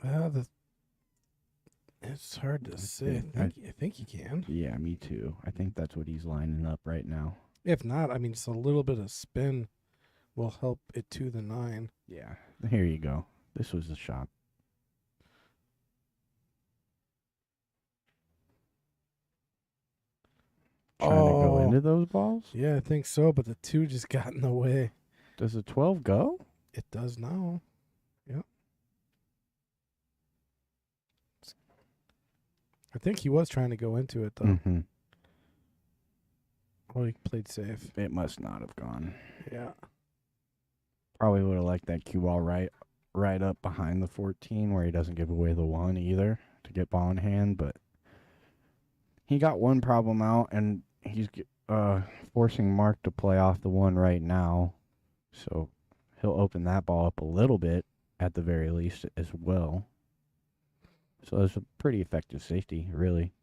S1: Well, it's hard to say. I think you can.
S2: Yeah, me too. I think that's what he's lining up right now.
S1: If not, I mean, just a little bit of spin will help it to the 9.
S2: Yeah, here you go. This was the shot. Trying to go into those balls?
S1: Yeah, I think so, but the 2 just got in the way.
S2: Does the 12 go?
S1: It does now. Yep. I think he was trying to go into it, though.
S2: Mm-hmm.
S1: Oh, he played safe.
S2: It must not have gone.
S1: Yeah.
S2: Probably would have liked that cue ball right up behind the 14 where he doesn't give away the 1 either to get ball in hand, but he got one problem out, and he's forcing Mark to play off the 1 right now. So he'll open that ball up a little bit at the very least as well. So it's a pretty effective safety, really.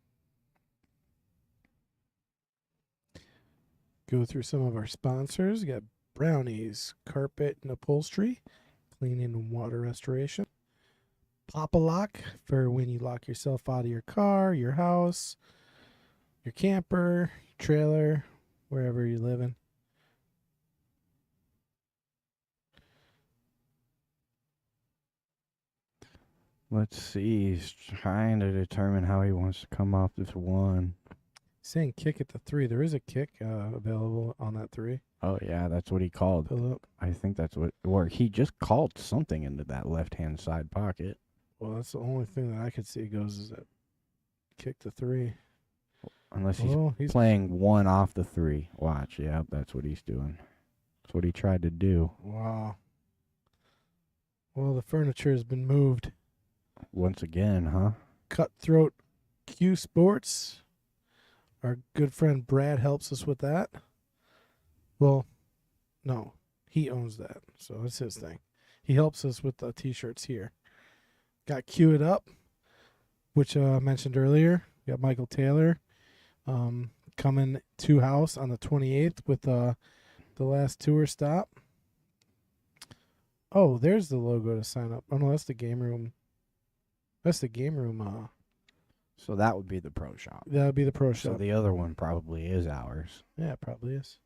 S1: Go through some of our sponsors. You got Brownies, Carpet and Upholstery, Cleaning and Water Restoration. Pop-A-Lock for when you lock yourself out of your car, your house, your camper, your trailer, wherever you're living.
S2: Let's see. He's trying to determine how he wants to come off this one.
S1: Saying kick at the 3. There is a kick available on that 3.
S2: Oh, yeah, that's what he called.
S1: Pull up.
S2: I think that's what, or he just called something into that left-hand side pocket.
S1: Well, that's the only thing that I could see goes is that kick the 3.
S2: Unless he's playing one off the 3. Watch, yeah, that's what he's doing. That's what he tried to do.
S1: Wow. Well, the furniture has been moved.
S2: Once again, huh?
S1: Cutthroat Q Sports. Our good friend Brad helps us with that. Well, no, he owns that, so it's his thing. He helps us with the T-shirts here. Got Q It Up, which I mentioned earlier. We got Michael Taylor coming to house on the 28th with the last tour stop. Oh, there's the logo to sign up. Oh, no, that's the game room. That's the game room.
S2: So that would be the pro shop.
S1: That would be the pro
S2: So
S1: shop.
S2: the other one probably is ours.
S1: Yeah, it probably is.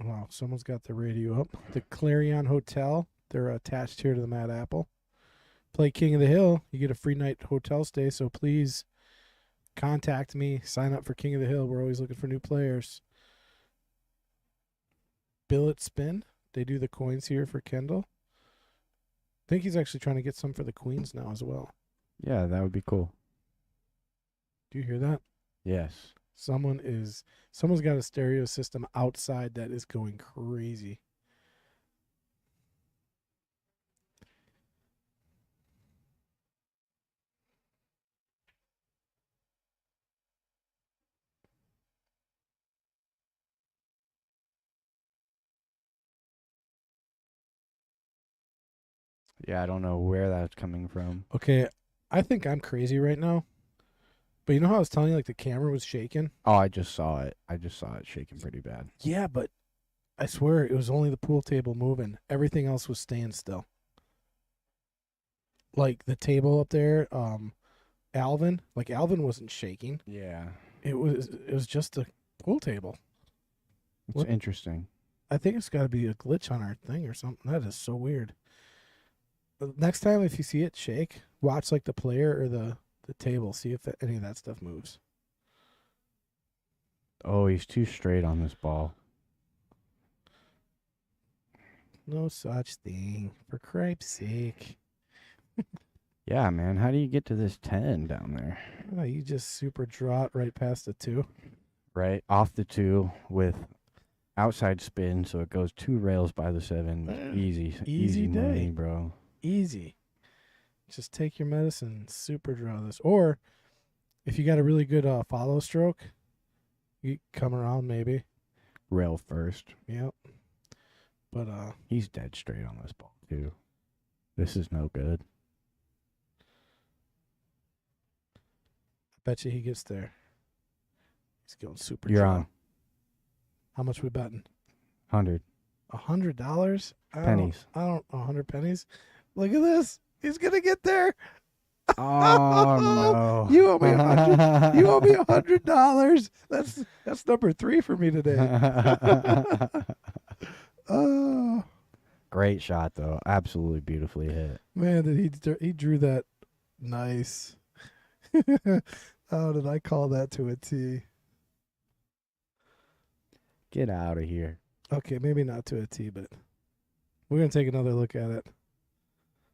S1: Wow, someone's got the radio up. The Clarion Hotel. They're attached here to the Mad Apple. Play King of the Hill. You get a free night hotel stay, so please contact me. Sign up for King of the Hill. We're always looking for new players. Billet Spin. They do the coins here for Kendall. I think he's actually trying to get some for the Queens now as well.
S2: Yeah, that would be cool.
S1: Do you hear that?
S2: Yes.
S1: Someone's got a stereo system outside that is going crazy.
S2: Yeah, I don't know where that's coming from.
S1: Okay, I think I'm crazy right now. But you know how I was telling you, like, the camera was shaking?
S2: Oh, I just saw it. I just saw it shaking pretty bad.
S1: Yeah, but I swear it was only the pool table moving. Everything else was staying still. Like, the table up there, Alvin wasn't shaking.
S2: Yeah.
S1: It was just a pool table.
S2: It's
S1: What?
S2: interesting.
S1: I think it's got to be a glitch on our thing or something. That is so weird. Next time, if you see it shake, watch like the player or the table. See if any of that stuff moves.
S2: Oh, he's too straight on this ball.
S1: No such thing. For cripe's sake.
S2: Yeah, man. How do you get to this 10 down there?
S1: Oh, you just super draw it right past the 2.
S2: Right off the 2 with outside spin, so it goes 2 rails by the 7. Easy
S1: day.
S2: money, bro.
S1: Easy. Just take your medicine and super draw this. Or if you got a really good follow stroke, you come around maybe.
S2: Rail first.
S1: Yep. But
S2: He's dead straight on this ball too. This is no good.
S1: I bet you he gets there. He's going super
S2: You're
S1: draw.
S2: on.
S1: How much we betting?
S2: 100
S1: $100?
S2: pennies.
S1: I don't 100 pennies. Look at this. He's gonna get there.
S2: Oh no!
S1: You owe me $100. You owe me $100. That's number 3 for me today. Oh
S2: Great shot though. Absolutely beautifully hit.
S1: man, he drew that nice. How did I call that to a T?
S2: Get out of here.
S1: Okay, maybe not to a T, but we're gonna take another look at it.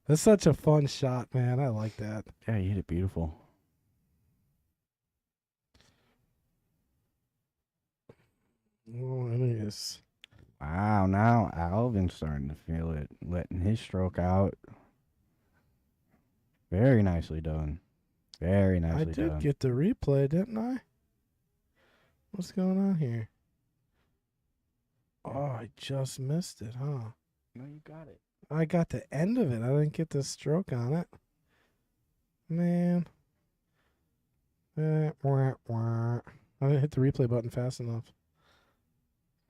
S1: That's such a fun shot, man. I like that.
S2: Yeah, you hit it beautiful.
S1: Oh, it is.
S2: Wow, now Alvin's starting to feel it, letting his stroke out. Very nicely done. Very nicely
S1: I did
S2: done.
S1: get the replay, didn't I? What's going on here? Oh, I just missed it, huh?
S2: No, you got it.
S1: I got the end of it. I didn't get the stroke on it. Man. Wah, wah. I didn't hit the replay button fast enough.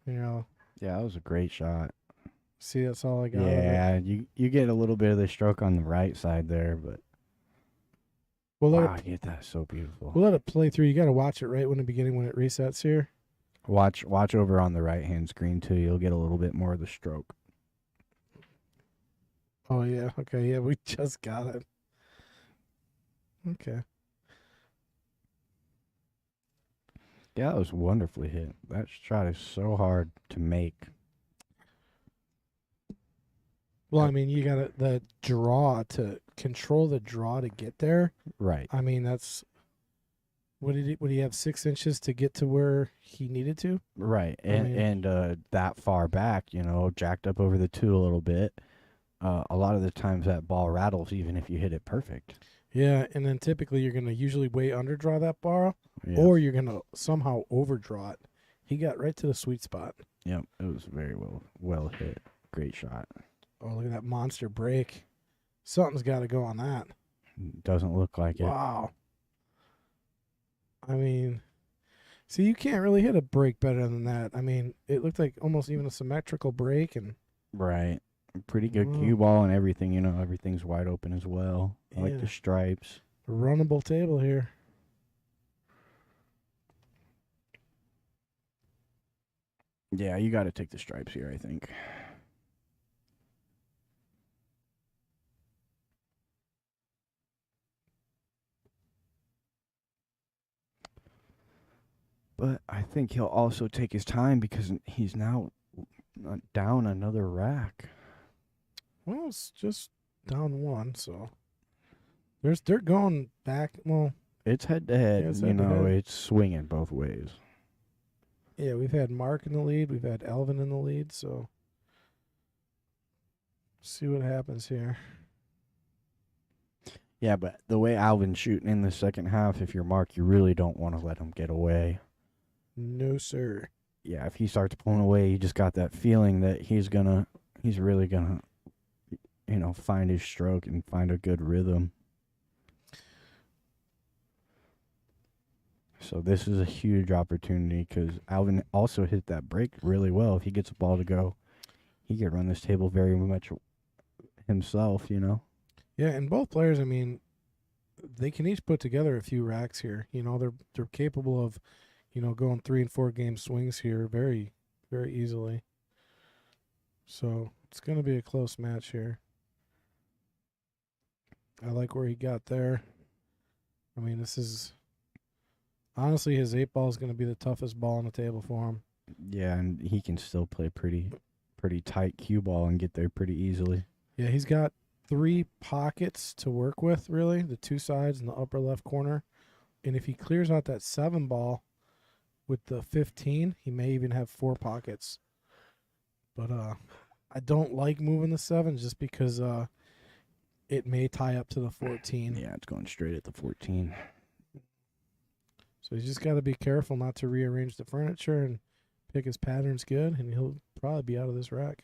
S1: You know,
S2: Yeah, that was a great shot.
S1: see, that's all I got of it.
S2: Yeah, you get a little bit of the stroke on the right side there, but
S1: We'll let
S2: wow,
S1: it,
S2: you hit that so beautiful.
S1: we'll let it play through. You got to watch it right when the beginning when it resets here.
S2: Watch over on the right hand screen too. You'll get a little bit more of the stroke.
S1: Oh yeah, okay, yeah, we just got it. Okay.
S2: Yeah, that was wonderfully hit. That shot is so hard to make.
S1: Well, I mean, you got the draw to control the draw to get there.
S2: Right.
S1: I mean, that's would he have 6 inches to get to where he needed to?
S2: Right.
S1: I mean-
S2: And that far back, jacked up over the two a little bit. A lot of the times that ball rattles even if you hit it perfect.
S1: Yeah, and then typically you're gonna usually way underdraw that bar,
S2: Yeah.
S1: or you're gonna somehow overdraw it. He got right to the sweet spot.
S2: Yep, it was very well hit. Great shot.
S1: Oh, look at that monster break. Something's got to go on that.
S2: Doesn't look like it.
S1: Wow. I mean, see, you can't really hit a break better than that. I mean, it looked like almost even a symmetrical break, and
S2: Right. Pretty good
S1: Wow.
S2: cue ball and everything. Everything's wide open as well. I like
S1: Yeah.
S2: the stripes.
S1: a runnable table here.
S2: Yeah, you got to take the stripes here, I think. But I think he'll also take his time because he's now down another rack.
S1: Well, it's just down one, so they're going back. Well,
S2: It's head to head.
S1: Yeah, it's head to head.
S2: It's swinging both ways.
S1: yeah, we've had Mark in the lead, we've had Alvin in the lead, so see what happens here.
S2: Yeah, but the way Alvin's shooting in the second half, if you're Mark, you really don't want to let him get away.
S1: No, sir.
S2: Yeah, if he starts pulling away, you just got that feeling that he's really gonna, find his stroke and find a good rhythm. So this is a huge opportunity because Alvin also hit that break really well. If he gets a ball to go, he could run this table very much himself,
S1: Yeah, and both players, I mean, they can each put together a few racks here. They're capable of, going 3 and 4 game swings here very, very easily. So it's going to be a close match here. I like where he got there. I mean, this is honestly his 8-ball is going to be the toughest ball on the table for him.
S2: Yeah, and he can still play pretty tight cue ball and get there pretty easily.
S1: Yeah, he's got 3 pockets to work with, really, the 2 sides in the upper left corner. And if he clears out that 7 ball with the 15, he may even have 4 pockets. But I don't like moving the 7 just because it may tie up to the 14.
S2: Yeah, it's going straight at the 14.
S1: So he's just got to be careful not to rearrange the furniture and pick his patterns good, and he'll probably be out of this rack.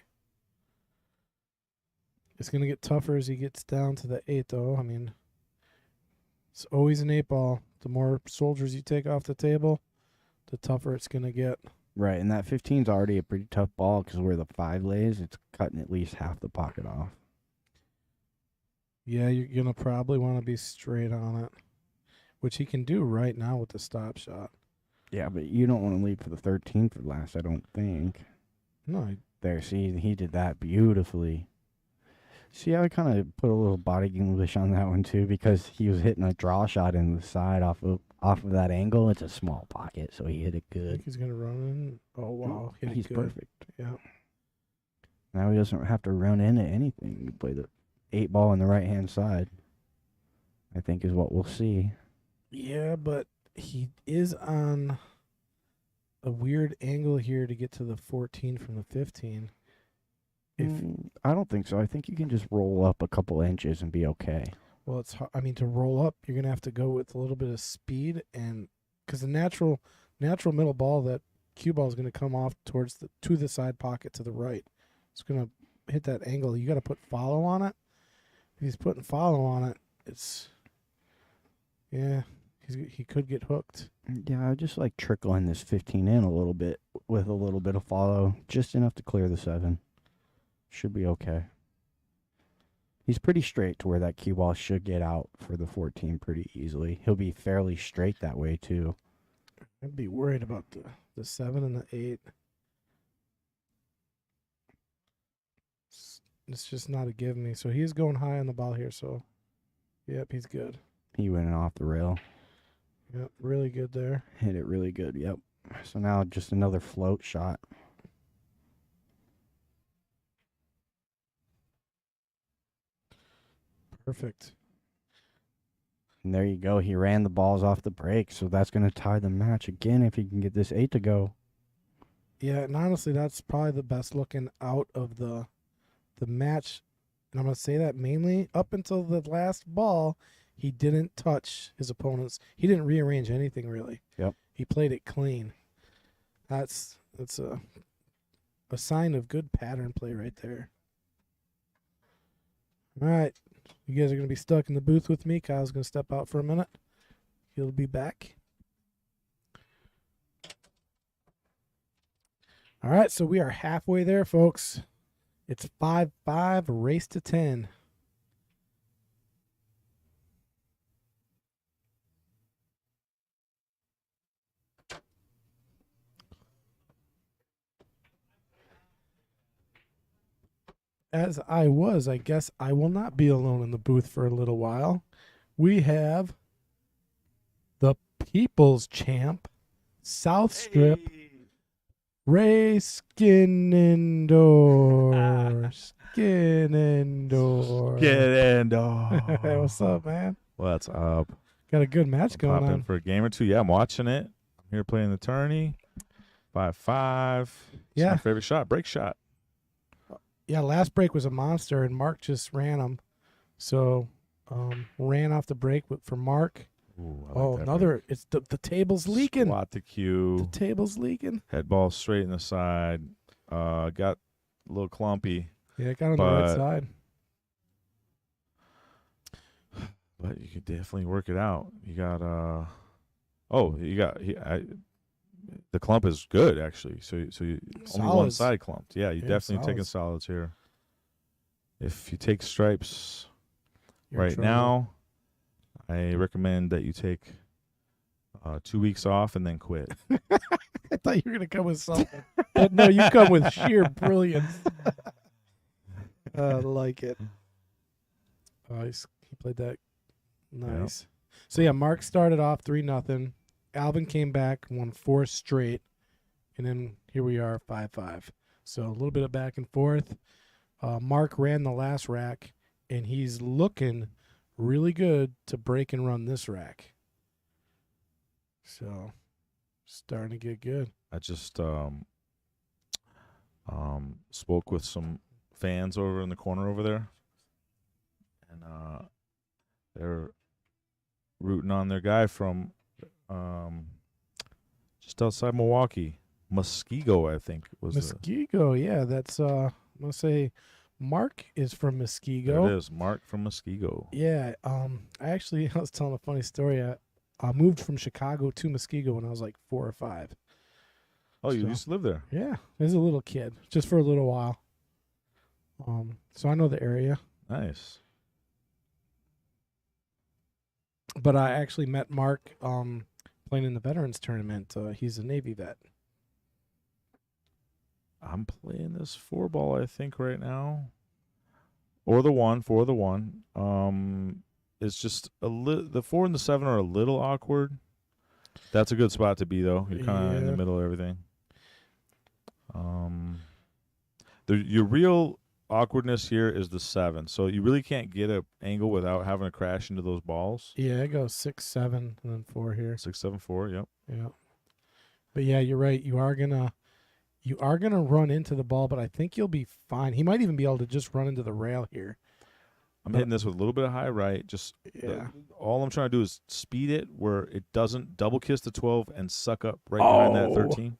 S1: It's going to get tougher as he gets down to the 8, though. I mean, it's always an 8-ball. The more soldiers you take off the table, the tougher it's going to get.
S2: Right, and that 15's already a pretty tough ball because where the 5 lays, it's cutting at least half the pocket off.
S1: Yeah, you're going to probably want to be straight on it, which he can do right now with the stop shot.
S2: Yeah, but you don't want to leave for the 13 for last, I don't think.
S1: No,
S2: There, see, he did that beautifully. See how I kind of put a little body English on that one too because he was hitting a draw shot in the side off of that angle. It's a small pocket, so he hit it
S1: I
S2: good.
S1: think he's going to run in. Oh, wow. Hit it
S2: He's
S1: good.
S2: perfect.
S1: Yeah.
S2: Now he doesn't have to run into anything. You play the 8-ball on the right-hand side, I think is what we'll see.
S1: Yeah, but he is on a weird angle here to get to the 14 from the 15.
S2: I don't think so. I think you can just roll up a couple inches and be okay.
S1: Well, it's hard. I mean, to roll up, you're going to have to go with a little bit of speed, and because the natural natural middle ball, that cue ball is going to come off to the side pocket to the right. It's going to hit that angle. You got to put follow on it. If he's putting follow on it, he could get hooked.
S2: Yeah, I just like trickling this 15 in a little bit with a little bit of follow, just enough to clear the 7. Should be okay. He's pretty straight to where that cue ball should get out for the 14 pretty easily. He'll be fairly straight that way too.
S1: I'd be worried about the 7 and the 8. It's just not a give me. So he's going high on the ball here. So, yep, he's good.
S2: He went off the rail.
S1: Yep, really good there.
S2: Hit it really good, yep. So now just another float shot.
S1: Perfect.
S2: And there you go. He ran the balls off the break, so that's going to tie the match again if he can get this 8 to go.
S1: Yeah, and honestly, that's probably the best looking out of the match. And I'm going to say that mainly up until the last ball, he didn't touch his opponents. He didn't rearrange anything, really.
S2: Yep.
S1: He played it clean. That's a sign of good pattern play right there. All right. You guys are going to be stuck in the booth with me. Kyle's going to step out for a minute. He'll be back. All right, so we are halfway there, folks. It's 5-5, race to 10. As I guess I will not be alone in the booth for a little while. We have the People's Champ, South Strip, Ray Skinnendor.
S3: Skinnendor.
S1: What's up, man?
S3: What's up?
S1: Got a good match going
S3: Popping
S1: on.
S3: for a game or two. Yeah, I'm watching it. I'm here playing the tourney. 5-5. It's
S1: Yeah.
S3: my favorite shot. Break shot.
S1: Yeah, last break was a monster, and Mark just ran him. So, ran off the break for Mark.
S3: Ooh, I like that
S1: another.
S3: break.
S1: It's the table's leaking.
S3: Squat the cue.
S1: The table's leaking.
S3: Head ball straight in the side. Got a little clumpy.
S1: Yeah, it got on the right
S3: But-
S1: side.
S3: But you could definitely work it out. You got the clump is good actually. So you only one
S1: Solids.
S3: side clumped. Yeah, you
S1: Yeah,
S3: definitely taking
S1: solids.
S3: solids here. If you take stripes
S1: You're in
S3: right
S1: trouble.
S3: now, I recommend that you take 2 weeks off and then quit.
S1: I thought you were gonna come with something, but no, you come with sheer brilliance. I like it. He played that nice. So yeah, Mark started off 3-0. Alvin came back, won 4 straight, and then here we are 5-5. So a little bit of back and forth. Mark ran the last rack, and he's looking really good to break and run this rack. So starting to get good.
S3: I just spoke with some fans over in the corner over there, and they're rooting on their guy from just outside Milwaukee, Muskego, I think was
S1: Muskego, yeah, that's I'm gonna say Mark is from
S3: there
S1: Muskego.
S3: it is, Mark from Muskego.
S1: Yeah, I was telling a funny story. I moved from Chicago to Muskego when I was like 4 or 5.
S3: Oh, you
S1: So-
S3: used to live there.
S1: Yeah, as a little kid, just for a little while. So I know the area,
S3: Nice.
S1: but I actually met Mark playing in the veterans tournament. He's a Navy vet.
S3: I'm playing this 4-ball, I think, right now, or the 1 for the 1. It's just the 4 and the 7 are a little awkward. That's a good spot to be, though. You're kind of in the
S1: Yeah.
S3: middle of everything. Your real awkwardness here is the 7, so you really can't get an angle without having to crash into those balls.
S1: Yeah, it goes 6, 7, and then 4 here.
S3: 6, 7, 4. Yep.
S1: Yeah, but yeah, you're right. You are gonna run into the ball, but I think you'll be fine. He might even be able to just run into the rail here.
S3: I'm hitting this with a little bit of high right. Just
S1: Yeah.
S3: all I'm trying to do is speed it where it doesn't double kiss the 12 and suck up right behind that 13.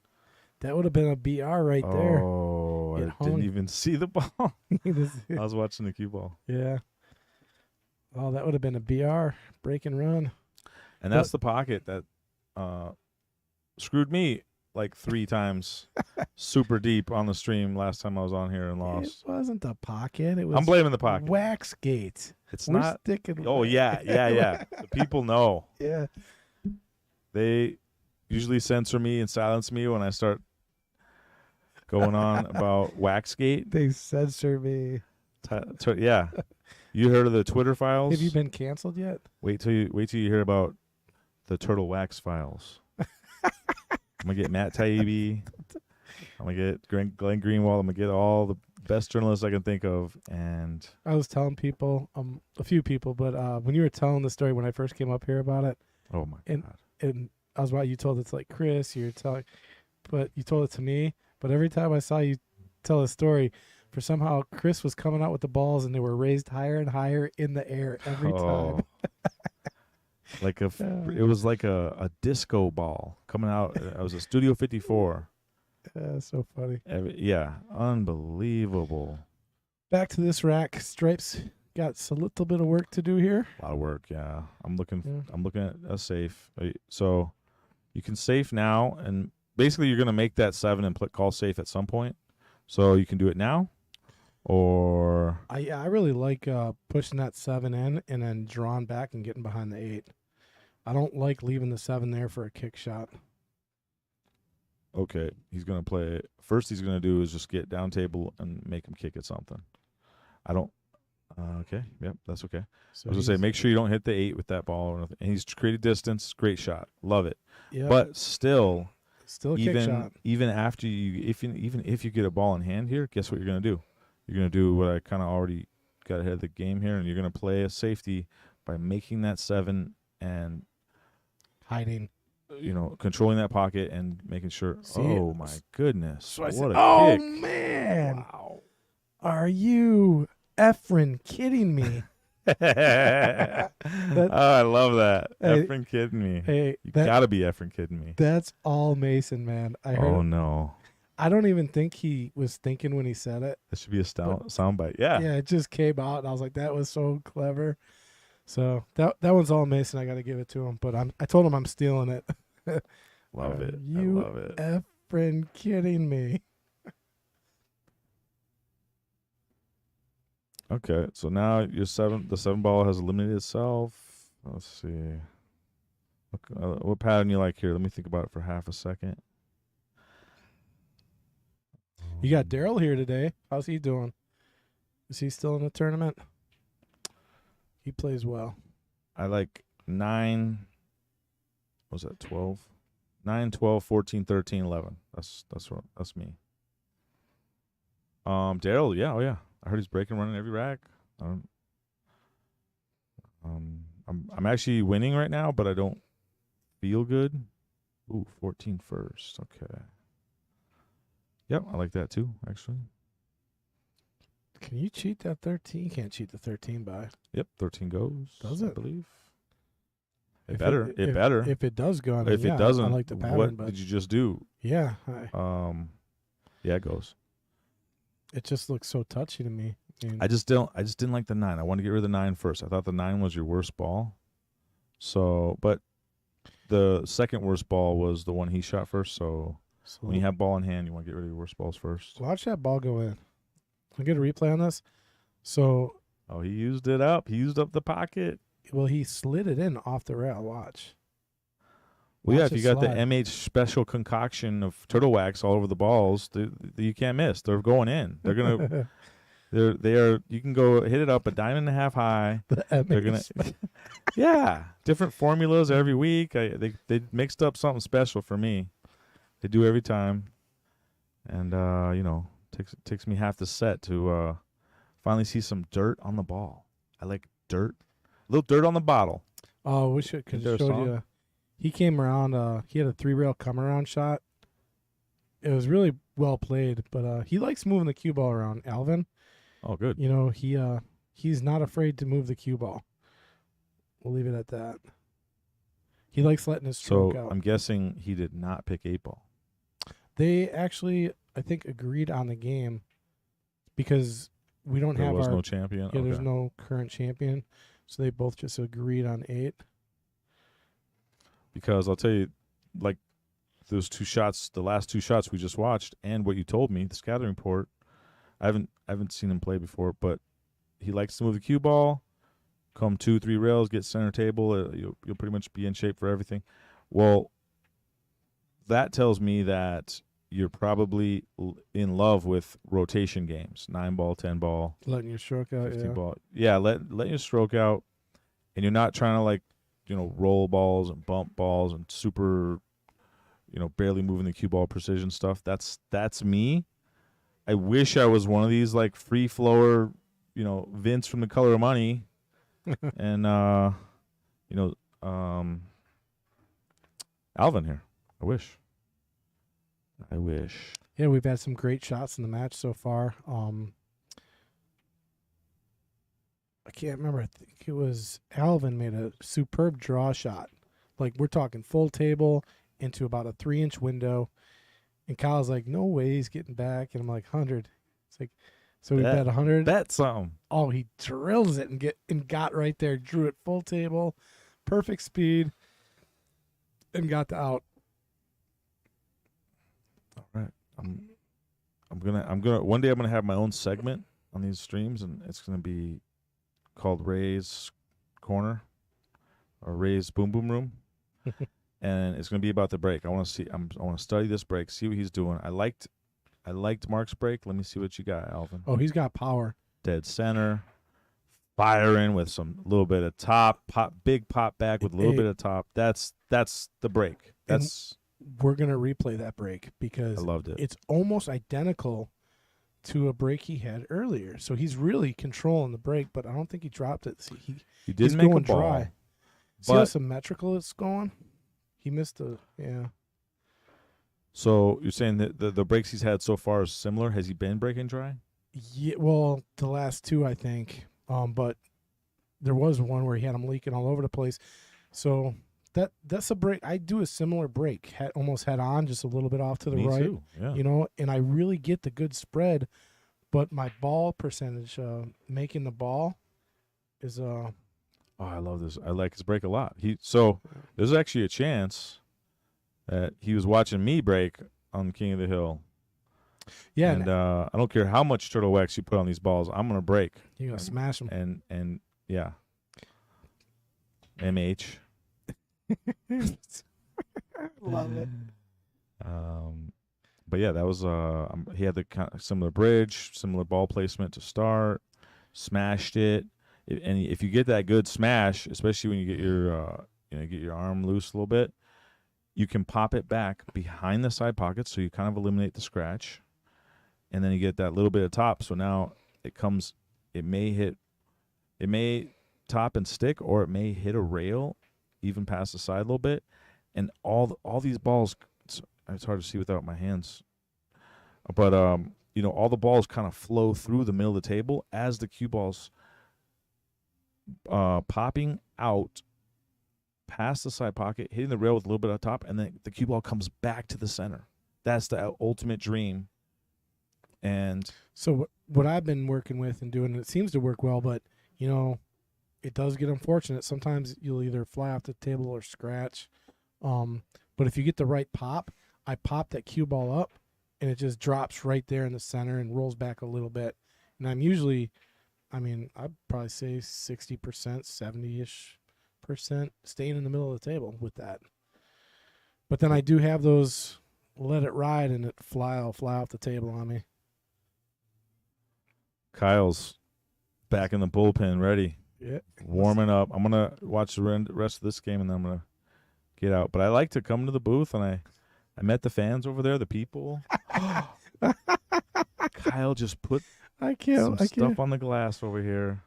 S1: That would have been a BR right there.
S3: Oh,
S1: It
S3: I
S1: hung.
S3: didn't even see the ball.
S1: This-
S3: I was watching the cue ball.
S1: yeah. Oh, that would have been a BR. Break and run.
S3: And that's the pocket that screwed me like 3 times super deep on the stream last time I was on here and lost.
S1: It wasn't the pocket. It was
S3: I'm blaming the pocket.
S1: Waxgate.
S3: It's
S1: We're
S3: not.
S1: sticking
S3: Oh,
S1: with
S3: yeah. The people know.
S1: Yeah.
S3: They usually censor me and silence me when I start going on about Waxgate.
S1: They censor me.
S3: Yeah. You heard of the Twitter files?
S1: Have you been canceled yet?
S3: Wait till you hear about the Turtle Wax files. I'm gonna get Matt Taibbi. I'm gonna get Glenn Greenwald. I'm gonna get all the best journalists I can think of. And
S1: I was telling people, a few people, but when you were telling the story when I first came up here about it,
S3: oh my
S1: And-
S3: god,
S1: and I was about you told it to like Chris, you told it to me. But every time I saw you tell a story, for somehow Chris was coming out with the balls and they were raised higher and higher in the air every time.
S3: Like it was like a disco ball coming out. It was a Studio 54.
S1: So funny.
S3: Yeah, unbelievable.
S1: Back to this rack. Stripes got a little bit of work to do here.
S3: A lot of work. Yeah, I'm
S1: Yeah.
S3: looking at a safe. So you can safe now, and basically you're gonna make that 7 and call safe at some point. So you can do it now, or
S1: I really like pushing that 7 in and then drawing back and getting behind the 8. I don't like leaving the 7 there for a kick shot.
S3: okay, he's gonna play. First, he's gonna do is just get down table and make him kick at something. I don't. Okay, yep, that's okay.
S1: So
S3: I was gonna say, make sure you don't hit the 8 with that ball or nothing. And he's created distance, great shot, love it.
S1: yeah,
S3: But still,
S1: still a kick shot.
S3: even after you, even if you get a ball in hand here, guess what you're gonna do? You're gonna do what I kind of already got ahead of the game here, and you're gonna play a safety by making that 7 and
S1: Hiding.
S3: controlling that pocket and making sure.
S1: See,
S3: oh my goodness!
S1: So I
S3: What
S1: said,
S3: a
S1: oh
S3: kick!
S1: man,
S3: Wow.
S1: are you effing kidding me?
S3: I love that.
S1: Hey,
S3: Effing kidding me.
S1: Hey,
S3: You gotta be effing kidding me.
S1: that's all Mason, man. I heard.
S3: Oh no,
S1: I don't even think he was thinking when he said it.
S3: that should be a soundbite. Yeah.
S1: Yeah, it just came out, and I was like, that was so clever. So that one's all Mason. I got to give it to him. But I told him I'm stealing it.
S3: Love it.
S1: You
S3: I love it.
S1: effing kidding me?
S3: Okay, so now the 7 ball has eliminated itself. Let's see. What pattern you like here? Let me think about it for half a second.
S1: You got Daryl here today. How's he doing? Is he still in the tournament? He plays well.
S3: I like 9. What was that? 12? 9, 12, 14, 13, 11. That's me. Daryl, yeah, oh yeah. I heard he's breaking, running every rack. I'm actually winning right now, but I don't feel good. Ooh, 14 first. Okay. Yep, I like that too, actually.
S1: Can you cheat that 13? You can't cheat the 13 by.
S3: Yep, 13 goes.
S1: Does
S3: I
S1: it?
S3: believe. It
S1: If
S3: better. It better.
S1: If it does go, then
S3: If
S1: yeah,
S3: it doesn't,
S1: I like the pattern.
S3: what
S1: But
S3: did you just do?
S1: yeah,
S3: Yeah, it goes.
S1: it just looks so touchy to me. mean,
S3: I just didn't like the 9. I wanted to get rid of the 9 first. I thought the 9 was your worst ball. So, but the second worst ball was the one he shot first. So when you have ball in hand, you want to get rid of your worst balls first.
S1: watch that ball go in. I'll get a replay on this. So,
S3: Oh, he used it up. He used up the pocket.
S1: well, he slid it in off the rail. Watch.
S3: Well, yeah,
S1: Watch
S3: if
S1: it
S3: you got
S1: slide.
S3: the MH special concoction of turtle wax all over the balls, you can't miss. They're going in. They're gonna. They are. You can go hit it up a diamond and a half high. They're gonna. Yeah, different formulas every week. They mixed up something special for me. They do every time, and takes me half the set to finally see some dirt on the ball. I like dirt, a little dirt on the bottle.
S1: Oh, we should could
S3: Is there a
S1: show
S3: song?
S1: you. He came around. He had a 3-rail come around shot. It was really well played, but he likes moving the cue ball around. Alvin,
S3: Oh, good.
S1: he he's not afraid to move the cue ball. We'll leave it at that. He likes letting his stroke
S3: So
S1: out.
S3: I'm guessing he did not pick 8-ball.
S1: They actually, I think, agreed on the game because we don't
S3: There
S1: have
S3: was
S1: our
S3: no champion.
S1: yeah. There's
S3: Okay.
S1: no current champion, so they both just agreed on 8.
S3: Because I'll tell you, like those 2 shots, the last 2 shots we just watched, and what you told me, the scouting report. I haven't seen him play before, but he likes to move the cue ball, come 2-3 rails, get center table. You'll pretty much be in shape for everything. Well, that tells me that you're probably in love with rotation games, 9-ball, 10-ball,
S1: Letting your stroke out.
S3: 15-ball. Yeah, let your stroke out, and you're not trying to roll balls and bump balls and super, barely moving the cue ball precision stuff. That's me. I wish I was one of these like free flower, Vince from The Color of Money, and Alvin here. I wish.
S1: Yeah, we've had some great shots in the match so far. I can't remember. I think it was Alvin made a superb draw shot. Like, we're talking full table into about a 3-inch window. And Kyle's like, no way he's getting back. And I'm like, 100. It's like, so we bet 100.
S3: Bet something.
S1: Oh, he drills it and got right there. Drew it full table. Perfect speed. And got the out.
S3: All right. I'm gonna one day I'm gonna have my own segment on these streams, and it's gonna be called Ray's Corner or Ray's Boom Boom Room. And it's going to be about the break. I want to study this break, see what he's doing. I liked Mark's break. Let me see what you got, Alvin.
S1: Oh, he's got power.
S3: Dead center, firing with some little bit of top, big pop back with a little bit of top. That's the break.
S1: We're going to replay that break because
S3: I loved it.
S1: It's almost identical to a break he had earlier. So he's really controlling the break, but I don't think he dropped it. See,
S3: He did
S1: he's
S3: make
S1: going
S3: a ball.
S1: dry. See how symmetrical it's going? He missed yeah.
S3: So you're saying that the breaks he's had so far is similar? Has he been breaking dry?
S1: Yeah, well, the last 2, I think. But there was one where he had him leaking all over the place. So that's a break. I do a similar break, almost head on, just a little bit off to the
S3: Me
S1: right.
S3: too. Yeah.
S1: And I really get the good spread, but my ball percentage, making the ball, is
S3: Oh, I love this. I like his break a lot. There's actually a chance that he was watching me break on King of the Hill.
S1: yeah.
S3: And I don't care how much turtle wax you put on these balls, I'm gonna break.
S1: You're gonna smash them.
S3: And yeah. MH.
S1: Love it.
S3: But yeah, that was he had the kind of similar bridge, similar ball placement to start, smashed it. And if you get that good smash, especially when you get your arm loose a little bit, you can pop it back behind the side pocket, so you kind of eliminate the scratch, and then you get that little bit of top. So now it may top and stick, or it may hit a rail, even past the side a little bit, and all these balls. It's hard to see without my hands, but all the balls kind of flow through the middle of the table as the cue balls. Popping out past the side pocket, hitting the rail with a little bit of top, and then the cue ball comes back to the center. That's the ultimate dream. And
S1: so what I've been working with and doing, and it seems to work well, but it does get unfortunate. Sometimes you'll either fly off the table or scratch. But if you get the right pop, I pop that cue ball up, and it just drops right there in the center and rolls back a little bit. And I'm usually, I'd probably say 60%, 70-ish% staying in the middle of the table with that. But then I do have those let it ride and it'll fly off the table on me.
S3: Kyle's back in the bullpen, ready, warming up. I'm gonna watch the rest of this game, and then I'm gonna get out. But I like to come to the booth, and I met the fans over there, the people. Kyle just put some stuff on the glass over here,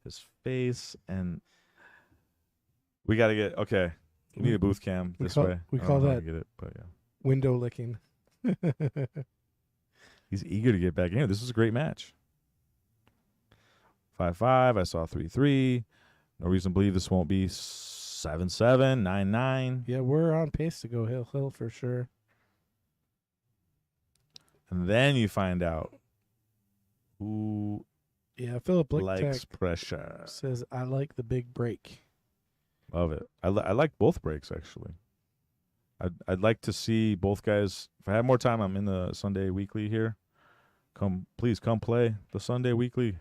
S3: his face, and we got to get okay. We need a booth cam this way.
S1: We call that
S3: get it, but yeah,
S1: window licking.
S3: he's eager to get back in here. This is a great match. 5-5. I saw 3-3. No reason to believe this won't be 7-7, 9-9.
S1: Yeah, we're on pace to go hill for sure.
S3: And then you find out who
S1: Yeah, Philip
S3: likes
S1: Lichtek
S3: pressure.
S1: says, I like the big break.
S3: Love it. I like both breaks, actually. I'd like to see both guys. If I had more time, I'm in the Sunday Weekly here. Please come play the Sunday Weekly.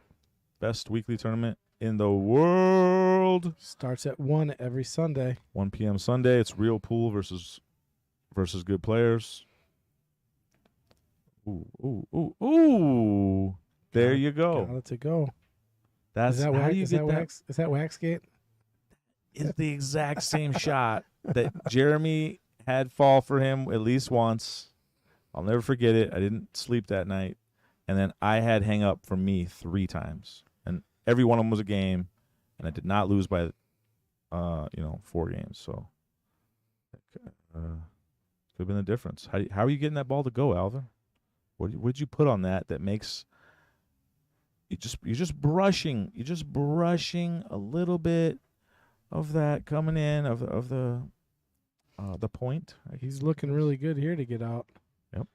S3: Best weekly tournament in the world.
S1: Starts at 1 every Sunday.
S3: 1 p.m. Sunday. It's real pool versus good players. Ooh. There you go.
S1: Got it to go.
S3: That's
S1: Is that
S3: how
S1: wax,
S3: you
S1: is
S3: get
S1: that
S3: that.
S1: wax? Is that Waxgate?
S3: Is the exact same shot that Jeremy had fall for him at least once. I'll never forget it. I didn't sleep that night. And then I had hang up for me 3 times. And every one of them was a game. And I did not lose by, 4 games. So could have been the difference. How are you getting that ball to go, Alvin? What'd you put on that makes you're just brushing a little bit of that coming in of the point.
S1: He's looking really good here to get out.
S3: Yep.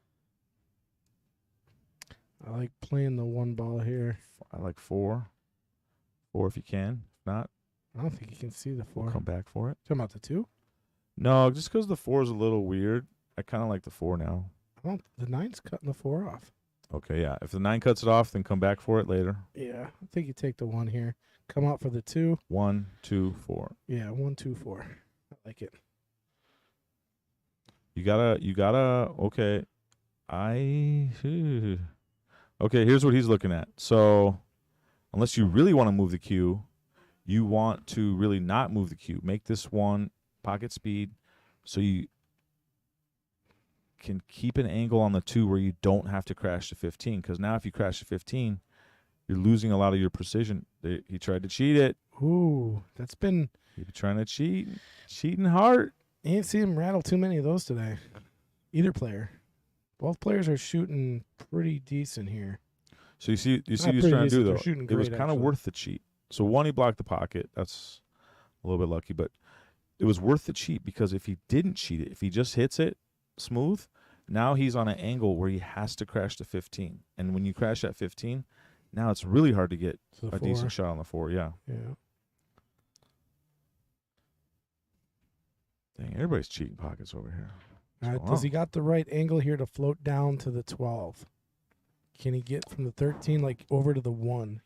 S1: I like playing the 1 ball here.
S3: I like 4. 4 if you can. If not,
S1: I don't think you can see the 4.
S3: we'll come back for it.
S1: Talking about the 2?
S3: No, just because the 4 is a little weird. I kind of like the 4 now.
S1: The 9's cutting the 4 off.
S3: Okay, yeah. If the 9 cuts it off, then come back for it later.
S1: Yeah, I think you take the 1 here. Come out for the 2.
S3: 1, 2, 4.
S1: Yeah, 1, 2, 4. I like it.
S3: You gotta. Okay, okay. Here's what he's looking at. So, unless you really want to move the cue, you want to really not move the cue. Make this 1 pocket speed, so you can keep an angle on the 2 where you don't have to crash to 15. Because now, if you crash to 15, you're losing a lot of your precision. He tried to cheat it.
S1: Ooh, that's been.
S3: He was trying to cheating hard.
S1: You ain't seen him rattle too many of those today. Either player. Both players are shooting pretty decent here.
S3: So you see what he's
S1: pretty
S3: trying to do,
S1: decent. They're
S3: though.
S1: shooting
S3: It was
S1: great,
S3: kind of
S1: actually.
S3: worth the cheat. So 1, he blocked the pocket. That's a little bit lucky, but it was worth the cheat because if he didn't cheat it, if he just hits it smooth, now he's on an angle where he has to crash to 15. And when you crash at 15, now it's really hard to get
S1: So the
S3: a
S1: 4.
S3: decent shot on the 4. Yeah.
S1: Yeah.
S3: Dang, everybody's cheating pockets over here.
S1: All right,
S3: going
S1: does
S3: on?
S1: he got the right angle here to float down to the 12? Can he get from the 13 like over to the 1,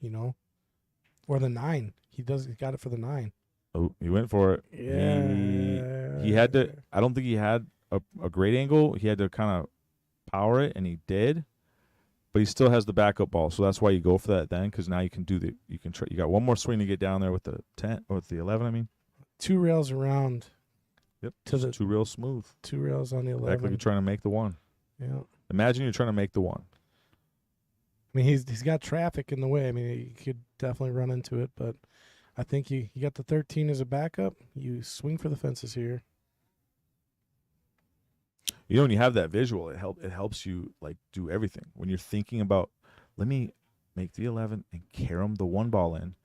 S1: Or the 9. He got it for the 9.
S3: Oh, he went for it.
S1: Yeah.
S3: He had to. I don't think he had a great angle. He had to kind of power it, and he did. But he still has the backup ball, so that's why you go for that then, because now you can do the. You can try. You got one more swing to get down there with the 10 or with the 11. I mean.
S1: 2 rails around.
S3: Yep.
S1: To the
S3: 2 real smooth.
S1: 2 rails on the 11.
S3: Act like you're trying to make the 1.
S1: Yeah.
S3: Imagine you're trying to make the 1.
S1: I mean, he's got traffic in the way. I mean, he could definitely run into it, but I think you got the 13 as a backup. You swing for the fences here.
S3: When you have that visual, it helps you like do everything. When you're thinking about, let me make the 11 and carom the 1 ball in.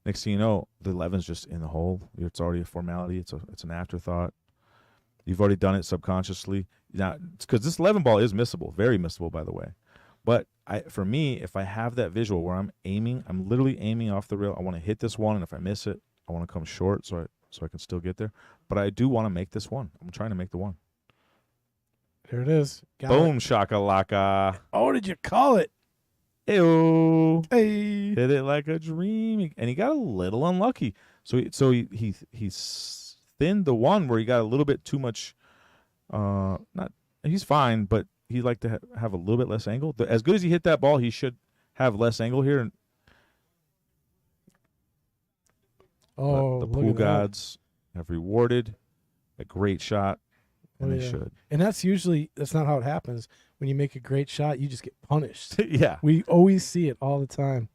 S3: Next thing you know, the 11's just in the hole. It's already a formality. It's an afterthought. You've already done it subconsciously. Now, because this 11 ball is missable, very missable, by the way. But for me, if I have that visual where I'm literally aiming off the rail. I want to hit this 1, and if I miss it, I want to come short so I can still get there. But I do want to make this 1. I'm trying to make the 1.
S1: There it is. Got
S3: Boom,
S1: it.
S3: shakalaka.
S1: Oh, did you call it?
S3: Ew.
S1: Hey.
S3: Hit it like a dream. And he got a little unlucky. So he thinned the 1 where he got a little bit too much. He's fine, but he'd like to have a little bit less angle. As good as he hit that ball, he should have less angle here.
S1: Oh,
S3: the
S1: look
S3: pool
S1: at that.
S3: gods have rewarded a great shot, and
S1: Oh,
S3: they
S1: yeah.
S3: should.
S1: And that's not how it happens. When you make a great shot, you just get punished.
S3: Yeah.
S1: We always see it all the time.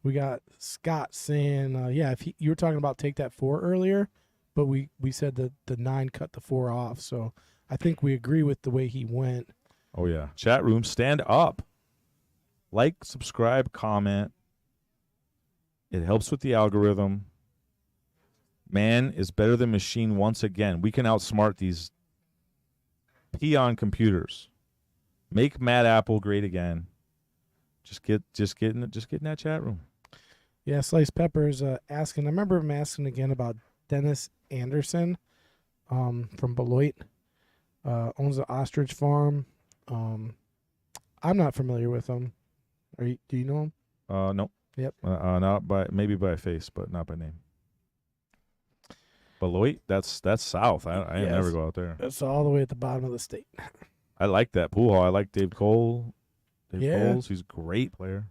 S1: We got Scott saying, if you were talking about take that 4 earlier, but we said that the 9 cut the 4 off. So I think we agree with the way he went.
S3: Oh, yeah. Chat room, stand up. Like, subscribe, comment. It helps with the algorithm. Man is better than machine once again. We can outsmart these peon computers. Make Mad Apple great again. Just get in that chat room.
S1: Yeah, Sliced Pepper's asking. I remember him asking again about Dennis Anderson from Beloit. Owns an ostrich farm. I'm not familiar with him. Do you know him?
S3: No.
S1: Yep.
S3: Maybe by face, but not by name. Beloit, that's south. I
S1: Yes.
S3: never go out there.
S1: It's all the way at the bottom of the state.
S3: I like that pool hall. I like Dave Cole.
S1: Yeah.
S3: Coles, he's a great player.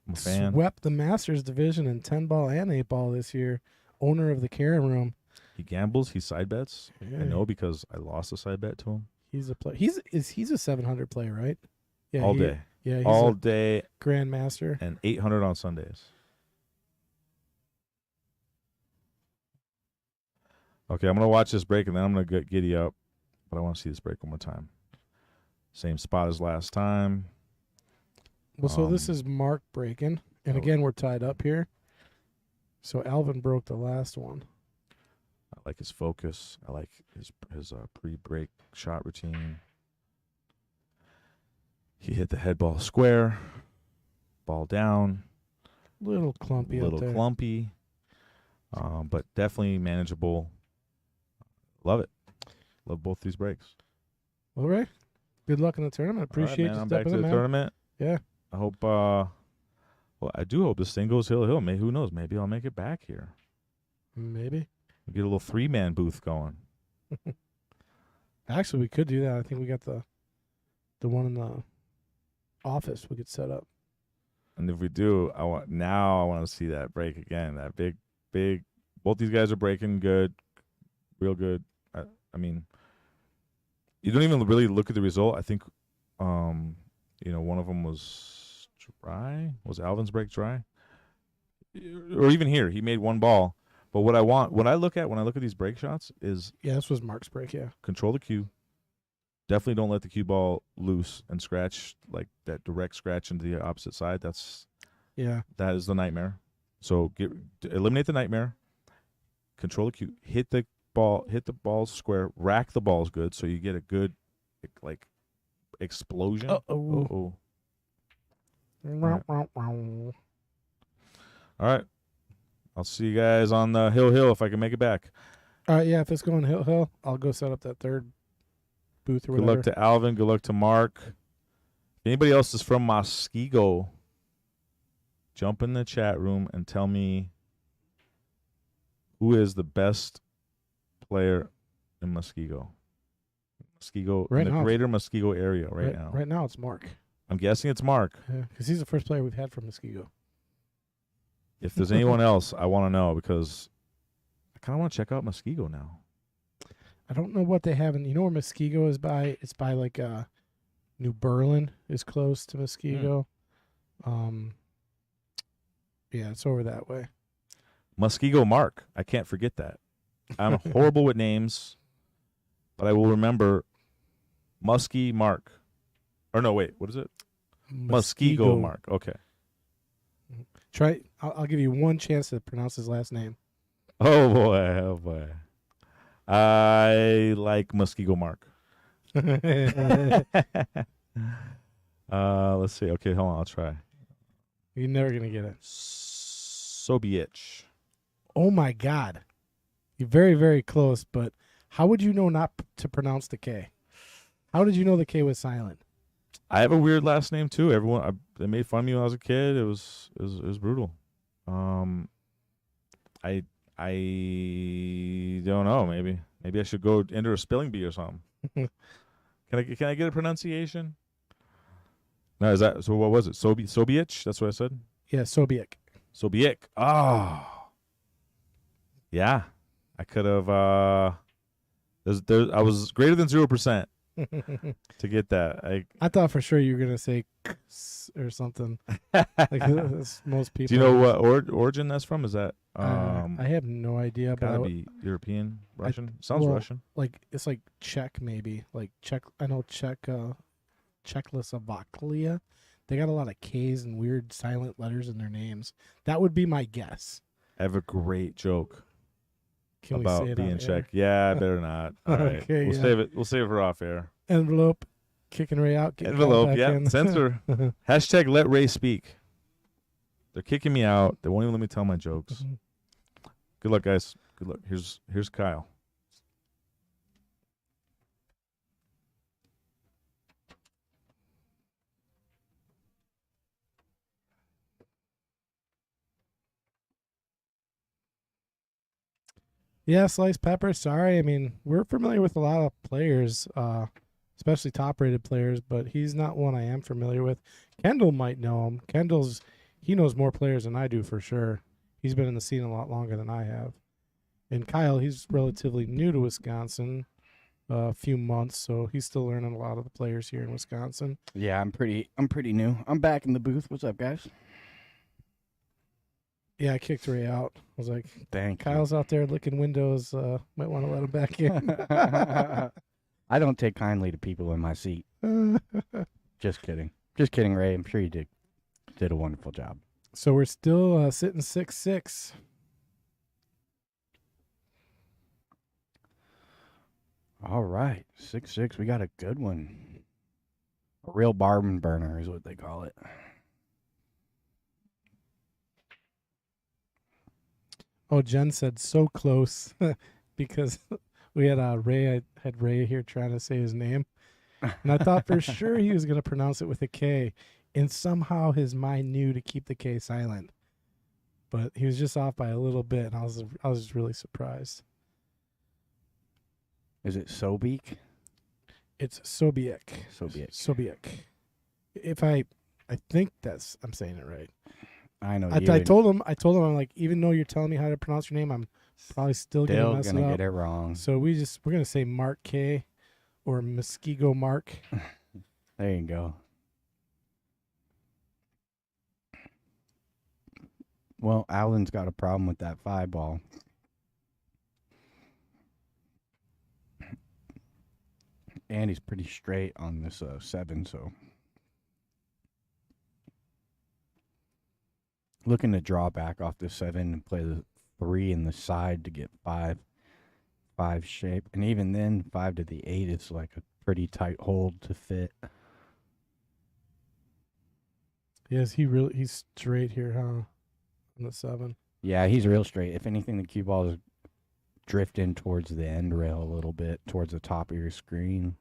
S3: I'm a fan.
S1: Swept the Masters division in 10 ball and 8 ball this year. Owner of the Karen Room.
S3: He gambles. He side bets.
S1: Yeah.
S3: I know because I lost a side bet to him.
S1: He's a player. He's a 700 player, right? Yeah.
S3: All day.
S1: Yeah. He's
S3: All
S1: a
S3: day.
S1: Grandmaster.
S3: And 800 on Sundays. Okay, I'm going to watch this break, and then I'm going to get giddy up. But I want to see this break one more time. Same spot as last time.
S1: Well, so this is Mark breaking. And again, we're tied up here. So Alvin broke the last one.
S3: I like his focus. I like his pre-break shot routine. He hit the head ball square. Ball down.
S1: Little clumpy up there.
S3: Little clumpy. But definitely manageable. Love it. Love both these breaks.
S1: All right. Good luck in the tournament. Appreciate
S3: All right, man,
S1: you
S3: I'm back
S1: stepping
S3: to
S1: in,
S3: the
S1: man.
S3: tournament.
S1: Yeah.
S3: I hope. Well, I do hope this thing goes hill. Who knows? Maybe I'll make it back here.
S1: Maybe.
S3: We'll get a little 3-man booth going.
S1: Actually, we could do that. I think we got the one in the office we could set up.
S3: And if we do, I want to see that break again. That big. Both these guys are breaking good, real good. I mean, you don't even really look at the result. I think, one of them was dry. Was Alvin's break dry? Or even here, he made one ball. But what I look at these break shots is
S1: this was Mark's break. Yeah.
S3: control the cue. Definitely don't let the cue ball loose and scratch, like that direct scratch into the opposite side. That is the nightmare. So eliminate the nightmare. Control the cue. Hit the ball square. Rack the balls good, so you get a good explosion.
S1: Uh-oh.
S3: All right. I'll see you guys on the hill if I can make it back.
S1: All right. Yeah. If it's going hill, I'll go set up that third booth or
S3: Good
S1: whatever.
S3: luck to Alvin. Good luck to Mark. If anybody else is from Muskego, jump in the chat room and tell me who is the best player in Muskego.
S1: Right
S3: in the
S1: now,
S3: greater Muskego area now.
S1: Right now, it's Mark.
S3: I'm guessing it's Mark.
S1: Yeah, because he's the first player we've had from Muskego.
S3: If there's anyone else, I want to know because I kind of want to check out Muskego now.
S1: I don't know what they have in. You know where Muskego is by? It's by New Berlin is close to Muskego. Yeah, it's over that way.
S3: Muskego Mark. I can't forget that. I'm horrible with names, but I will remember Muskie Mark. Or no, wait, what is it? Muskego Mark. Okay.
S1: Try. I'll give you one chance to pronounce his last name.
S3: Oh boy. I like Muskego Mark. Let's see. Okay, hold on. I'll try.
S1: You're never gonna get it.
S3: Ksobiech.
S1: Oh my God, you're very, very close. But how would you know not to pronounce the K? How did you know the K was silent?
S3: I have a weird last name too. They made fun of me when I was a kid. It was brutal. I don't know. Maybe I should go enter a spelling bee or something. Can I get a pronunciation? No, is that so? What was it? Ksobiech? That's what I said.
S1: Yeah, Ksobiech.
S3: Ksobiech. Oh, yeah. I could have. I was greater than 0% to get that.
S1: I thought for sure you were gonna say or something. Like most people.
S3: Do you know what origin that's from? Is that?
S1: I have no idea.
S3: Gotta
S1: But
S3: be European, Russian. Sounds
S1: well,
S3: Russian.
S1: like it's like Czech maybe. Like Czech. I know Czech. Czechoslovakia. They got a lot of K's and weird silent letters in their names. That would be my guess.
S3: I have a great joke
S1: Can we
S3: about
S1: say it
S3: being
S1: on
S3: checked. Yeah, I better not. All right.
S1: Okay,
S3: We'll
S1: yeah.
S3: save it. We'll save it for off air.
S1: Envelope, kicking Ray out. Getting Kyle
S3: Envelope,
S1: back
S3: yeah.
S1: in.
S3: Censor. Hashtag let Ray speak. They're kicking me out. They won't even let me tell my jokes. Good luck, guys. Good luck. Here's Kyle.
S1: Yeah, Sliced Pepper. Sorry. I mean, we're familiar with a lot of players, especially top-rated players, but he's not one I am familiar with. Kendall might know him. He knows more players than I do for sure. He's been in the scene a lot longer than I have. And Kyle, he's relatively new to Wisconsin, a few months, so he's still learning a lot of the players here in Wisconsin.
S2: Yeah, I'm pretty new. I'm back in the booth. What's up, guys?
S1: Yeah, I kicked Ray out. I was like,
S2: Thank
S1: Kyle's out there licking windows. Might want to let him back in.
S2: you. I don't take kindly to people in my seat. Just kidding. Just kidding, Ray. I'm sure you did a wonderful job.
S1: So we're still sitting 6-6.
S2: All right, 6-6. We got a good one. A real barn burner is what they call it.
S1: Oh, Jen said so close because we had Ray. I had Ray here trying to say his name, and I thought for sure he was going to pronounce it with a K, and somehow his mind knew to keep the K silent. But he was just off by a little bit, and I was just really surprised.
S2: Is it Ksobiech?
S1: It's Ksobiech.
S2: Ksobiech.
S1: If I think I'm saying it right.
S2: I know.
S1: I told him, I'm like, even though you're telling me how to pronounce your name, I'm probably still gonna mess it up.
S2: get it wrong.
S1: So we're gonna say Mark K, or Muskego Mark.
S2: There you go. Well, Alvin's got a problem with that 5 ball. And he's pretty straight on this 7, so looking to draw back off the 7 and play the 3 in the side to get 5 shape. And even then, 5 to the 8 is like a pretty tight hold to fit.
S1: Yes, he's straight here, huh? On the 7.
S2: Yeah, he's real straight. If anything, the cue ball is drifting towards the end rail a little bit, towards the top of your screen.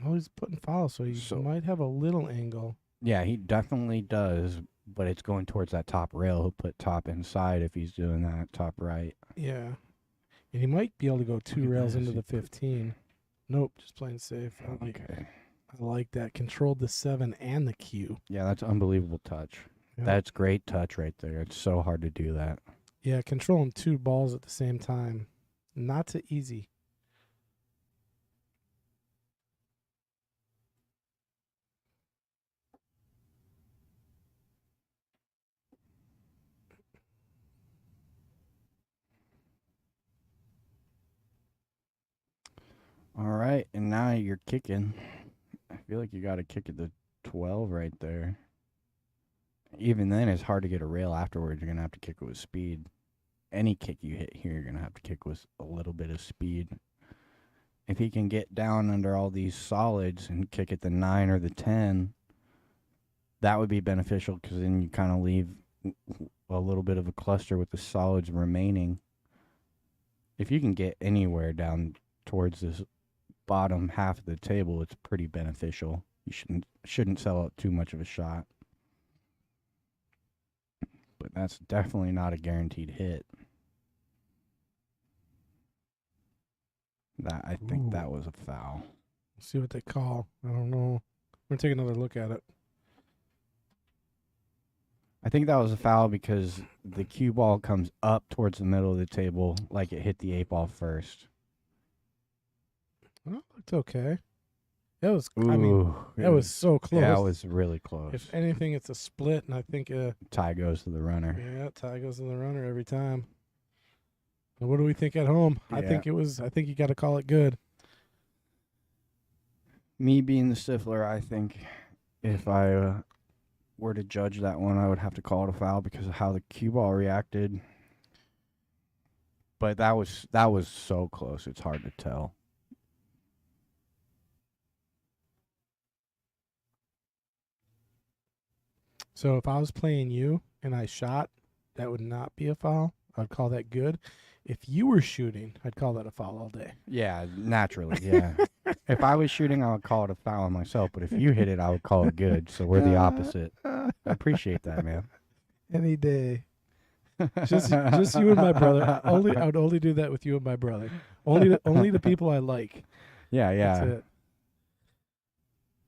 S1: Oh, he's putting follow, so he might have a little angle.
S2: Yeah, he definitely does, but it's going towards that top rail. He'll put top inside if he's doing that, top right.
S1: Yeah. And he might be able to go 2 rails into the 15. Nope, just playing safe.
S2: Okay.
S1: I like that. Controlled the 7 and the Q.
S2: Yeah, that's unbelievable touch.
S1: Yeah.
S2: That's great touch right there. It's so hard to do that.
S1: Yeah, controlling 2 balls at the same time. Not so easy.
S2: All right, and now you're kicking. I feel like you got to kick at the 12 right there. Even then, it's hard to get a rail afterwards. You're going to have to kick it with speed. Any kick you hit here, you're going to have to kick with a little bit of speed. If he can get down under all these solids and kick at the 9 or the 10, that would be beneficial because then you kind of leave a little bit of a cluster with the solids remaining. If you can get anywhere down towards this bottom half of the table, it's pretty beneficial. You shouldn't sell out too much of a shot. But that's definitely not a guaranteed hit. I think that was a foul.
S1: See what they call. I don't know. We're going to take another look at it.
S2: I think that was a foul because the cue ball comes up towards the middle of the table like it hit the 8 ball first.
S1: Well, it's okay. That was,
S2: Ooh,
S1: that was so close.
S2: Yeah, it was really close.
S1: If anything, it's a split, and I think
S2: tie goes to the runner.
S1: Yeah, tie goes to the runner every time. And what do we think at home?
S2: Yeah.
S1: I think you got to call it good.
S2: Me being the stifler, I think if I were to judge that one, I would have to call it a foul because of how the cue ball reacted. But that was so close. It's hard to tell.
S1: So if I was playing you and I shot, that would not be a foul. I'd call that good. If you were shooting, I'd call that a foul all day.
S2: Yeah, naturally. Yeah. If I was shooting, I would call it a foul on myself. But if you hit it, I would call it good. So we're the opposite. I appreciate that, man.
S1: Any day. Just you and my brother. I would only do that with you and my brother. Only the people I like.
S2: Yeah, yeah.
S1: That's it.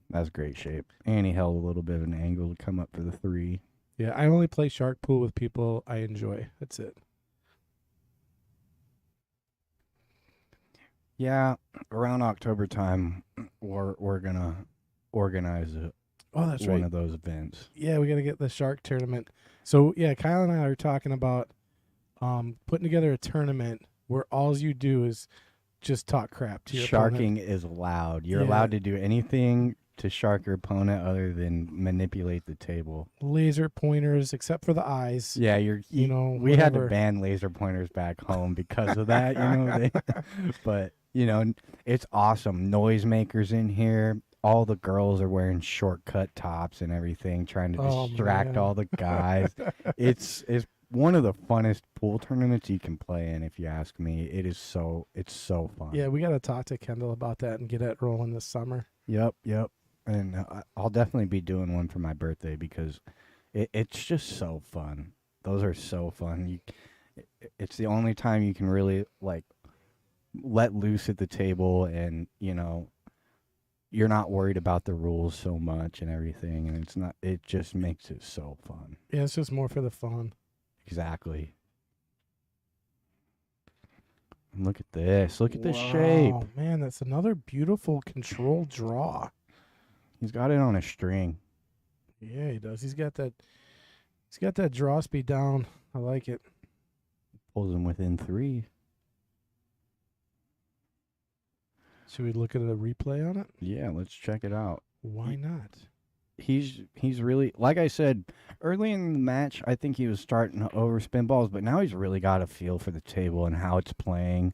S2: That's great shape. And he held a little bit of an angle to come up for the 3.
S1: Yeah, I only play shark pool with people I enjoy. That's it.
S2: Yeah, around October time, we're gonna organize
S1: Oh, that's
S2: one
S1: right.
S2: of those events.
S1: Yeah, we got to get the shark tournament. So yeah, Kyle and I are talking about putting together a tournament where all you do is just talk crap to your
S2: Sharking
S1: opponent.
S2: is allowed. You're
S1: Yeah.
S2: allowed to do anything to shark your opponent other than manipulate the table.
S1: Laser pointers, except for the eyes.
S2: Yeah,
S1: You know,
S2: we had to
S1: whatever.
S2: ban laser pointers back home because of that, you know. But you know, it's awesome. Noisemakers in here. All the girls are wearing shortcut tops and everything, trying to
S1: Oh,
S2: distract
S1: man.
S2: all the guys. It's one of the funnest pool tournaments you can play in, if you ask me. It's so fun.
S1: Yeah, we got to talk to Kendall about that and get it rolling this summer.
S2: Yep. And I'll definitely be doing one for my birthday because it's just so fun. Those are so fun. It's the only time you can really like let loose at the table, and you know you're not worried about the rules so much and everything, and it just makes it so fun.
S1: Yeah, it's just more for the fun.
S2: Exactly. And look at this. Look at the shape.
S1: Oh man, that's another beautiful control draw.
S2: He's got it on a string.
S1: Yeah, he does. He's got that draw speed down. I like it.
S2: Pulls him within 3.
S1: Should we look at a replay on it?
S2: Yeah, let's check it out.
S1: Why not?
S2: He's really, like I said early in the match, I think he was starting to overspin balls, but now he's really got a feel for the table and how it's playing.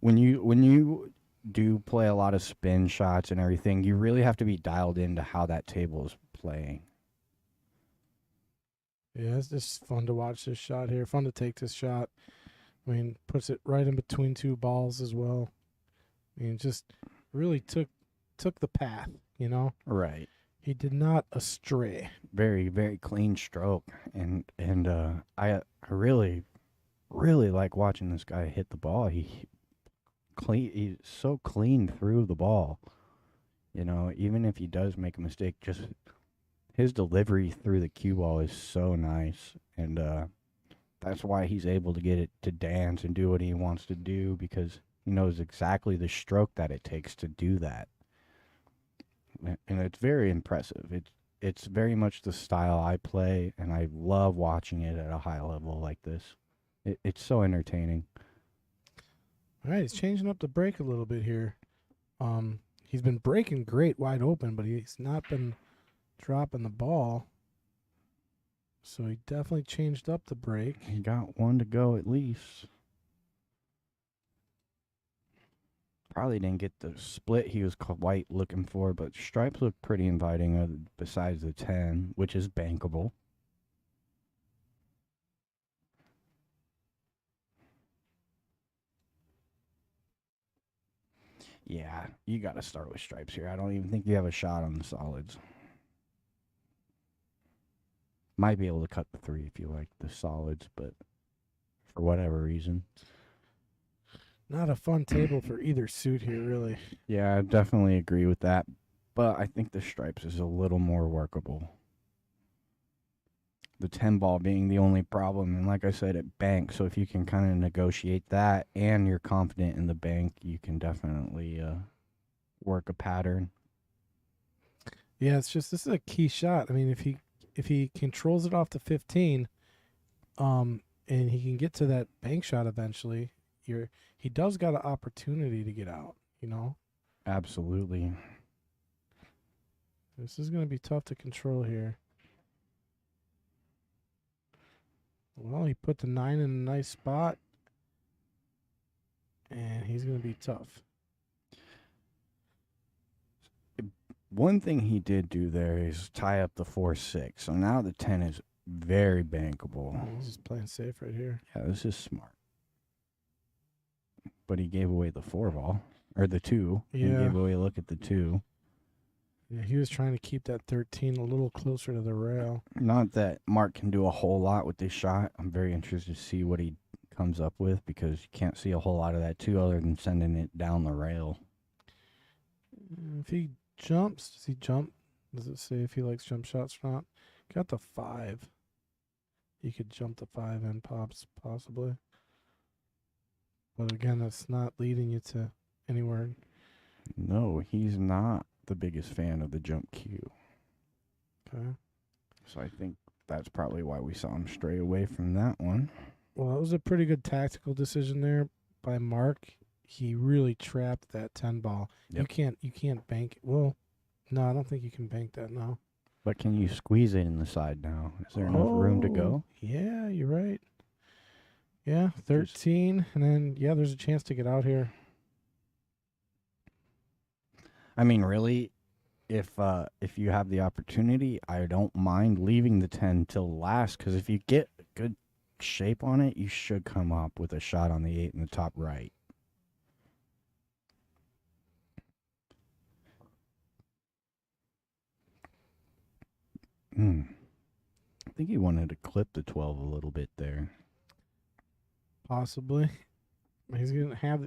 S2: When you do play a lot of spin shots and everything, you really have to be dialed into how that table is playing.
S1: Yeah, it's just fun to watch this shot here. Fun to take this shot. I mean, puts it right in between 2 balls as well. I mean, just really took the path, you know?
S2: Right.
S1: He did not astray.
S2: Very, very clean stroke. And I really, really like watching this guy hit the ball. He's so clean through the ball. You know, even if he does make a mistake, just his delivery through the cue ball is so nice. And that's why he's able to get it to dance and do what he wants to do, because he knows exactly the stroke that it takes to do that. And it's very impressive. It's very much the style I play, and I love watching it at a high level like this. It's so entertaining.
S1: All right, he's changing up the break a little bit here. He's been breaking great wide open, but he's not been dropping the ball. So he definitely changed up the break.
S2: He got one to go at least. Probably didn't get the split he was quite looking for, but stripes look pretty inviting besides the 10, which is bankable. Yeah, you got to start with stripes here. I don't even think you have a shot on the solids. Might be able to cut the 3 if you like the solids, but for whatever reason.
S1: Not a fun table for either suit here, really.
S2: Yeah, I definitely agree with that, but I think the stripes is a little more workable. The 10 ball being the only problem, and like I said, it banks, so if you can kind of negotiate that and you're confident in the bank, you can definitely work a pattern.
S1: Yeah, it's just this is a key shot. I mean, if he controls it off the 15, and he can get to that bank shot eventually, he does got an opportunity to get out, you know?
S2: Absolutely.
S1: This is going to be tough to control here. Well, he put the 9 in a nice spot, and he's going to be tough.
S2: One thing he did do there is tie up the 4-6. So now the 10 is very bankable.
S1: He's just playing safe right here.
S2: Yeah, this is smart. But he gave away the 4 ball, or the 2. He
S1: Yeah.
S2: gave away a look at the 2.
S1: Yeah, he was trying to keep that 13 a little closer to the rail.
S2: Not that Mark can do a whole lot with this shot. I'm very interested to see what he comes up with because you can't see a whole lot of that 2 other than sending it down the rail.
S1: If he jumps, does he jump? Does it say if he likes jump shots or not? Got the 5. He could jump the 5 and pops, possibly. But again, that's not leading you to anywhere.
S2: No, he's not the biggest fan of the jump cue.
S1: Okay.
S2: So I think that's probably why we saw him stray away from that one.
S1: Well, that was a pretty good tactical decision there by Mark. He really trapped that 10 ball.
S2: Yep.
S1: You can't bank it. Well, no, I don't think you can bank that now.
S2: But can you squeeze it in the side now? Is there enough room to go?
S1: Yeah, you're right. Yeah, 13, and then there's a chance to get out here.
S2: I mean, really, if you have the opportunity, I don't mind leaving the 10 till last because if you get good shape on it, you should come up with a shot on the 8 in the top right. I think he wanted to clip the 12 a little bit there.
S1: Possibly. He's going to have...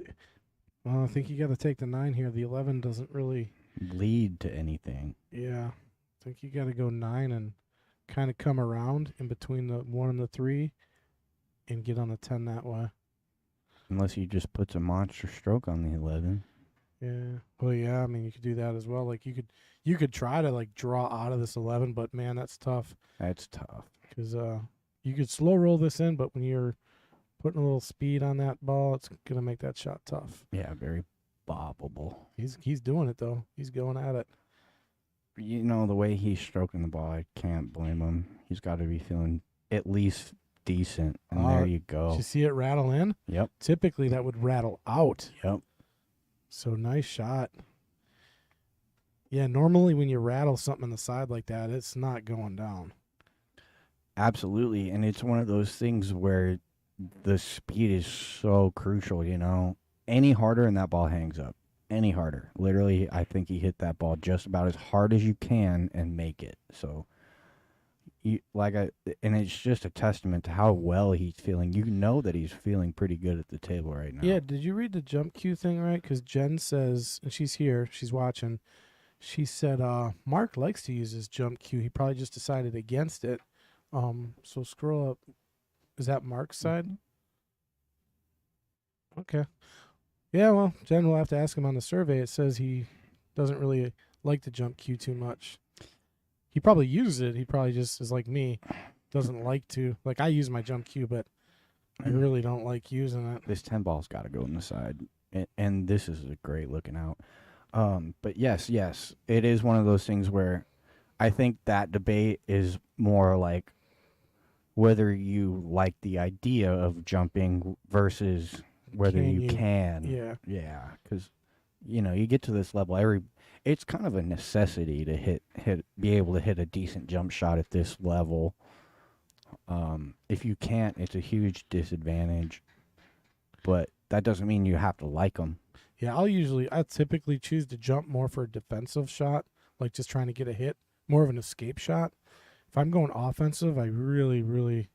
S1: Well, I think you got to take the 9 here. The 11 doesn't really...
S2: Lead to anything.
S1: Yeah. I think you got to go 9 and kind of come around in between the 1 and the 3 and get on the 10 that way.
S2: Unless he just puts a monster stroke on the 11.
S1: Yeah. Well, yeah, I mean, you could do that as well. Like, you could try to, like, draw out of this 11, but, man, that's tough.
S2: That's tough.
S1: Because you could slow roll this in, but when you're putting a little speed on that ball, it's going to make that shot tough.
S2: Yeah, very bobbable.
S1: He's doing it, though. He's going at it.
S2: You know, the way he's stroking the ball, I can't blame him. He's got to be feeling at least decent. And there you go.
S1: Did you see it rattle in?
S2: Yep.
S1: Typically, that would rattle out.
S2: Yep.
S1: So, nice shot. Yeah, normally when you rattle something on the side like that, it's not going down.
S2: Absolutely. And it's one of those things where the speed is so crucial, you know. Any harder and that ball hangs up. Any harder. Literally, I think he hit that ball just about as hard as you can and make it. So, and it's just a testament to how well he's feeling. You know that he's feeling pretty good at the table right now.
S1: Yeah, did you read the jump cue thing right? Because Jen says, and she's here, she's watching, she said, Mark likes to use his jump cue. He probably just decided against it. So scroll up. Is that Mark's side? Okay. Yeah, well, Jen will have to ask him on the survey. It says he doesn't really like the jump cue too much. He probably uses it. He probably just is like me, doesn't like to. Like, I use my jump cue, but I really don't like using it.
S2: This 10 ball's got to go in the side. And this is a great looking out. But yes, it is one of those things where I think that debate is more like whether you like the idea of jumping versus whether you can.
S1: Yeah.
S2: Yeah, because, you know, you get to this level, it's kind of a necessity to be able to hit a decent jump shot at this level. If you can't, it's a huge disadvantage. But that doesn't mean you have to like them.
S1: Yeah, I typically choose to jump more for a defensive shot, like just trying to get a hit, more of an escape shot. If I'm going offensive, I really, really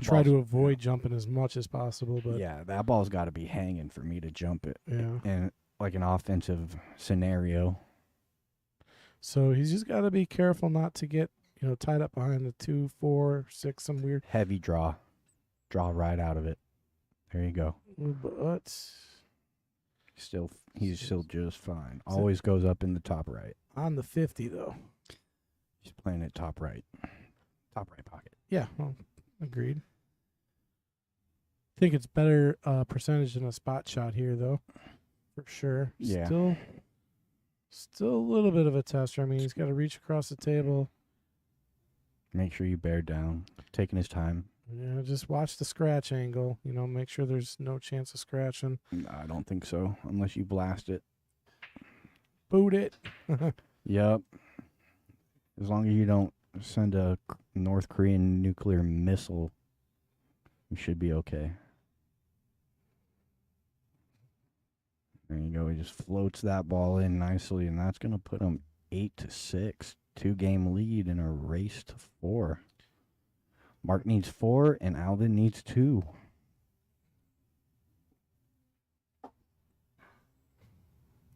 S1: try to avoid jumping as much as possible. But
S2: yeah, that ball's got to be hanging for me to jump it.
S1: Yeah.
S2: In like an offensive scenario.
S1: So he's just got to be careful not to get, tied up behind the 2, 4, 6, some weird.
S2: Heavy draw. Draw right out of it. There you go.
S1: But
S2: he's still just fine. Always goes up in the top right.
S1: On the 50, though.
S2: He's playing it top right. Top right pocket.
S1: Yeah, well, agreed. Think it's better percentage than a spot shot here, though. For sure.
S2: Yeah.
S1: Still a little bit of a tester. I mean, he's got to reach across the table.
S2: Make sure you bear down. Taking his time.
S1: Yeah, just watch the scratch angle. Make sure there's no chance of scratching.
S2: No, I don't think so, unless you blast it.
S1: Boot it.
S2: Yep. As long as you don't send a North Korean nuclear missile, you should be okay. There you go. He just floats that ball in nicely, and that's going to put him 8-6. 2-game lead in a race to 4. Mark needs 4, and Alvin needs 2.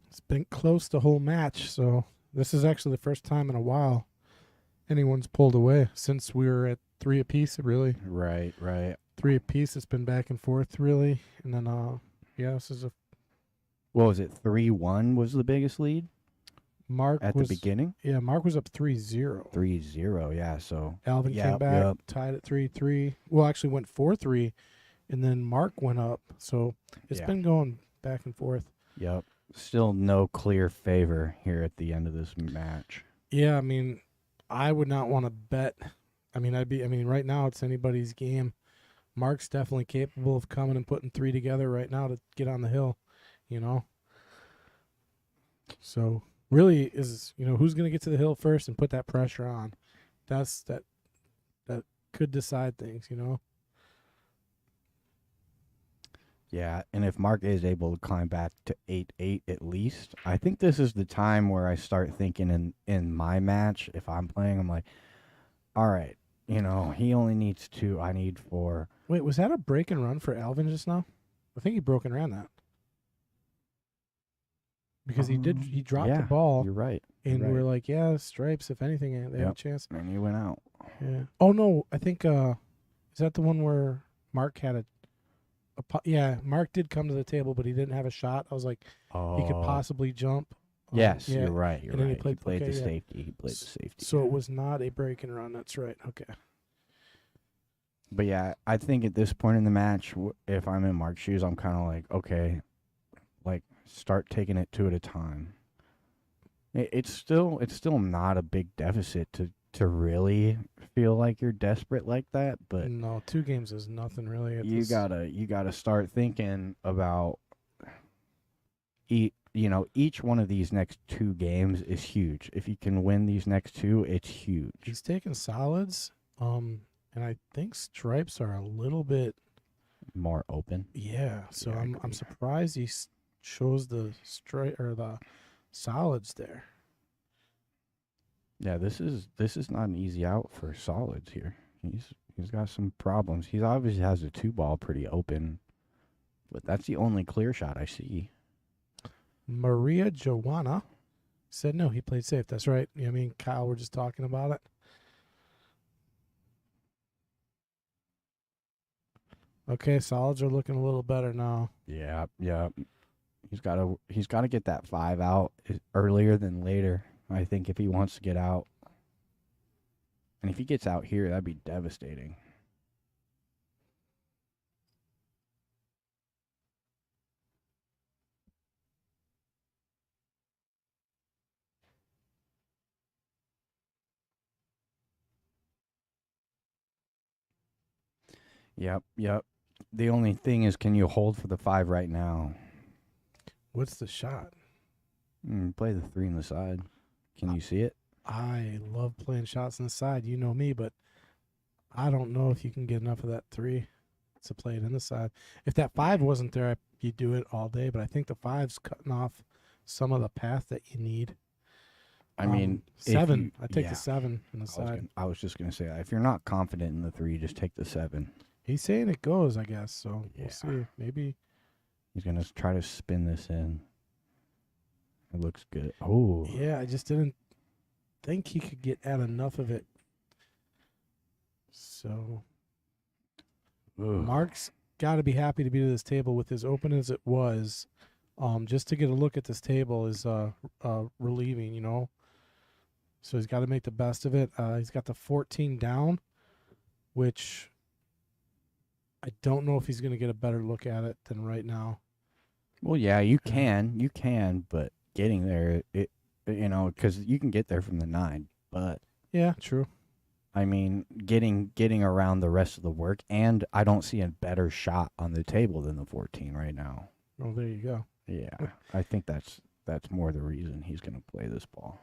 S1: It's been close the whole match, so this is actually the first time in a while anyone's pulled away since we were at 3 apiece, really.
S2: Right.
S1: 3 apiece. It's been back and forth, really. And then, this is a
S2: What was it? 3-1 was the biggest lead
S1: Mark
S2: at
S1: was,
S2: the beginning?
S1: Yeah, Mark was up 3-0.
S2: 3-0, yeah. So
S1: Alvin came back, tied at 3-3. Well, actually went 4-3, and then Mark went up. So it's been going back and forth.
S2: Yep. Still no clear favor here at the end of this match.
S1: Yeah, I mean, I would not want to bet. Right now it's anybody's game. Mark's definitely capable of coming and putting 3 together right now to get on the hill, So really is, who's going to get to the hill first and put that pressure on? That could decide things,
S2: Yeah, and if Mark is able to climb back to 8-8 at least, I think this is the time where I start thinking in my match, if I'm playing, I'm like, all right, he only needs 2, I need 4.
S1: Wait, was that a break and run for Alvin just now? I think he broke and ran that. Because he dropped the ball.
S2: You're right.
S1: And we're like, yeah, stripes, if anything, they have a chance.
S2: And he went out.
S1: Yeah. Oh, no, I think, is that the one where Mark had Mark did come to the table, but he didn't have a shot. I was like, he could possibly jump.
S2: Yes, you're right. You're
S1: And then
S2: right.
S1: he played
S2: the safety. He played the safety.
S1: So it was not a break and run. That's right. Okay.
S2: But yeah, I think at this point in the match, if I'm in Mark's shoes, I'm kind of like, okay, start taking it 2 at a time. It's still not a big deficit to really feel like you're desperate like that, but
S1: no, 2 games is nothing really.
S2: You gotta start thinking about each one of these next 2 games is huge. If you can win these next 2, it's huge.
S1: He's taking solids, and I think stripes are a little bit
S2: more open.
S1: Yeah, so I'm surprised he shows the straight or the solids there.
S2: Yeah, this is not an easy out for solids here. He's got some problems. He obviously has the 2 ball pretty open, but that's the only clear shot I see.
S1: Maria Joanna said no, he played safe. That's right. Kyle, we're just talking about it. Okay, solids are looking a little better now.
S2: Yeah. He's got to get that 5 out earlier than later, I think, if he wants to get out. And if he gets out here, that'd be devastating. Yep. The only thing is, can you hold for the 5 right now?
S1: What's the shot?
S2: Play the 3 on the side. Can you see it?
S1: I love playing shots on the side. You know me, but I don't know if you can get enough of that 3 to play it in the side. If that 5 wasn't there, you'd do it all day. But I think the 5's cutting off some of the path that you need.
S2: I mean,
S1: 7. I take the 7 on the side.
S2: I was just going to say that. If you're not confident in the 3, just take the 7.
S1: He's saying it goes, I guess. So we'll see. Maybe
S2: he's going to try to spin this in. It looks good. Oh.
S1: Yeah, I just didn't think he could get at enough of it. So Mark's got to be happy to be to this table with as open as it was. Just to get a look at this table is relieving, So he's got to make the best of it. He's got the 14 down, which I don't know if he's going to get a better look at it than right now.
S2: Well, yeah, you can, but getting there, because you can get there from the 9, but
S1: yeah, true.
S2: I mean, getting around the rest of the work, and I don't see a better shot on the table than the 14 right now.
S1: Oh, there you go.
S2: Yeah, I think that's more the reason he's going to play this ball.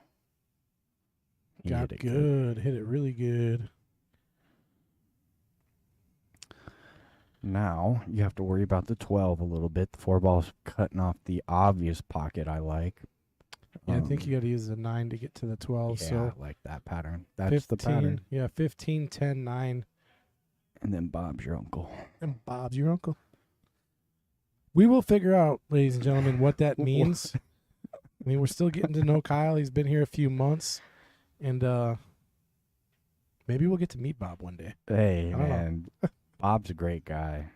S2: He
S1: Got
S2: hit it
S1: good. Hit it really good.
S2: Now you have to worry about the 12 a little bit. The 4-ball's cutting off the obvious pocket I like.
S1: Yeah, I think you got to use the 9 to get to the 12.
S2: Yeah,
S1: So
S2: I like that pattern. That's
S1: 15,
S2: the pattern.
S1: Yeah, 15, 10, 9.
S2: And then Bob's your uncle.
S1: And Bob's your uncle. We will figure out, ladies and gentlemen, what that means. I mean, we're still getting to know Kyle. He's been here a few months. And maybe we'll get to meet Bob one day.
S2: Hey,
S1: I don't
S2: man. Bob's a great guy.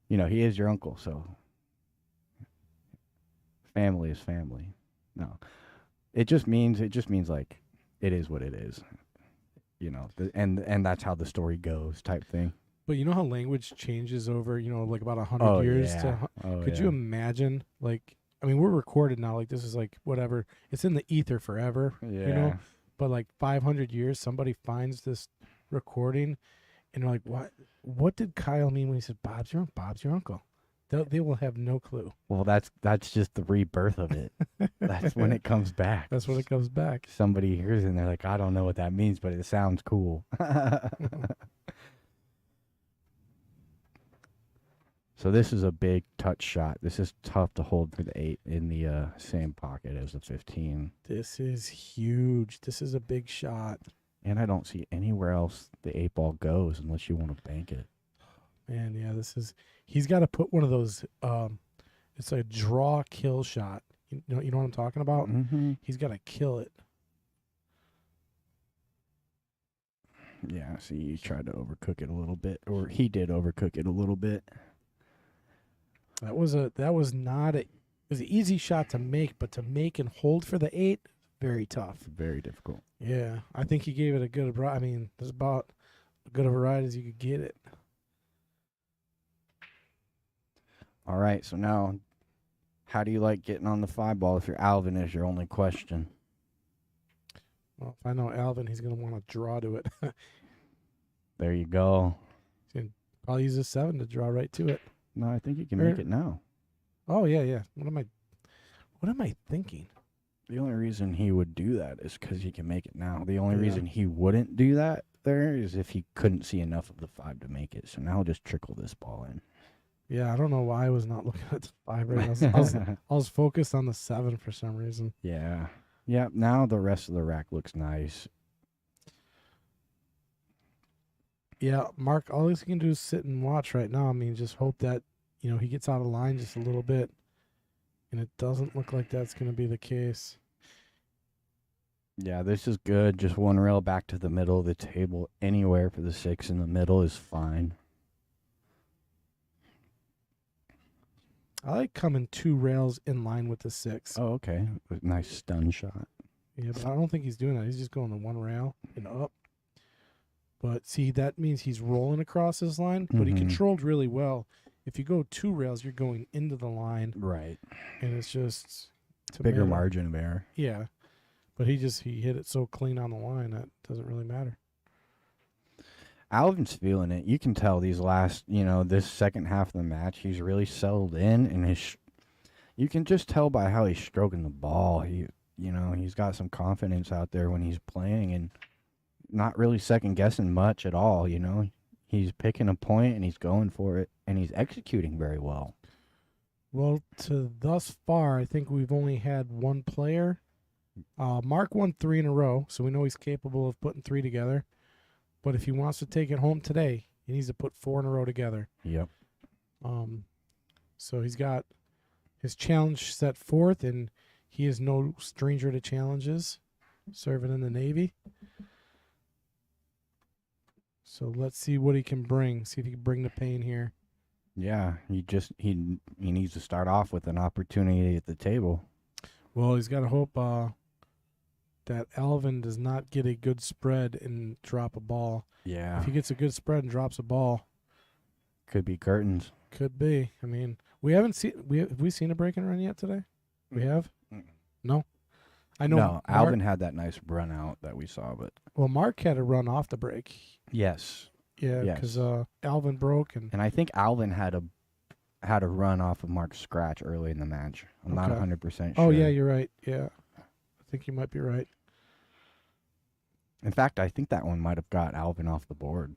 S2: You know, he is your uncle, so family is family. No. It just means like it is what it is. You know, and that's how the story goes type thing.
S1: But you know how language changes over, like about 100 years?
S2: Yeah.
S1: Could you imagine, like, I mean, we're recorded now. Like, this is like, whatever. It's in the ether forever,
S2: Yeah.
S1: But like 500 years, somebody finds this recording and they're like, what did Kyle mean when he said, Bob's your uncle? They will have no clue.
S2: Well, that's just the rebirth of it. That's when it comes back.
S1: That's when it comes back.
S2: Somebody hears it and they're like, I don't know what that means, but it sounds cool. So this is a big touch shot. This is tough to hold for the 8 in the same pocket as the 15.
S1: This is huge. This is a big shot.
S2: And I don't see anywhere else the 8 ball goes unless you want to bank it.
S1: Man, yeah, he's got to put one of those, it's a draw kill shot. You know what I'm talking about?
S2: Mm-hmm.
S1: He's got to kill it.
S2: Yeah, see, you tried to overcook it a little bit, or he did overcook it a little bit.
S1: That was not it was an easy shot to make, but to make and hold for the 8, very tough.
S2: Very difficult.
S1: Yeah, I think he gave it a good ride. I mean, it was about as good of a ride as you could get it.
S2: All right, so now, how do you like getting on the 5 ball if you're Alvin is your only question?
S1: Well, if I know Alvin, he's going to want to draw to it.
S2: There you go.
S1: Probably use a 7 to draw right to it.
S2: No, I think you can make it now.
S1: Oh, yeah. What am I thinking?
S2: The only reason he would do that is because he can make it now. The only reason he wouldn't do that there is if he couldn't see enough of the 5 to make it. So now he'll just trickle this ball in.
S1: Yeah, I don't know why I was not looking at the 5 right now. I was focused on the 7 for some reason.
S2: Yeah. Yeah, now the rest of the rack looks nice.
S1: Yeah, Mark, all he can do is sit and watch right now. I mean, just hope that, he gets out of line just a little bit. And it doesn't look like that's going to be the case.
S2: Yeah, this is good. Just one rail back to the middle of the table. Anywhere for the 6 in the middle is fine.
S1: I like coming 2 rails in line with the 6.
S2: Oh, okay. Nice stun shot.
S1: Yeah, but I don't think he's doing that. He's just going the 1 rail and up. But see, that means he's rolling across his line, but he controlled really well. If you go 2 rails, you're going into the line.
S2: Right.
S1: And it's just
S2: bigger margin of error.
S1: Yeah. But he hit it so clean on the line that doesn't really matter.
S2: Alvin's feeling it. You can tell these last, this second half of the match, he's really settled in, and you can just tell by how he's stroking the ball. He's got some confidence out there when he's playing, and not really second guessing much at all. He's picking a point and he's going for it, and he's executing very well.
S1: Well, to thus far, I think we've only had one player. Mark won 3 in a row, so we know he's capable of putting 3 together. But if he wants to take it home today, he needs to put 4 in a row together.
S2: Yep.
S1: So he's got his challenge set forth, and he is no stranger to challenges, serving in the Navy. So let's see what he can bring. See if he can bring the pain here.
S2: Yeah, he needs to start off with an opportunity at the table.
S1: Well, he's got to hope that Alvin does not get a good spread and drop a ball.
S2: Yeah.
S1: If he gets a good spread and drops a ball,
S2: could be curtains.
S1: Could be. I mean, we haven't seen have we seen a break and run yet today? We have?
S2: Mm-mm.
S1: No. I know.
S2: No, Alvin had that nice run out that we saw, but
S1: Well, Mark had a run off the break.
S2: yes.
S1: Yeah,
S2: Yes.
S1: because Alvin broke and
S2: And I think Alvin had a run off of Mark's scratch early in the match. I'm not
S1: Okay.
S2: 100% sure.
S1: Oh yeah, you're right. Yeah, I think you might be right.
S2: In fact, I think that one might have got Alvin off the board.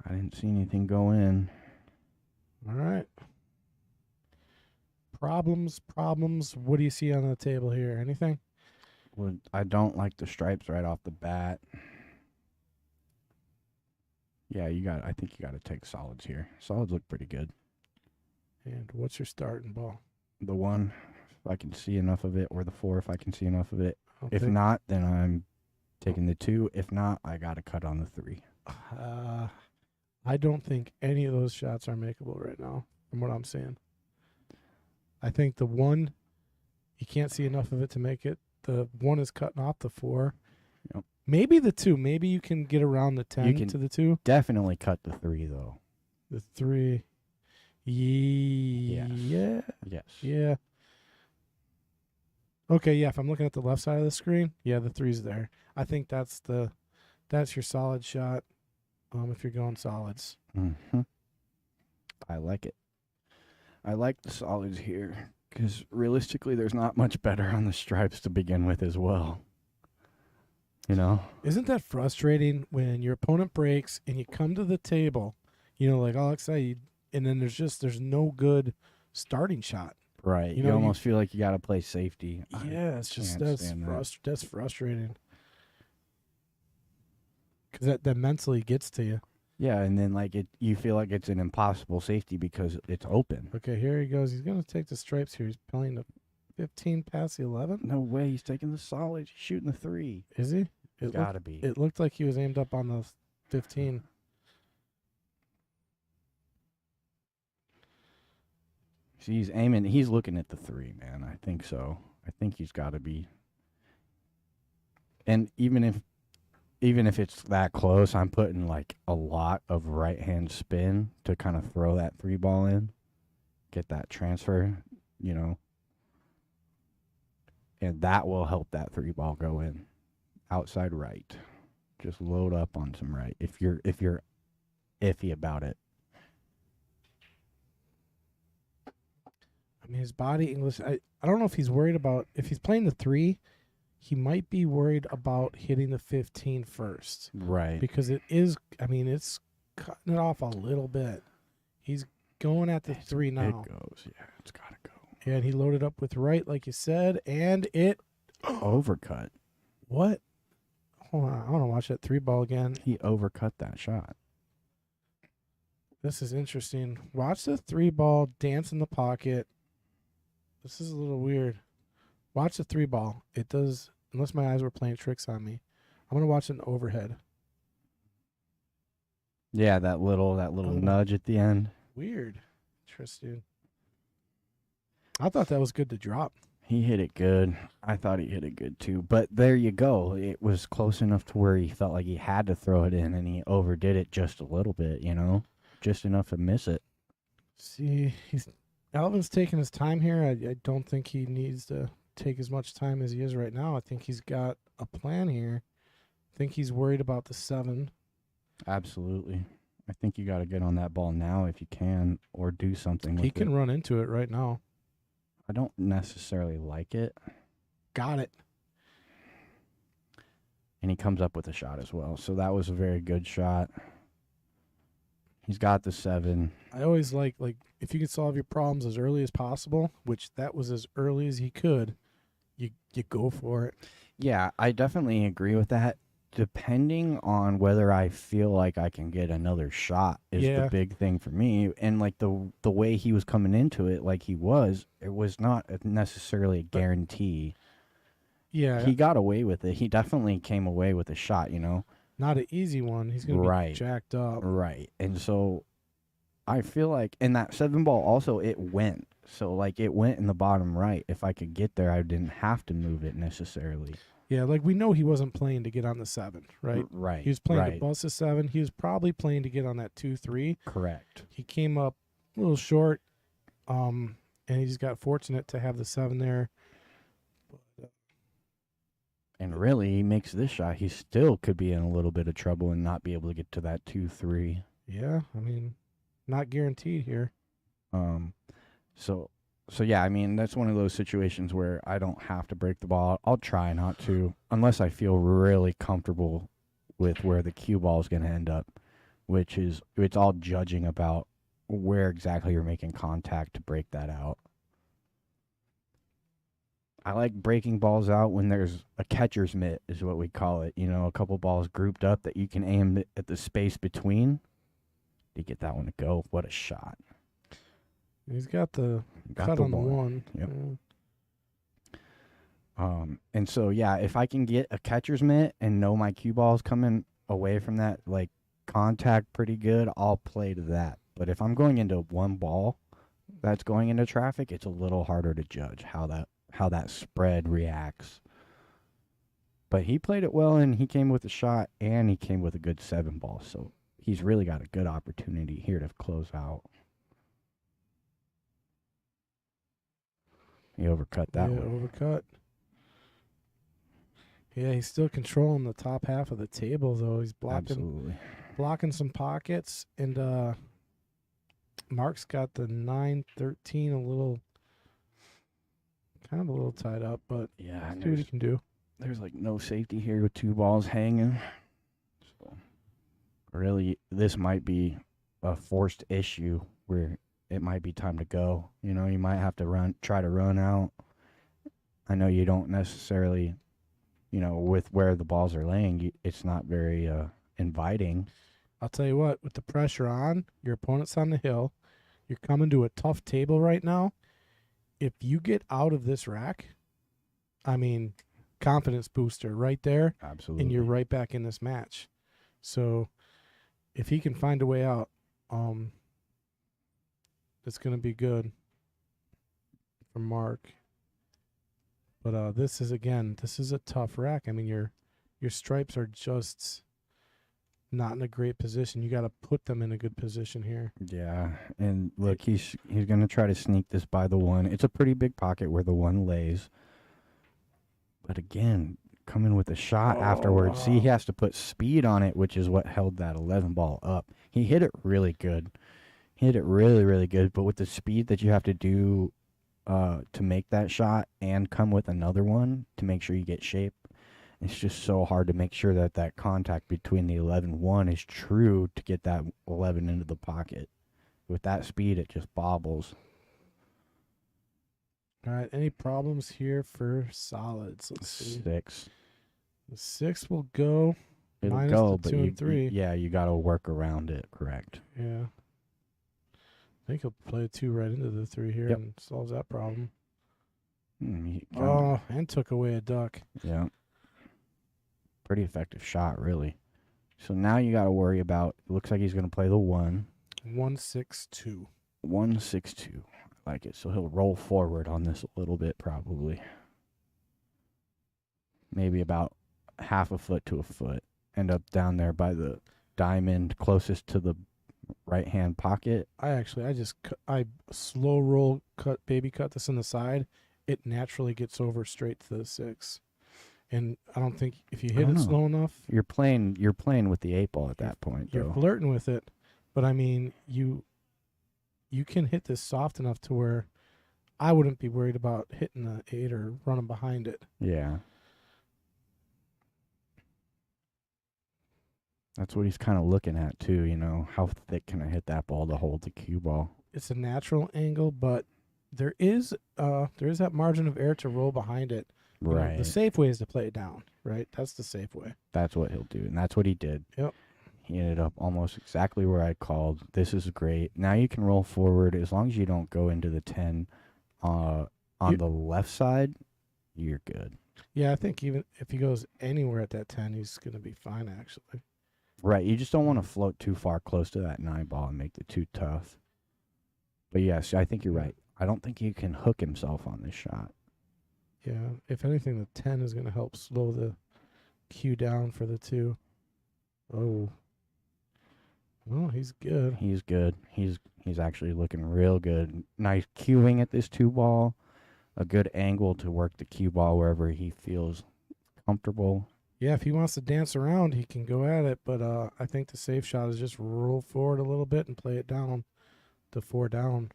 S2: I didn't see anything go in.
S1: All right. Problems. What do you see on the table here? Anything?
S2: Well, I don't like the stripes right off the bat. Yeah, I think you got to take solids here. Solids look pretty good.
S1: And what's your starting ball?
S2: The 1, if I can see enough of it, or the 4, if I can see enough of it.
S1: I'll
S2: If
S1: take-
S2: not, then I'm taking the 2. If not, I got to cut on the 3.
S1: I don't think any of those shots are makeable right now, from what I'm seeing. I think the 1, you can't see enough of it to make it. The 1 is cutting off the 4.
S2: Yep.
S1: Maybe the 2. Maybe you can get around the 10
S2: can-
S1: to the 2.
S2: Definitely cut the 3, though.
S1: The 3. Yeah.
S2: Yes.
S1: Yeah. Okay, yeah, if I'm looking at the left side of the screen, yeah, the 3's there. I think that's your solid shot. If you're going solids.
S2: Mm-hmm. I like it. I like the solids here because realistically, there's not much better on the stripes to begin with as well. You know?
S1: Isn't that frustrating when your opponent breaks and you come to the table, like Alex said, and then there's no good starting shot.
S2: Right.
S1: You
S2: You,
S1: know,
S2: almost feel like you got to play safety.
S1: Yeah, it's just
S2: can't
S1: that's
S2: stand that.
S1: that's frustrating. Because that mentally gets to you.
S2: Yeah, and then you feel like it's an impossible safety because it's open.
S1: Okay, here he goes. He's going to take the stripes here. He's playing the 15 past the 11.
S2: No way. He's taking the solids. He's shooting the 3.
S1: Is he?
S2: It's got to be.
S1: It looked like he was aimed up on the 15.
S2: See, he's aiming. He's looking at the 3, man. I think so. I think he's got to be. And even if it's that close, I'm putting a lot of right hand spin to kind of throw that 3 ball in, get that transfer, and that will help that 3 ball go in outside right. Just load up on some right if you're iffy about it.
S1: I mean, his body English. I don't know if he's worried about if he's playing the 3. He might be worried about hitting the 15 first.
S2: Right.
S1: Because it is, it's cutting it off a little bit. He's going at the 3 now.
S2: It goes. Yeah, it's got to go.
S1: And he loaded up with right, like you said, and it.
S2: Overcut.
S1: What? Hold on. I want to watch that 3 ball again.
S2: He overcut that shot.
S1: This is interesting. Watch the 3 ball dance in the pocket. This is a little weird. Watch the 3 ball. It does, unless my eyes were playing tricks on me. I'm going to watch an overhead.
S2: Yeah, that little nudge at the end.
S1: Weird. Interesting. I thought that was good to drop.
S2: He hit it good. I thought he hit it good too. But there you go. It was close enough to where he felt like he had to throw it in, and he overdid it just a little bit, just enough to miss it.
S1: See, Alvin's taking his time here. I don't think he needs to take as much time as he is right now. I think he's got a plan here. I think he's worried about the 7.
S2: Absolutely. I think you got to get on that ball now if you can, or do something with
S1: He can
S2: it.
S1: run into it right now.
S2: I don't necessarily like it.
S1: Got it.
S2: And he comes up with a shot as well. So that was a very good shot. He's got the 7.
S1: I always like if you can solve your problems as early as possible, which that was as early as he could, you go for it.
S2: Yeah, I definitely agree with that. Depending on whether I feel like I can get another shot is
S1: Yeah.
S2: the big thing for me. And the way he was coming into it, it was not necessarily a guarantee.
S1: Yeah,
S2: He got away with it. He definitely came away with a shot,
S1: not an easy one. He's gonna
S2: Right.
S1: be jacked up.
S2: Right. And so I feel like, and that 7 ball also, it went. So it went in the bottom right. If I could get there, I didn't have to move it necessarily.
S1: Yeah, we know he wasn't playing to get on the 7, right?
S2: Right.
S1: He was playing to
S2: right.
S1: bust the 7. He was probably playing to get on that 2-3.
S2: Correct.
S1: He came up a little short. And he just got fortunate to have the 7 there.
S2: And really, he makes this shot, he still could be in a little bit of trouble and not be able to get to that 2-3.
S1: Yeah, I mean, not guaranteed here.
S2: So yeah, I mean, that's one of those situations where I don't have to break the ball. I'll try not to, unless I feel really comfortable with where the cue ball is going to end up, which is, it's all judging about where exactly you're making contact to break that out. I like breaking balls out when there's a catcher's mitt, is what we call it. You know, a couple balls grouped up that you can aim at the space between to get that one to go. What a shot.
S1: He's got the
S2: Got
S1: cut
S2: the
S1: on the
S2: one.
S1: one.
S2: Yep.
S1: Yeah.
S2: And so, yeah, if I can get a catcher's mitt and know my cue ball's coming away from that, like, contact pretty good, I'll play to that. But if I'm going into one ball that's going into traffic, it's a little harder to judge how that spread reacts. But he played it well, and he came with a shot, and he came with a good 7 ball. So he's really got a good opportunity here to close out. He overcut that one.
S1: Overcut. Yeah, he's still controlling the top half of the table, though. He's
S2: Absolutely.
S1: blocking some pockets, and Mark's got the 9-13 kind of a little tied up, but
S2: Yeah,
S1: see what he can do.
S2: there's like no safety here with 2 balls hanging. So really, this might be a forced issue where it might be time to go. You know, you might have to try to run out. I know you don't necessarily, you know, with where the balls are laying, it's not very inviting.
S1: I'll tell you what, with the pressure on, your opponent's on the hill, you're coming to a tough table right now. If you get out of this rack, I mean, confidence booster right there.
S2: Absolutely.
S1: And you're right back in this match. So if he can find a way out, it's going to be good for Mark. But this is a tough rack. I mean, your stripes are just not in a great position. You got to put them in a good position here.
S2: Yeah, and look, he's going to try to sneak this by the 1. It's a pretty big pocket where the 1 lays. But again, coming with a shot afterwards. See, he has to put speed on it, which is what held that 11 ball up. He hit it really good. He hit it really, really good. But with the speed that you have to do to make that shot and come with another one to make sure you get shape, it's just so hard to make sure that that contact between the 11-1 is true to get that 11 into the pocket. With that speed, it just bobbles.
S1: All right, any problems here for solids? Let's see.
S2: 6.
S1: The 6 will go.
S2: It'll
S1: minus
S2: go,
S1: the
S2: but
S1: 2 and 3.
S2: you got to work around it, correct?
S1: Yeah. I think he'll play a 2 right into the 3 here and solves that problem. And took away a duck.
S2: Yeah. Pretty effective shot, really. So now you got to worry about, it looks like he's going to play the 1.
S1: 1-6-2.
S2: 1-6-2. I like it. So he'll roll forward on this a little bit, probably. Maybe about half a foot to a foot. End up down there by the diamond closest to the right-hand pocket.
S1: I slow roll baby cut this on the side. It naturally gets over straight to the 6. And I don't think if you hit it slow enough,
S2: you're playing with the 8 ball at that point.
S1: You're flirting with it, but I mean you can hit this soft enough to where I wouldn't be worried about hitting the 8 or running behind it.
S2: Yeah. That's what he's kind of looking at too, you know. How thick can I hit that ball to hold the cue ball?
S1: It's a natural angle, but there is that margin of error to roll behind it.
S2: Right.
S1: The safe way is to play it down, right? That's the safe way.
S2: That's what he'll do, and that's what he did.
S1: Yep.
S2: He ended up almost exactly where I called. This is great. Now you can roll forward as long as you don't go into the 10 on the left side, you're good.
S1: Yeah, I think even if he goes anywhere at that 10, he's going to be fine, actually.
S2: Right. You just don't want to float too far close to that 9 ball and make it too tough. But yes, I think you're right. I don't think he can hook himself on this shot.
S1: Yeah, if anything, the 10 is going to help slow the cue down for the 2. Oh. Well, he's good.
S2: He's good. He's He's actually looking real good. Nice cueing at this 2-ball. A good angle to work the cue ball wherever he feels comfortable.
S1: Yeah, if he wants to dance around, he can go at it. But I think the safe shot is just roll forward a little bit and play it down to 4 down.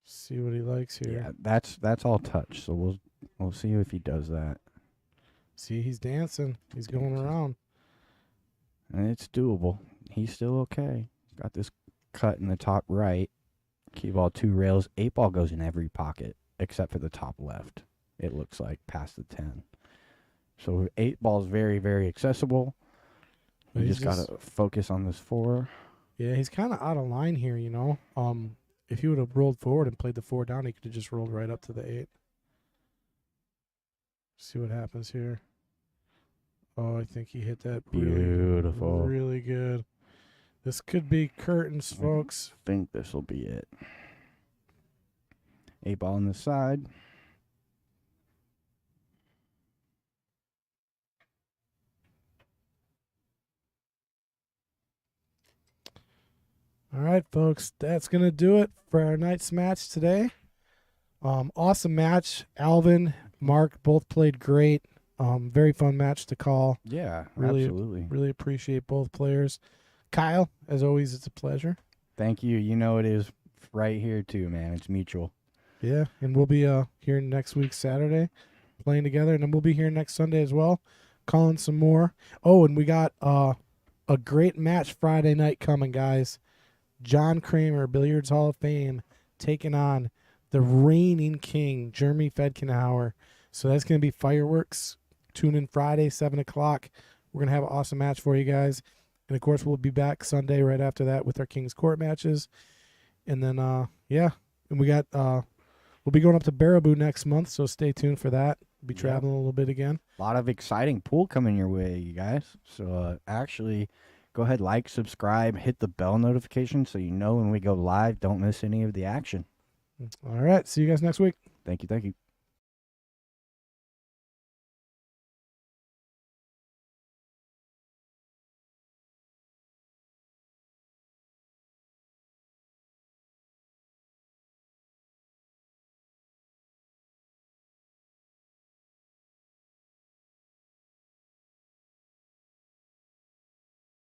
S1: See what he likes here.
S2: Yeah, that's all touch. So we'll see if he does that.
S1: See, he's dancing. He's going around.
S2: And it's doable. He's still okay. Got this cut in the top right. Cue ball 2 rails. 8-ball goes in every pocket except for the top left. It looks like past the 10. So 8-ball is very, very accessible. You just got to focus on this 4.
S1: Yeah, he's kind of out of line here, you know. If he would have rolled forward and played the 4 down, he could have just rolled right up to the 8. See what happens here. Oh, I think he hit that
S2: Beautiful.
S1: Really good. This could be curtains, folks.
S2: I think this will be it. 8-ball on the side.
S1: All right, folks, that's going to do it for our night's match today. Awesome match. Alvin, Mark both played great. Very fun match to call.
S2: Yeah,
S1: Really,
S2: absolutely.
S1: Really appreciate both players. Kyle, as always, it's a pleasure.
S2: Thank you. You know it is right here too, man. It's mutual.
S1: Yeah, and we'll be here next week Saturday playing together, and then we'll be here next Sunday as well, calling some more. Oh, and we got a great match Friday night coming, guys. John Kramer, Billiards Hall of Fame, taking on the reigning king, Jeremy Fedkenauer. So that's going to be fireworks. Tune in Friday, 7 o'clock. We're going to have an awesome match for you guys. And, of course, we'll be back Sunday right after that with our King's Court matches. And then, and we got we'll be going up to Baraboo next month, so stay tuned for that. We'll be traveling a little bit again.
S2: A lot of exciting pool coming your way, you guys. So, actually, go ahead, like, subscribe, hit the bell notification so you know when we go live. Don't miss any of the action.
S1: All right. See you guys next week.
S2: Thank you.